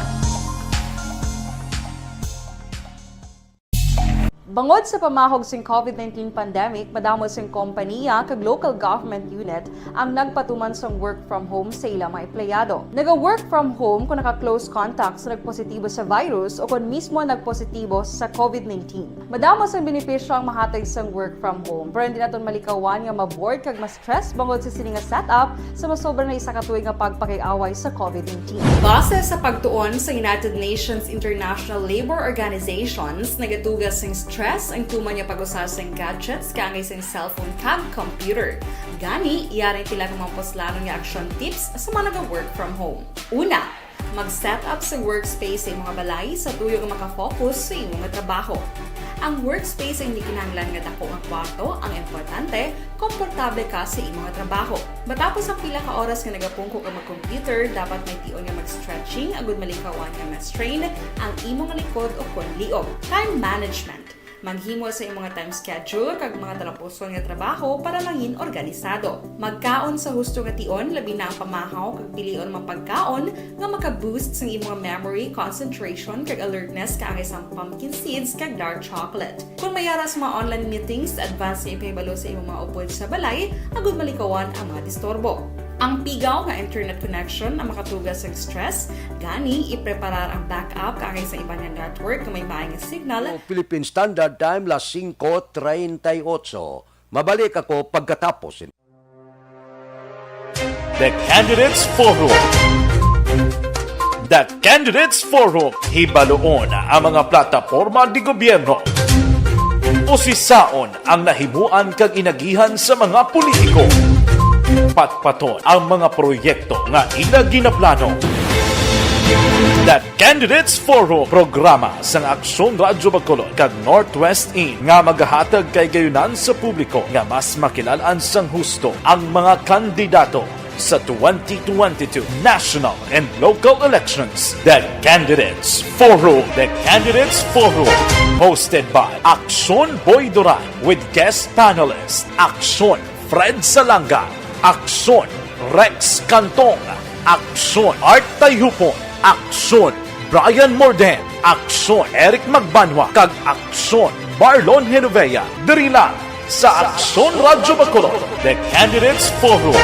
[SPEAKER 4] Bangod sa pamahog sing COVID-19 pandemic, madamo sing kompanya kag local government unit ang nagpatuman sang work from home sa ilang mga empleyado. Naga-work from home kung naka-close contact sa nagpositibo sa virus o kung mismo nagpositibo sa COVID-19. Madamo sang benepisyo ang mahatag sang work from home, pero hindi naton malikawan nga ma-bored kag ma-stress bangod sa sini nga setup sa masobra na isa ka tuig nga pagpakiaway sa COVID-19. Base sa pagtuon sa United Nations International Labour Organizations, nagatugas sing stress ang tuman niya pag-usar sing gadgets kangay sing cellphone kag computer. Gani, iyaring tila ng mga poslanong nga action tips sa mga nag-work from home. Una, mag-set up sa workspace sa mga balay sa tuyo nga makafocus sa imong trabaho. Ang workspace ay hindi kinahanglan nga dako ang kwarto, ang importante, komportable ka sa imong trabaho. Matapos ang pila ka oras nga nagapungko ka mag-computer, dapat may tion nga mag-stretching agud malikawan nga ma-strain ang imong likod o kon liog. Time management. Maghimo sa imong time schedule kag mga talapuson nga trabaho para mangin organisado. Magkaon sa husto nga tion, labi na ang pamahaw kag pilion mapagkaon nga maka-boost sa imong memory, concentration kag alertness kaangay sa pumpkin seeds kag dark chocolate. Kung mayaras mga online meetings, advance sa ipahibalo sa imong mga upod sa balay, agud malikawan ang mga disturbo. Ang pigaw nga internet connection ang makatugas sa stress, gani ipreparar ang backup kaangay sa iba nga network kung may maayong signal.
[SPEAKER 2] Philippine Standard Time, las 5:38. Mabalik ako pagkatapos.
[SPEAKER 3] The Candidates Forum. The Candidates Forum, hibaloon ang mga plataporma di gobyerno. Usisaon ang nahimuan kag inagihan sa mga politiko. Patpaton ang mga proyekto nga ila ginaplano. The Candidates Forum, programa sang Aksyon Radyo Bacolod kag Northwest In nga magahatag kay gayunan sa publiko nga mas makilalaan sang husto ang mga kandidato sa 2022 national and local elections. The Candidates Forum. The Candidates Forum, hosted by Aksyon Boy Duran with guest panelist Aksyon Fred Salanga, Aksyon Rex Cantong, Aksyon Art Tayhupon, Aksyon Brian Morden, Aksyon Eric Magbanwa, kag Aksyon Marlon Genovea. Diri lang sa Aksyon Radyo Bacolod. The Candidates Forum.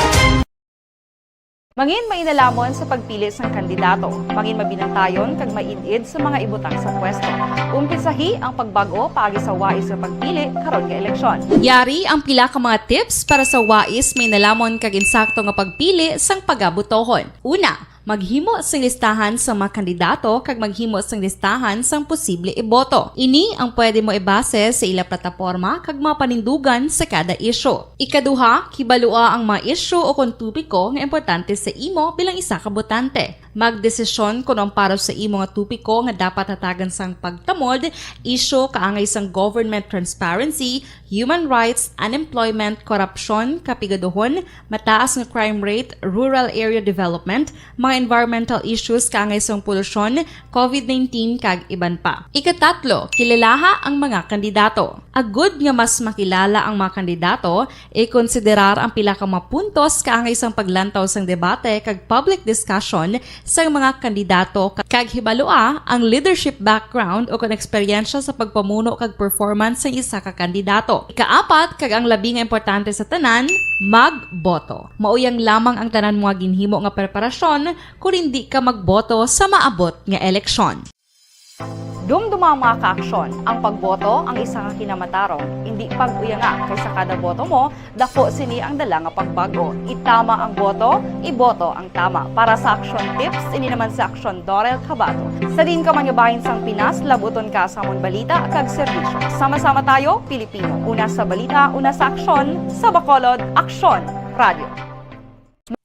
[SPEAKER 4] Mangin mainalamon sa pagpili sang kandidato, mangin mabinantayon kag maidid sa mga ibutang sa pwesto. Umpisahi ang pagbago paagi sa wais sa pagpili karon nga eleksyon.
[SPEAKER 5] Yari ang pila ka mga tips para sa wais may nalamon kag insakto nga pagpili sang pagabutohon. Una, maghimo sang listahan sa mga kandidato kag maghimo sang listahan sang posible iboto. Ini ang pwede mo ibase sa ila plataporma kag mga panindugan sa kada isyu. Ikaduha, kibalua ang mga isyu o kung tupiko nga importante sa imo bilang isa ka botante. Magdesisyon kung ang para sa imo nga tupiko nga dapat hatagan sang pagtamod, isyu kaangay sang government transparency, human rights, unemployment, korupsyon, kapigaduhon, mataas nga crime rate, rural area development, mga environmental issues kaangay sang polusyon, COVID-19 kag iban pa. Ikatatlo, kilalaha ang mga kandidato. Agud nga mas makilala ang mga kandidato, i-konsiderar ang pila ka mga puntos kaangay sang paglantaw sang debate kag public discussion sa mga kandidato kag hibalua ang leadership background o kung eksperyensya sa pagpamuno kag performance sa isa ka kandidato. Ikaapat, kag ang labi nga importante sa tanan, magboto. Mauyang lamang ang tanan mga ginhimo nga preparasyon kung hindi ka magboto sa maabot nga eleksyon. Dumduma ang mga kaaksyon. Ang pagboto ang isa ka kinamatarong. Hindi pag-uyanga kaysa kada boto mo, dako sini ang dala nga pagbago. Itama ang boto, iboto ang tama. Para sa action tips, ini naman sa Aksyon Dorel Cabato. Sa din ka manyabahin sang Pinas, labuton ka sa amon balita kag serbisyo. Sama-sama tayo, Pilipino. Una sa balita, una sa aksyon, sa Bacolod, Aksyon Radio.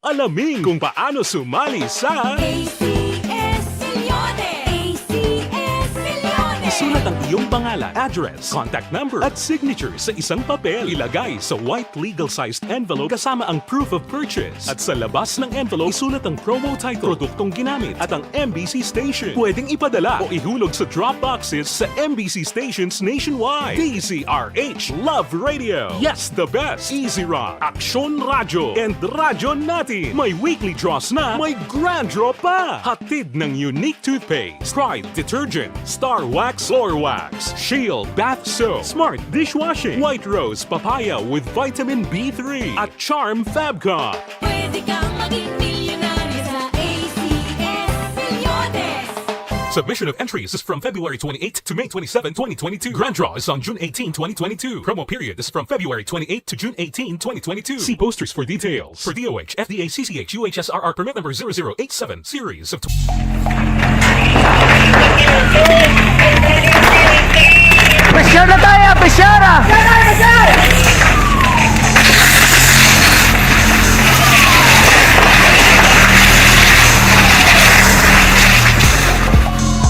[SPEAKER 6] Alamin kung paano sumali sa
[SPEAKER 7] ACS Milyones! ACS Milyones!
[SPEAKER 6] Isulat ang iyong pangalan, address, contact number at signature sa isang papel. Ilagay sa white legal-sized envelope kasama ang proof of purchase. At sa labas ng envelope, isulat ang promo title, produktong ginamit at ang MBC station. Pwedeng ipadala o ihulog sa drop boxes sa MBC stations nationwide. DZRH Love Radio. Yes, the best. Easy Rock, Aksyon Radyo, and Radyo Natin. May weekly draws na, may grand draw pa. Hatid ng unique toothpaste, Pride Detergent, Star Wax Floor Wax, Max, Shield Bath Soap, Smart Dishwashing, White Rose Papaya with Vitamin B3 at Charm Fabcon.
[SPEAKER 7] Pwede kang maging milyonaryo sa ACS Milyones.
[SPEAKER 6] Submission of entries is from February 28 to May 27, 2022. Grand draw is on June 18, 2022. Promo period is from February 28 to June 18, 2022. See posters for details. For DOH, FDA, CCH, UHSRR permit number 0087, series of...
[SPEAKER 8] Pressure na tayo! Pressure!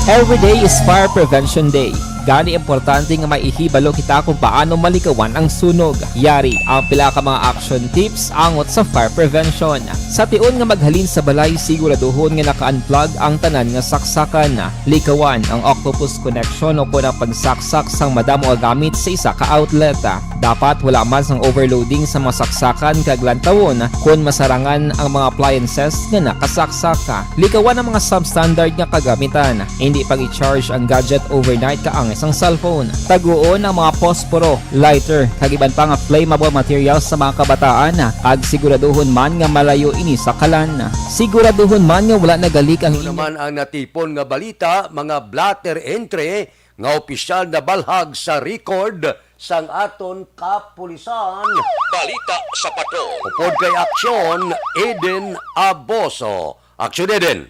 [SPEAKER 9] Every day is Fire Prevention Day. Gani importante nga maihibalo kita kung paano malikawan ang sunog. Yari ang pila ka mga action tips angot sa fire prevention. Sa tiun nga maghalin sa balay, siguraduhon nga naka-unplug ang tanan nga saksakan. Likawan ang octopus connection o kung ang pagsaksak sang madamo nga gamit sa isa ka outlet. Dapat wala man sang overloading sa mga saksakan kag lantawon kung masarangan ang mga appliances nga nakasaksaka. Likawan ang mga substandard nga kagamitan. Hindi pag i-charge ang gadget overnight kaang isang cellphone. Taguon ang mga posporo, lighter, kag iban pa nga flammable materials sa mga kabataan. Ag siguraduhon man nga malayo ini sa kalan. Siguraduhon man nga wala nagalik ang
[SPEAKER 2] naman ang natipon nga balita, mga blatter entry nga opisyal na balhag sa record sang aton kapulisan. Balita sa pato. Upod kay aksyon, Eden Aboso. Aksyon, Eden.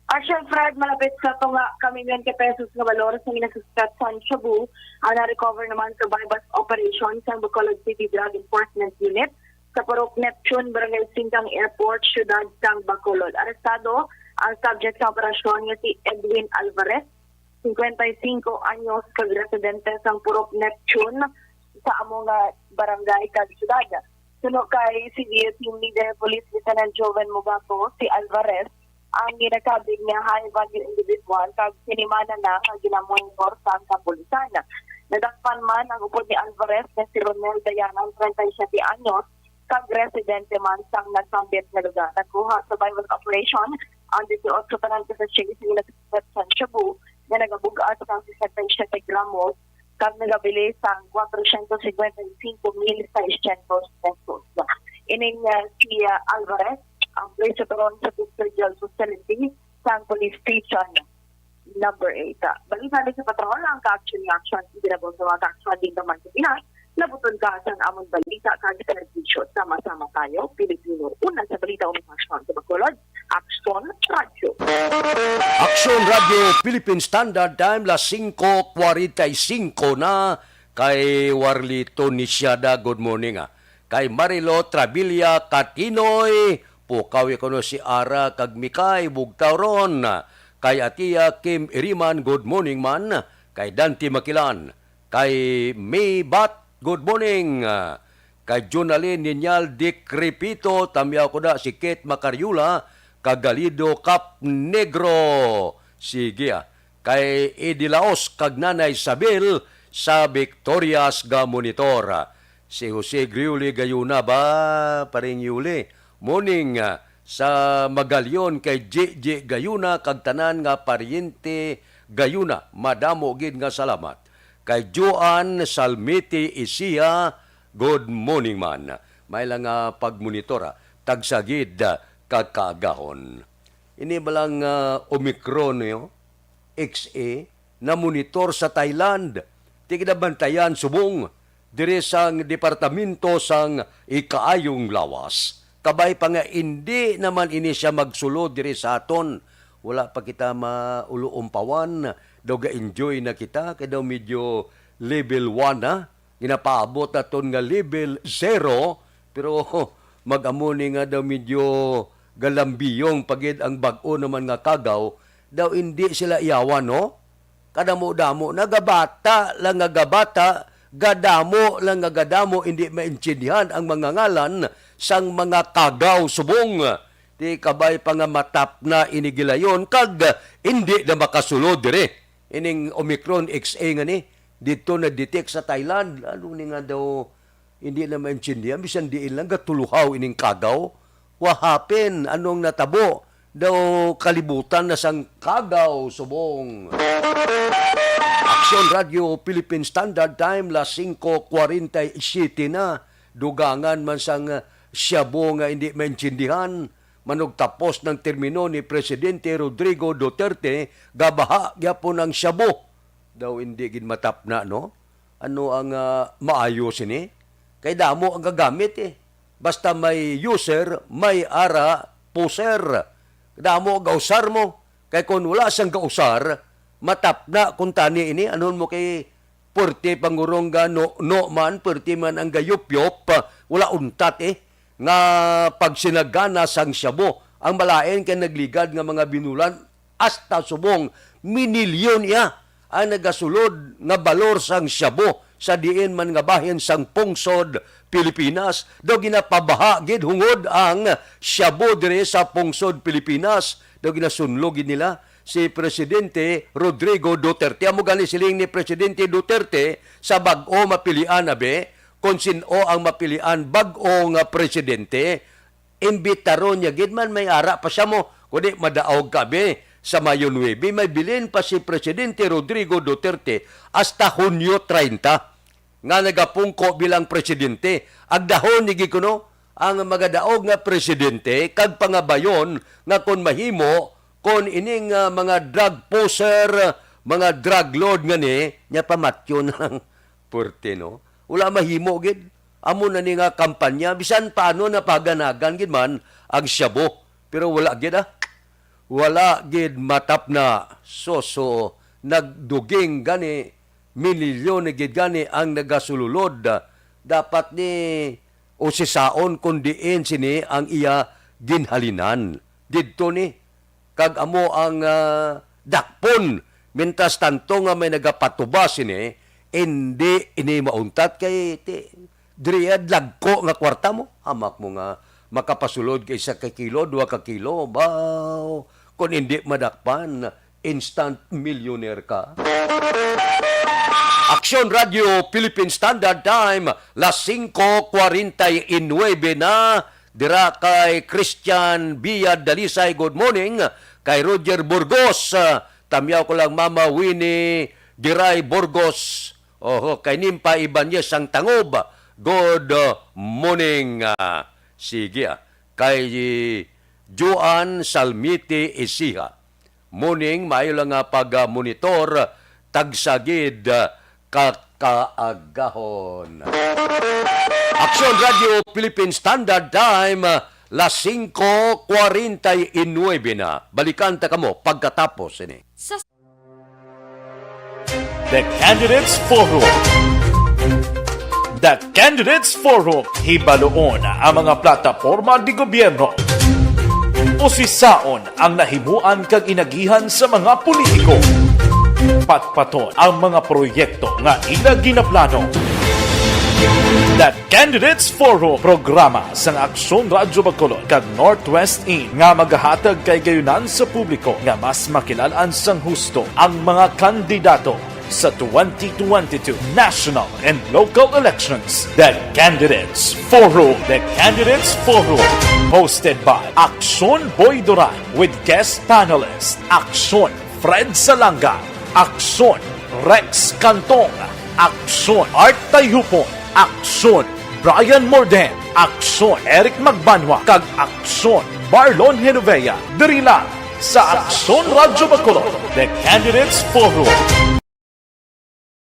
[SPEAKER 10] Action Fred, malapit sa ito nga kami million pesos nga valor sa minasuspect sa Shabu ang na-recover naman sa bypass operation sa Bacolod City Drug Enforcement Unit sa Purok Neptune, Barangay Singkang Airport, Ciudad Sang Bacolod. Arestado ang subject sa operasyon nga si Edwin Alvarez, 55 anyos, kag residente sa Purok Neptune sa among barangay kag Ciudad. Suno kay Civil Team Leader Police Lieutenant Joven Mugato, si Alvarez ang ginakabig niya high value individual kag sinimana na ang ginamonitor sa kapulisan. Nadakpan man ang upod ni Alvarez na si Ronel Dayanan, 37 anyos, kag residente man sang nagsambit na lugar. Nagkuha sa bypass operation ang 18 tanan sa Chase sa San Shabu na nagabugat sang 67 gramos kag nagabili sang 455,600 pesos. Ining si Alvarez ang place sa Toron sa Custodial Facility sa Police Station number 8. Balita sa patrol ang ka-action ginabong sa mga ka-action din naman sa Pinas. Labuton ka sa amon balita kag servisyo. Sama-sama tayo, Pilipino. Una sa balita umisasyon sa Bacolod, Action Radio.
[SPEAKER 2] Action Radio Philippine Standard Time, las 5:45 na. Kay Warlito Nisiada, good morning. Kay Marilo Trabilia Katinoy, pukaw ko si Ara kag Mikay bugtaw ron. Kay Atia Kim Iriman, good morning man. Kay Dante Makilan. Kay May Bat, good morning. Kay Jonalyn Ninyal Dikripito, tamyaw ko na si Kate Macaryula, kag Galido Cap Negro. Sige. Kay Edilaos kag Nanay Sabel sa Victorias ga Monitor. Si Jose Griuli Gayuna ba? Paring Yuli. Morning sa Magalyon kay JJ Gayuna kag tanan nga paryente Gayuna, madamo gid nga salamat. Kay Joan Salmiti Isia, good morning man. May lang pagmonitora tagsagid kag kaagahon. Ini balang Omicron yo, XA na monitor sa Thailand. Tigda bantayan subong dire sang departamento sang ikaayong lawas. Kabay pa nga hindi naman ini siya magsulod diri sa aton. Wala pa kita mauluumpawan. Daw ga-enjoy na kita. Kaya daw medyo level 1 na. Ginapaabot na ton nga level 0. Pero mag-amuni nga daw medyo galambiyong pagid ang bag-o naman nga kagaw. Daw hindi sila iyawan, no? Kadamo-damo. Nagabata lang nga gabata. Gadamo lang nga gadamo. Hindi maintindihan ang mga ngalan sang mga kagaw subong. Di kabay pa nga matap na inigilayon kag hindi na makasulod dire. Ining Omicron XA nga ni dito na detect sa Thailand. Ano ni nga daw hindi na maintindihan bisan diin lang gatuluhaw ining kagaw. Wahapin anong natabo daw kalibutan na sang kagaw subong. Aksyon Radio Philippine Standard Time, las 5:47 na. Dugangan man sang Shabu nga hindi maintindihan. Manugtapos ng termino ni Presidente Rodrigo Duterte, gabaha gyapon ang Shabu. Daw hindi gid matap na, no? Ano ang maayos ini? Kay damo ang gagamit eh. Basta may user, may ara, poser. Damo gausar mo. Kay kung wala siyang gausar, matap na kung tani ini. Anon mo kay purti pangurong ga no man, purti man ang gayup-yup, wala untat eh. Nga pag sinagana sang Shabu, ang malain kay nagligad nga mga binulan, hasta subong minilyon iya ang nagasulod nga balor sang Shabu sa diin man nga bahin sang pungsod Pilipinas. Daw ginapabaha gid hungod ang Shabu dire sa pungsod Pilipinas. Daw ginasunlog gid nila si Presidente Rodrigo Duterte. Amo gani siling ni Presidente Duterte sa bag-o mapilian abe, kung sino ang mapilian bag-o nga presidente, imbitaron niya gid man may ara pa siya mo, kundi madaog kabe sa Mayo 9, may bilin pa si Presidente Rodrigo Duterte hasta Hunyo 30 nga nagapungko bilang presidente. Agdahon ni gikuno ang magadaog nga presidente kag pangabayon nga kon mahimo kon ining mga drug poser, mga drug lord nga ni nya pamatyo ng purte, no? Wala mahimo gid. Amo na ni nga kampanya bisan paano na paganagan gid man ang Shabu. Pero wala gid wala gid matap na so nagduging gani milyon gid gani ang nagasululod. Dapat ni usisaon kundiin sini ang iya ginhalinan. Didto ni kag amo ang dakpon mintas tanto nga may nagapatubas sini, hindi ini mauntat kay driad lagko nga kwarta mo. Hamak mo nga makapasulod kay 1 kilo, 2 kilo. Baw, kung hindi madakpan, instant millionaire ka. Aksyon Radio Philippine Standard Time, las 5:49 na. Dira kay Christian Bia Dalisay, good morning. Kay Roger Burgos, tamyaw ko lang Mama Winnie Diray Burgos. Kay Nimpa Ibanez ang Tangob, good morning. Sige kay Joan Salmiti Isiha, morning, mayo lang nga pag-monitor, tagsagid kakaagahon. Aksyon Radio Philippine Standard Time, las 5:49 na. Balikan ta kamo pagkatapos ini.
[SPEAKER 3] The Candidates Forum. The Candidates Forum. Hibaloon ang mga plataporma di gobyerno. Usisaon ang nahimuan kag inagihan sa mga politiko. Patpaton ang mga proyekto nga ila ginaplano. The Candidates Forum, programa sang Aksyon Radyo Bacolod kag Northwest In nga magahatag kay gayunan sa publiko nga mas makilalan sang husto ang mga kandidato sa 2022 national and local elections. The Candidates Forum. The Candidates Forum, hosted by Aksyon Boy Duran with guest panelists Aksyon Fred Salanga, Aksyon Rex Cantong, Aksyon Art Tayupon, Aksyon Brian Morden, Aksyon Eric Magbanwa, kag Aksyon Marlon Genovea. Diri lang sa Aksyon Radyo Bacolod. The Candidates Forum.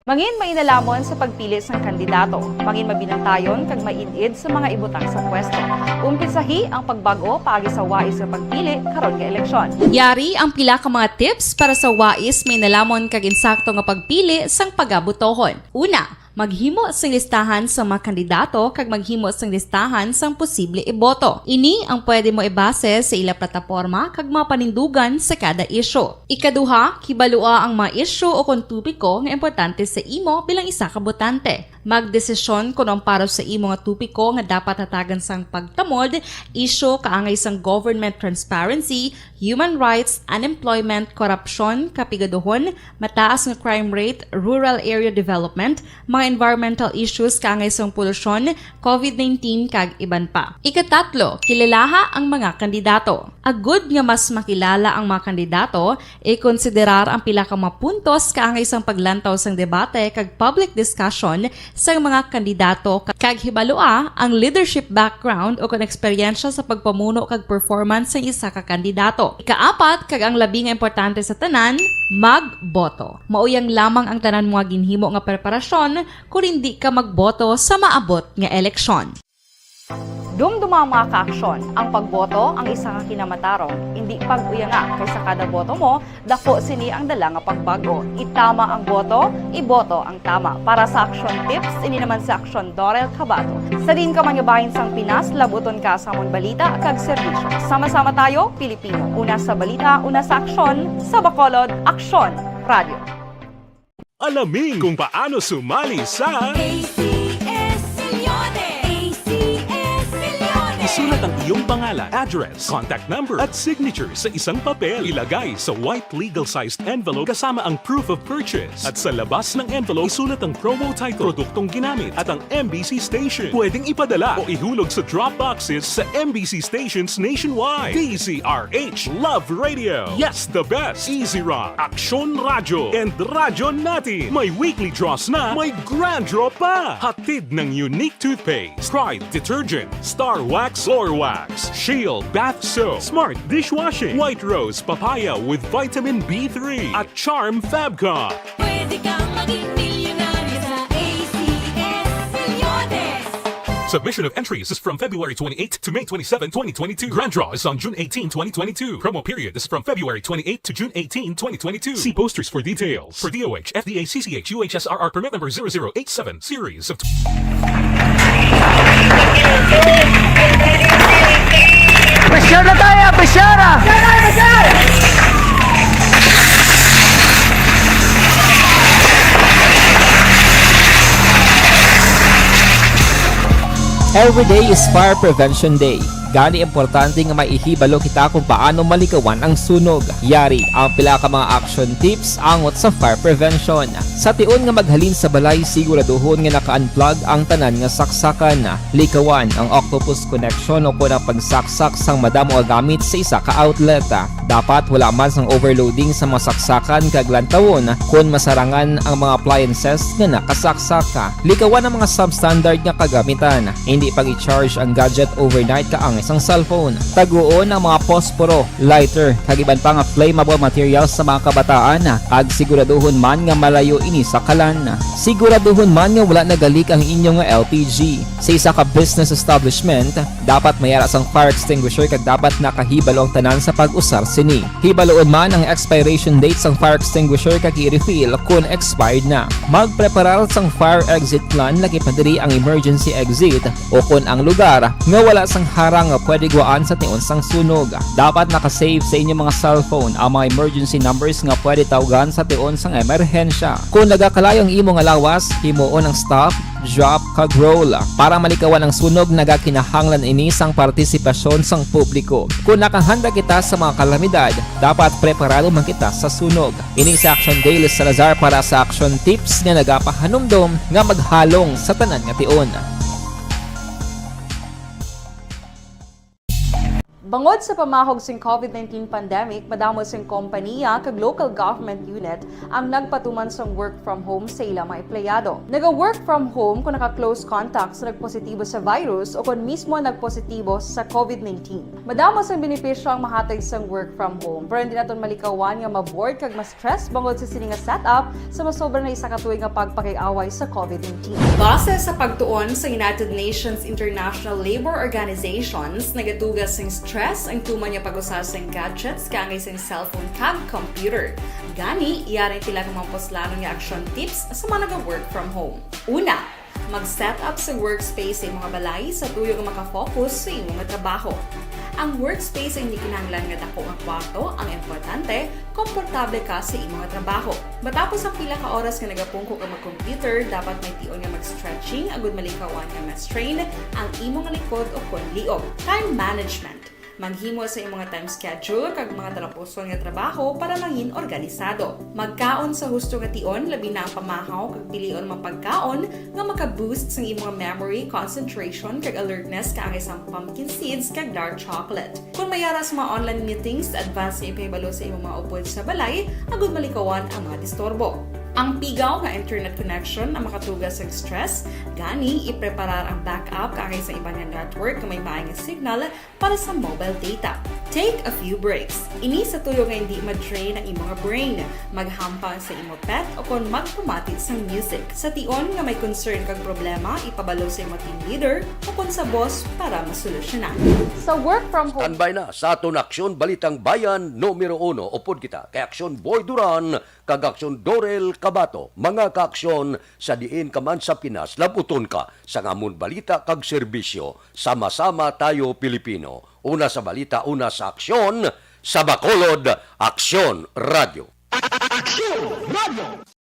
[SPEAKER 4] Mangin mainalamon sa pagpili ng kandidato, mangin mabinantayon kag mainid sa mga ibutang sa pwesto. Umpisahi ang pagbago paagi sa wais sa pagpili karon nga eleksyon.
[SPEAKER 5] Yari ang pila ka mga tips para sa wais may nalamon kag insakto nga pagpili sang pagabutohon. Una, maghimo sang listahan sa mga kandidato kag maghimo sang listahan sang posible iboto. Ini ang pwede mo ibase sa ila plataporma kag mga panindugan sa kada isyu. Ikaduha, kibalua ang mga isyu o kontubiko nga importante sa imo bilang isa ka botante. Magdesisyon kuno para sa imo nga tupiko nga dapat hatagan sang pagtamod, isyu kaangay sang government transparency, human rights, unemployment, korupsyon, kapigaduhon, mataas nga crime rate, rural area development, mga environmental issues kaangay sang polusyon, COVID-19 kag iban pa. Ikatatlo, kilalaha ang mga kandidato. Agud nga mas makilala ang mga kandidato, i-konsiderar ang pila ka mga puntos kaangay sang paglantaw sang debate kag public discussion sa mga kandidato kag hibalua ang leadership background o kon eksperyensya sa pagpamuno kag performance sa isa ka kandidato. Ikaapat kag ang labi nga importante sa tanan, magboto. Mauyang lamang ang tanan mga ginhimo nga preparasyon kung hindi ka magboto sa maabot nga eleksyon.
[SPEAKER 4] Dumduma ang mga kaaksyon. Ang pagboto ang isa ka kinamatarong. Hindi pag-uyanga kaysa kada boto mo, dako sini ang dala nga pagbago. Itama ang boto, iboto ang tama. Para sa action tips, ini naman sa action Dorel Cabato. Sa din ka manyabahin sang Pinas, labuton ka sa among balita kag serbisyo. Sama-sama tayo, Pilipino. Una sa balita, una sa aksyon, sa Bacolod, Aksyon Radio.
[SPEAKER 6] Alamin kung paano sumali sa
[SPEAKER 7] ACS Milyones! ACS Milyones!
[SPEAKER 6] Isulat ang iyong pangalan, address, contact number at signature sa isang papel. Ilagay sa white legal-sized envelope kasama ang proof of purchase. At sa labas ng envelope, isulat ang promo title, produktong ginamit at ang MBC station. Pwedeng ipadala o ihulog sa drop boxes sa MBC stations nationwide. DZRH Love Radio. Yes, the best. Easy Rock, Aksyon Radio, and Radyo Natin. May weekly draws na, may grand draw pa. Hatid ng unique toothpaste, Pride Detergent, Star Wax Floor Wax, Shield Bath Soap, Smart Dishwashing, White Rose Papaya with Vitamin B3, at Charm Fabcon.
[SPEAKER 7] Pwede kang maging milyonaryo sa ACS Milyones!
[SPEAKER 6] Submission of entries is from February 28 to May 27, 2022. Grand draw is on June 18, 2022. Promo period is from February 28 to June 18, 2022. See posters for details. For DOH, FDA, CCH, UHSRR permit number 0087, series of...
[SPEAKER 8] Pressure na tayo! Pressure na!
[SPEAKER 9] Every day is Fire Prevention Day. Gani importante nga maihibalo kita kung paano malikawan ang sunog. Yari ang pila ka mga action tips angot sa fire prevention. Sa tion nga maghalin sa balay, siguraduhon nga naka-unplug ang tanan nga saksakan. Likawan ang octopus connection o kung ang pagsaksak sang madamo gamit sa isa ka outlet. Dapat wala man sang overloading sa mga saksakan kag lantawon kung masarangan ang mga appliances nga nakasaksaka. Likawan ang mga substandard nga kagamitan. Hindi pag i-charge ang gadget overnight kaang isang cellphone. Taguon ang mga posporo, lighter, kag iban pa nga flammable materials sa mga kabataan. Kag siguraduhon man nga malayo ini sa kalan. Siguraduhon man nga wala nagalik ang inyong LPG. Sa isa ka business establishment, dapat mayara sang fire extinguisher kag dapat nakahibalo ang tanan sa pag-usar sini. Hibaloon man ang expiration date sang fire extinguisher kag i-refill kung expired na. Magpreparar sang fire exit plan lagi pa diri ang emergency exit o kung ang lugar nga wala sang harang nga pwede guaan sa tion sang sunog. Dapat nakasave sa inyong mga cellphone ang mga emergency numbers nga pwede tawagan sa tion sang emerhensya. Kung nagakalayo ang imo nga lawas, himuon ang stop, drop, kag roll. Para malikawan ang sunog, nagakinahanglan ini sang partisipasyon sang publiko. Kung nakahanda kita sa mga kalamidad, dapat preparado man kita sa sunog. Ini sa Action Daily Salazar para sa action tips nga nagapahanumdom nga maghalong sa tanan nga tion.
[SPEAKER 4] Bangod sa pamahog sing COVID-19 pandemic, madamo sing kompanya kag local government unit ang nagpatuman sang work from home sa ilang mga empleyado. Naga-work from home kung naka-close contact sa nagpositibo sa virus o kung mismo nagpositibo sa COVID-19. Madamo sang benepisyo ang mahatag sang work from home, pero hindi naton malikawan nga ma-bored kag ma-stress bangod sa sini nga setup sa masobra na isa ka tuig nga pagpakiaway sa COVID-19. Base sa pagtuon sa United Nations International Labour Organizations, nagatugas sing stress ang tuman niya pag-usar sa gadgets kangay sa cellphone kag computer. Gani, iyarin tila ng mga poslano nga action tips sa mga nag-work from home. Una, mag-set up sa workspace sa mga balay sa tuyo nga makafocus sa imong trabaho. Ang workspace ay hindi kinahanglan nga dako nga kwarto, ang importante, komportable ka sa imong trabaho. Matapos ang pila ka oras nga nagapungko ka mag-computer, dapat may tion nga mag-stretching agud malikawan nga ma-strain ang imong likod o kon liog. Time management. Maghimo sa imong time schedule kag mga talapuson nga trabaho para mangin organisado. Magkaon sa husto nga tion, labi na ang pamahaw kag pilion mga pagkaon nga maka-boost sa imong memory, concentration kag alertness kaangay sang pumpkin seeds kag dark chocolate. Kung mayara sa mga online meetings, advance nga ipahibalo sa imong mga upod sa balay, agud malikawan ang mga disturbo. Ang pigaw nga internet connection ang makatugas sa stress, gani ipreparar ang backup kaangay sa ibang nga network nga may maayong signal para sa mobile data. Take a few breaks. Ini sa tuyo nga hindi ma-drain ang imong brain. Maghampang sa imong pet o kon magpumatit sa music. Sa tion nga may concern kag problema, ipabalo sa imong team leader o kon sa boss para masolusyonan. Sa work from home,
[SPEAKER 2] Standby na sa aton Aksyon Balitang Bayan numero 1. Upod kita kay Aksyon Boy Duran kag Aksyon Dorel Kabato. Mga kaaksyon sa diin ka man sa Pinas, labuton ka sa ngamon balita kag serbisyo. Sama-sama tayo Pilipino. Una sa balita, una sa aksyon, sa Bacolod, Aksyon Radio. Aksyon Radio!